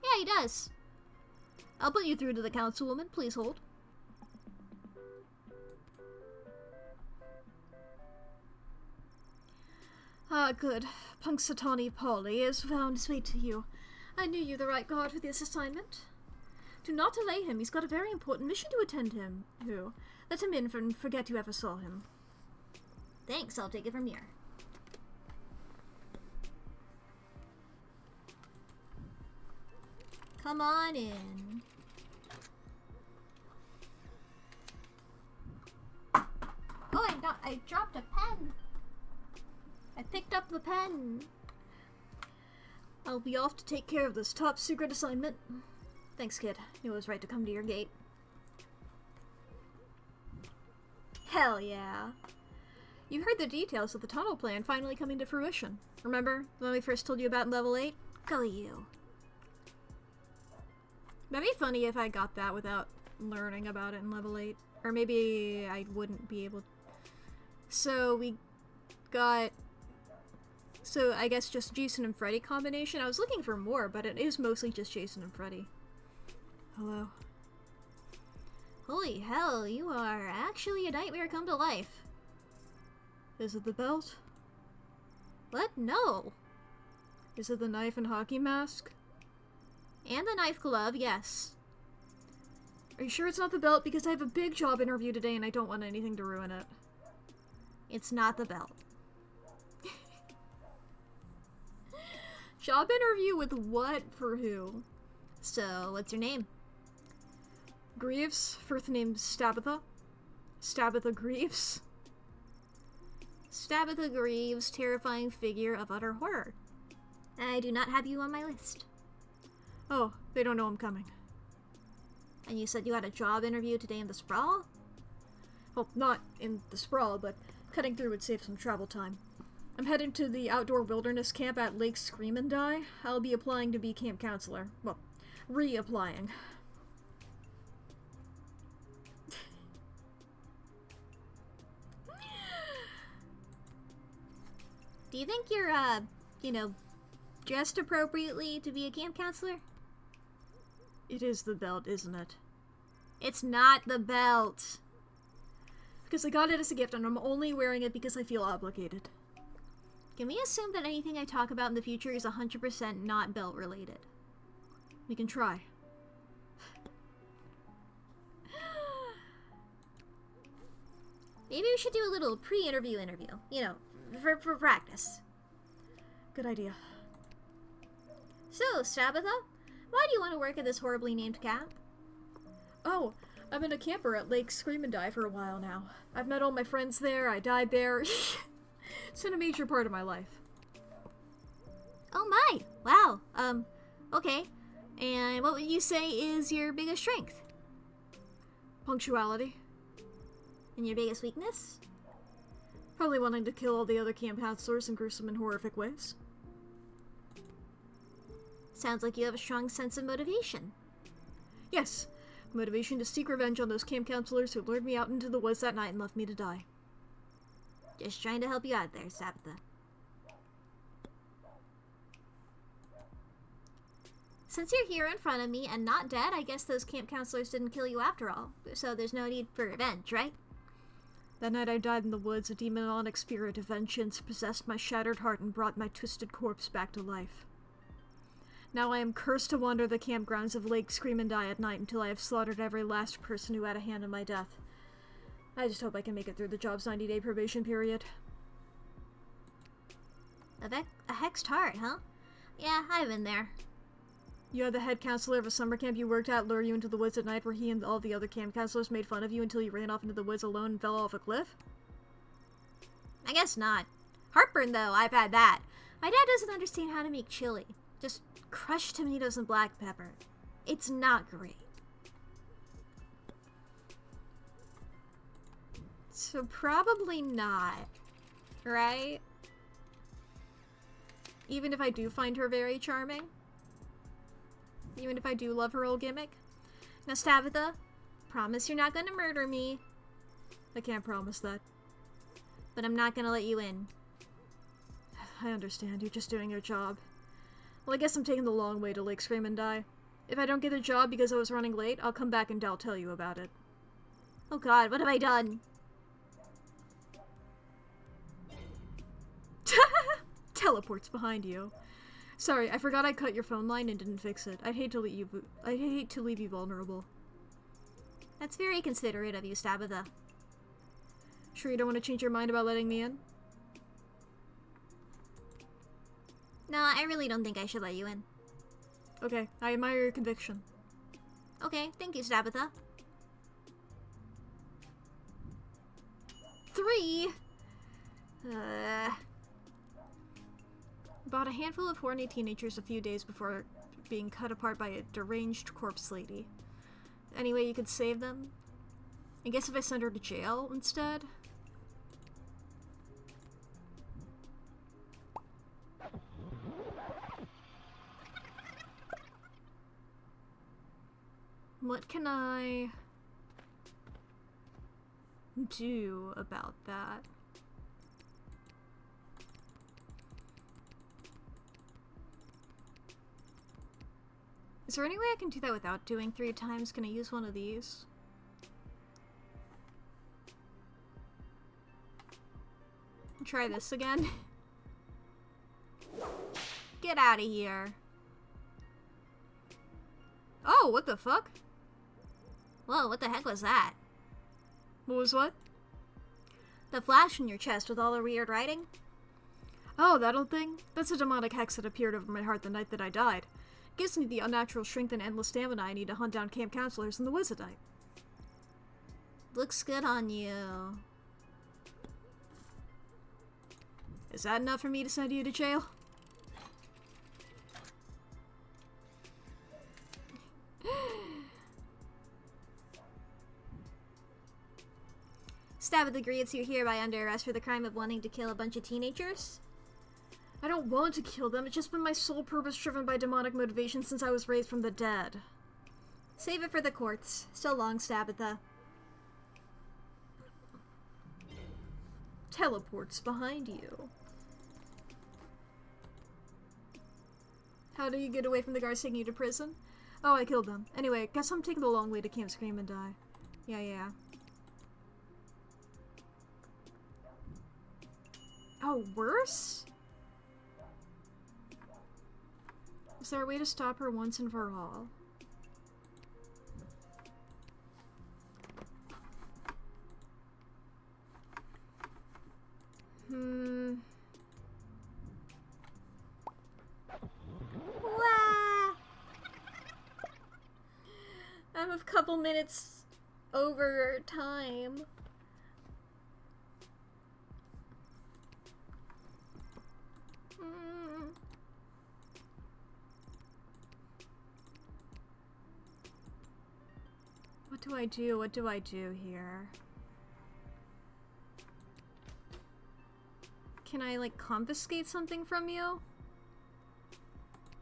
Yeah, he does. I'll put you through to the councilwoman. Please hold. Ah, good. Punxsutawney Polly has found his way to you. I knew you the right guard for this assignment. Do not delay him. He's got a very important mission to attend to. Let him in and forget you ever saw him. Thanks, I'll take it from here. Come on in. Oh, I dropped a pen. I picked up the pen. I'll be off to take care of this top secret assignment. Thanks, kid. It was right to come to your gate. Hell yeah. You heard the details of the tunnel plan finally coming to fruition. Remember when we first told you about in level 8? Go you. That'd be funny if I got that without learning about it in level 8. Or maybe I wouldn't be able to. So we got... So I guess just Jason and Freddy combination. I was looking for more, but it is mostly just Jason and Freddy. Hello. Holy hell, you are actually a nightmare come to life. Is it the belt? What? No. Is it the knife and hockey mask? And the knife glove, yes. Are you sure it's not the belt? Because I have a big job interview today and I don't want anything to ruin it. It's not the belt. Job interview with what? For who? So, what's your name? Greaves. First name Stabitha. Stabitha Greaves. Stabitha Greaves, terrifying figure of utter horror. I do not have you on my list. Oh, they don't know I'm coming. And you said you had a job interview today in the Sprawl? Well, not in the Sprawl, but cutting through would save some travel time. I'm heading to the outdoor wilderness camp at Lake Scream and Die. I'll be applying to be camp counselor. Well, reapplying. Do you think you're, dressed appropriately to be a camp counselor? It is the belt, isn't it? It's not the belt. Because I got it as a gift and I'm only wearing it because I feel obligated. Can we assume that anything I talk about in the future is 100% not belt related? We can try. Maybe we should do a little pre-interview interview. For practice. Good idea. So, Stabitha, why do you want to work at this horribly named camp? Oh, I've been a camper at Lake Scream and Die for a while now. I've met all my friends there, I died there. It's been a major part of my life. Oh my! Wow. Okay. And what would you say is your biggest strength? Punctuality. And your biggest weakness? Probably wanting to kill all the other camp counselors in gruesome and horrific ways. Sounds like you have a strong sense of motivation. Yes. Motivation to seek revenge on those camp counselors who lured me out into the woods that night and left me to die. Just trying to help you out there, Tabitha. Since you're here in front of me and not dead, I guess those camp counselors didn't kill you after all. So there's no need for revenge, right? That night I died in the woods, a demonic spirit of vengeance possessed my shattered heart and brought my twisted corpse back to life. Now I am cursed to wander the campgrounds of Lake Scream and Die at night until I have slaughtered every last person who had a hand in my death. I just hope I can make it through the job's 90-day probation period. A hexed heart, huh? Yeah, I've been there. You had the head counselor of a summer camp you worked at lure you into the woods at night where he and all the other camp counselors made fun of you until you ran off into the woods alone and fell off a cliff? I guess not. Heartburn, though, I've had that. My dad doesn't understand how to make chili. Just crushed tomatoes and black pepper. It's not great. So probably not, right? Even if I do find her very charming? Even if I do love her old gimmick? Now, Tabitha, promise you're not gonna murder me. I can't promise that. But I'm not gonna let you in. I understand, you're just doing your job. Well, I guess I'm taking the long way to Lake Scream and Die. If I don't get the job because I was running late, I'll come back and I'll tell you about it. Oh god, what have I done? Teleports behind you. Sorry, I forgot I cut your phone line and didn't fix it. I'd hate to leave you vulnerable. That's very considerate of you, Tabitha. Sure you don't want to change your mind about letting me in? No, I really don't think I should let you in. Okay, I admire your conviction. Okay, thank you, Tabitha. 3! Bought a handful of horny teenagers a few days before being cut apart by a deranged corpse lady. Any way you could save them? I guess if I send her to jail instead? What can I do about that? Is there any way I can do that without doing 3 times? Can I use one of these? Try this again. Get out of here. Oh, what the fuck? Whoa, what the heck was that? What was what? The flash in your chest with all the weird writing? Oh, that old thing? That's a demonic hex that appeared over my heart the night that I died. It gives me the unnatural strength and endless stamina I need to hunt down camp counselors in the woods at night. Looks good on you. Is that enough for me to send you to jail? Tabitha agrees you're hereby under arrest for the crime of wanting to kill a bunch of teenagers. I don't want to kill them, it's just been my sole purpose driven by demonic motivation since I was raised from the dead. Save it for the courts. So long, Tabitha. Teleports behind you. How do you get away from the guards taking you to prison? Oh, I killed them. Anyway, guess I'm taking the long way to Camp Scream and Die. Yeah. Oh, worse? Is there a way to stop her once and for all? I'm a couple minutes over time. What do I do? What do I do here? Can I, like, confiscate something from you?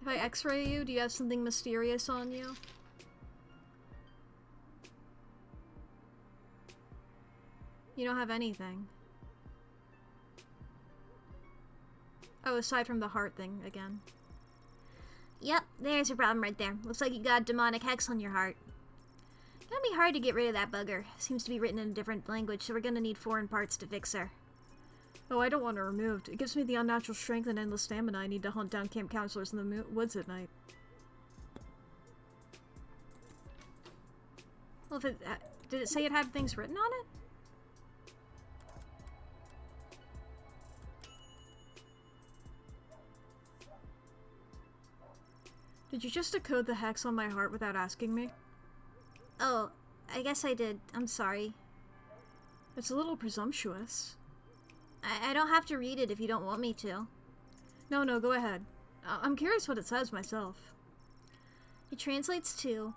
If I x-ray you, do you have something mysterious on you? You don't have anything. Oh, aside from the heart thing again. Yep, there's your problem right there. Looks like you got a demonic hex on your heart. Gonna be hard to get rid of that bugger. Seems to be written in a different language, so we're gonna need foreign parts to fix her. Oh, I don't want her removed. It gives me the unnatural strength and endless stamina I need to hunt down camp counselors in the woods at night. Well, if it... did it say it had things written on it? Did you just decode the hex on my heart without asking me? Oh, I guess I did. I'm sorry. It's a little presumptuous. I don't have to read it if you don't want me to. No, go ahead. I'm curious what it says myself. It translates to,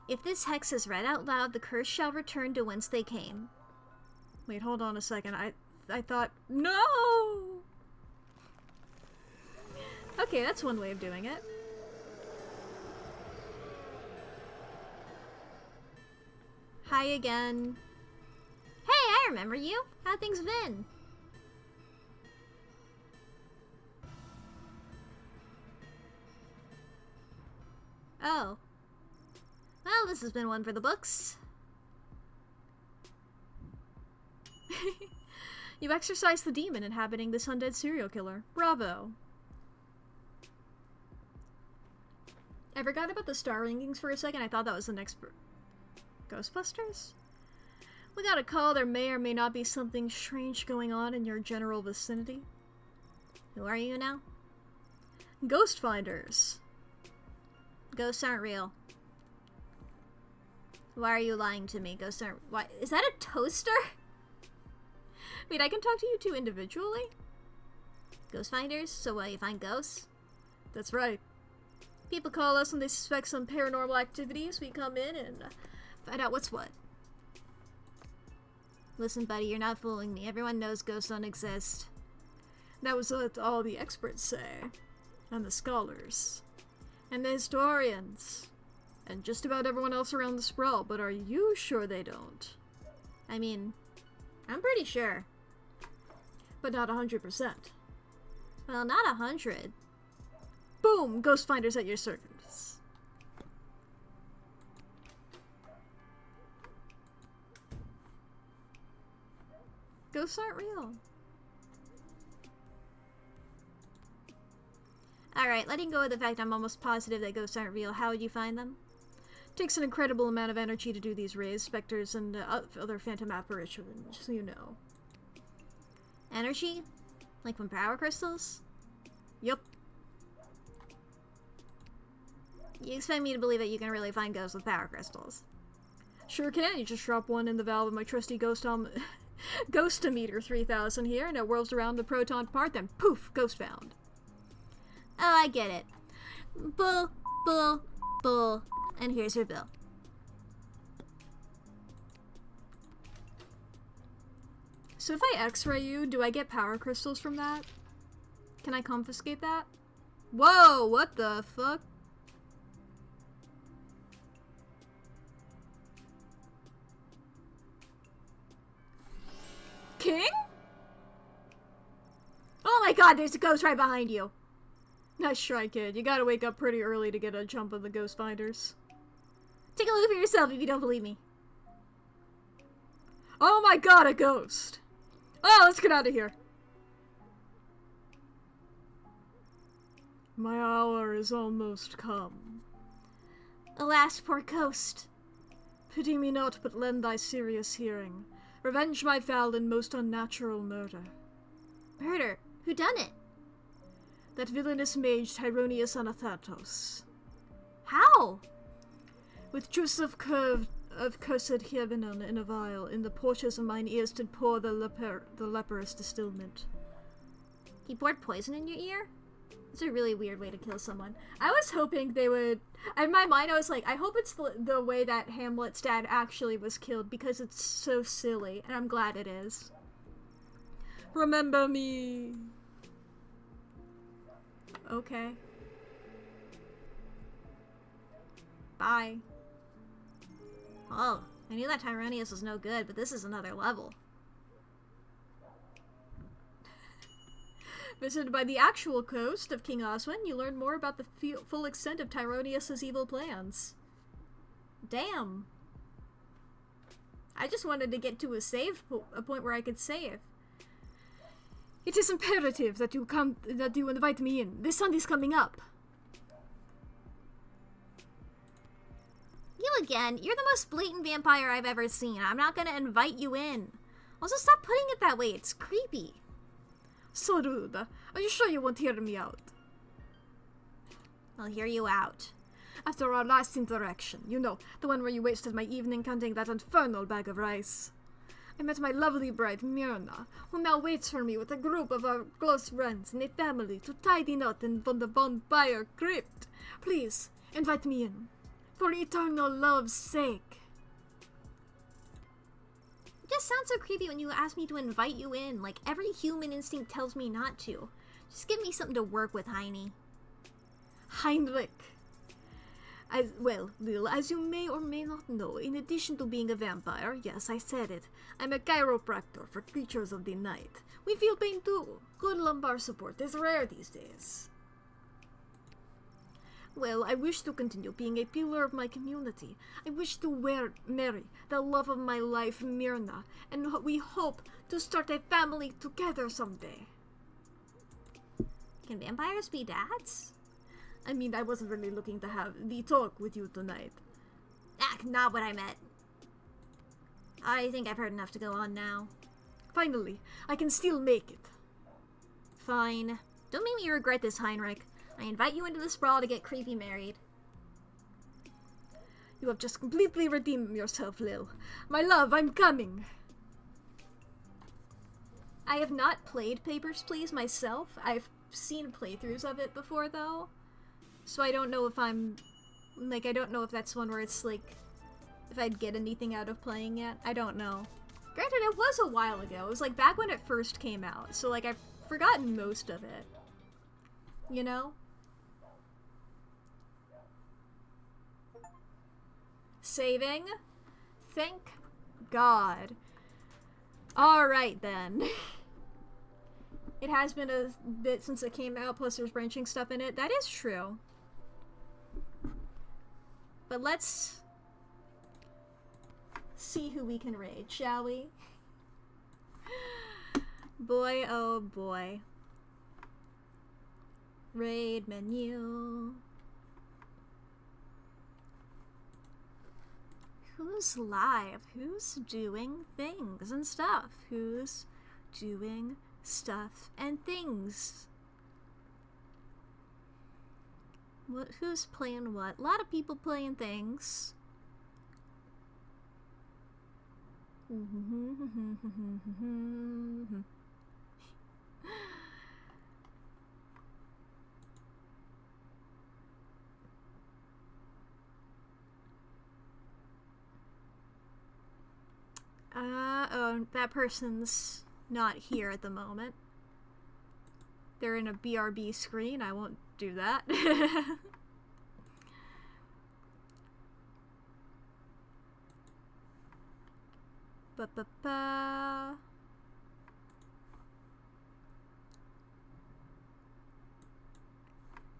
if this hex is read out loud, the curse shall return to whence they came. Wait, hold on a second. I thought... No! Okay, that's one way of doing it. Hi again. Hey, I remember you. How things been? Oh. Well, this has been one for the books. You exorcised the demon inhabiting this undead serial killer. Bravo. I forgot about the star rankings for a second. I thought that was the next... Ghostbusters? We got a call. There may or may not be something strange going on in your general vicinity. Who are you now? Ghost finders. Ghosts aren't real. Why are you lying to me? Ghosts aren't... Why? Is that a toaster? Wait, I can talk to you two individually? Ghost finders? So what, you find ghosts? That's right. People call us when they suspect some paranormal activities. We come in and find out what's what. Listen, buddy, you're not fooling me. Everyone knows ghosts don't exist. That was what all the experts say. And the scholars. And the historians. And just about everyone else around the sprawl, but are you sure they don't? I mean, I'm pretty sure. But not 100%. Well, not 100. Boom! Ghost finders at your service. Ghosts aren't real. Alright, letting go of the fact I'm almost positive that ghosts aren't real, how would you find them? Takes an incredible amount of energy to do these rays, specters, and other phantom apparitions, so you know. Energy? Like from power crystals? Yup. You expect me to believe that you can really find ghosts with power crystals? Sure can. You just drop one in the valve of my trusty Ghostometer 3000 here, and it whirls around the proton part, then poof, ghost found. Oh, I get it. Bull, bull, bull. And here's your bill. So if I x-ray you, do I get power crystals from that? Can I confiscate that? Whoa, what the fuck? King? Oh my god, there's a ghost right behind you. Nice try, kid. You gotta wake up pretty early to get a jump of the ghost finders. Take a look for yourself if you don't believe me. Oh my god, a ghost! Oh, let's get out of here. My hour is almost come. Alas, poor ghost. Pity me not, but lend thy serious hearing. Revenge my foul and most unnatural murder. Murder? Who done it? That villainous mage Tyronius Anathatos. How? With juice of curved of cursed heaven in a vial. In the porches of mine ears did pour the leprous distilment. He poured poison in your ear? It's a really weird way to kill someone. I was hoping they would... In my mind, I was like, I hope it's the way that Hamlet's dad actually was killed, because it's so silly, and I'm glad it is. Remember me. Okay. Bye. Oh, I knew that Tyronius was no good, but this is another level. Visited by the actual coast of King Oswin, you learn more about the full extent of Tyronius's evil plans. Damn. I just wanted to get to a point where I could save. It is imperative that you invite me in. The sun is coming up. You again. You're the most blatant vampire I've ever seen. I'm not gonna invite you in. Also, stop putting it that way. It's creepy. So rude. Are you sure you won't hear me out? I'll hear you out. After our last interaction, you know, the one where you wasted my evening counting that infernal bag of rice. I met my lovely bride, Myrna, who now waits for me with a group of our close friends and a family to tidy up in the bonfire crypt. Please, invite me in. For eternal love's sake. It just sounds so creepy when you ask me to invite you in. Like, every human instinct tells me not to. Just give me something to work with, Heine. Heinrich. Well, Lil, as you may or may not know, in addition to being a vampire, yes, I said it, I'm a chiropractor for creatures of the night. We feel pain too. Good lumbar support is rare these days. Well, I wish to continue being a pillar of my community. I wish to marry the love of my life, Myrna, and we hope to start a family together someday. Can vampires be dads? I mean, I wasn't really looking to have the talk with you tonight. Ah, not what I meant. I think I've heard enough to go on now. Finally, I can still make it. Fine. Don't make me regret this, Heinrich. I invite you into this brawl to get creepy married. You have just completely redeemed yourself, Lil. My love, I'm coming. I have not played Papers, Please myself. I've seen playthroughs of it before, though. So I don't know if I'm... Like, I don't know if that's one where it's, like... If I'd get anything out of playing it. I don't know. Granted, it was a while ago. It was, like, back when it first came out. So, like, I've forgotten most of it. You know? Saving. Thank God. Alright then. It has been a bit since it came out, plus there's branching stuff in it. That is true. But let's see who we can raid, shall we? Boy, oh boy. Raid menu. Who's live? Who's doing things and stuff? Who's doing stuff and things? Who's playing what? A lot of people playing things. Oh, that person's not here at the moment. They're in a BRB screen. I won't do that. Ba-ba-ba.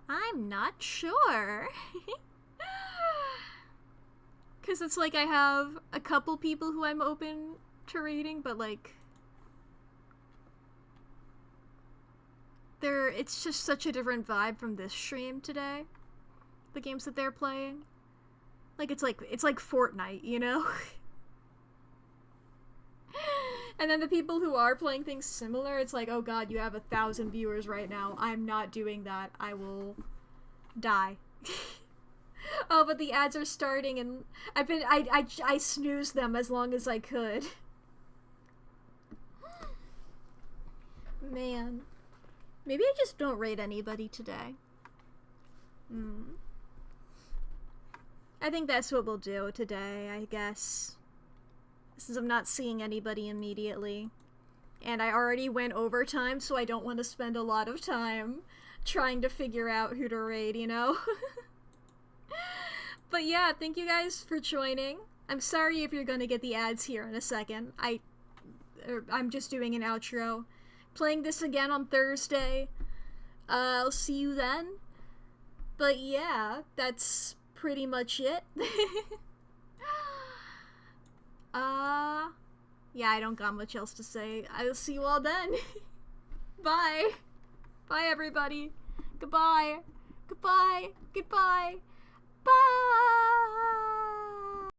I'm not sure. Because it's like I have a couple people who I'm open to reading, but like... It's just such a different vibe from this stream today. The games that they're playing. Like, it's like Fortnite, you know? And then the people who are playing things similar, it's like, oh god, you have 1,000 viewers right now. I'm not doing that. I will die. Oh, but the ads are starting, and I snoozed them as long as I could. Man. Maybe I just don't rate anybody today. I think that's what we'll do today, I guess. Since I'm not seeing anybody immediately. And I already went overtime, so I don't want to spend a lot of time trying to figure out who to raid, you know? But yeah, thank you guys for joining. I'm sorry if you're gonna get the ads here in a second. I'm just doing an outro. Playing this again on Thursday. I'll see you then. But yeah, that's pretty much it. Yeah, I don't got much else to say. I'll see you all then. Bye. Bye, everybody. Goodbye. Goodbye. Goodbye. Bye.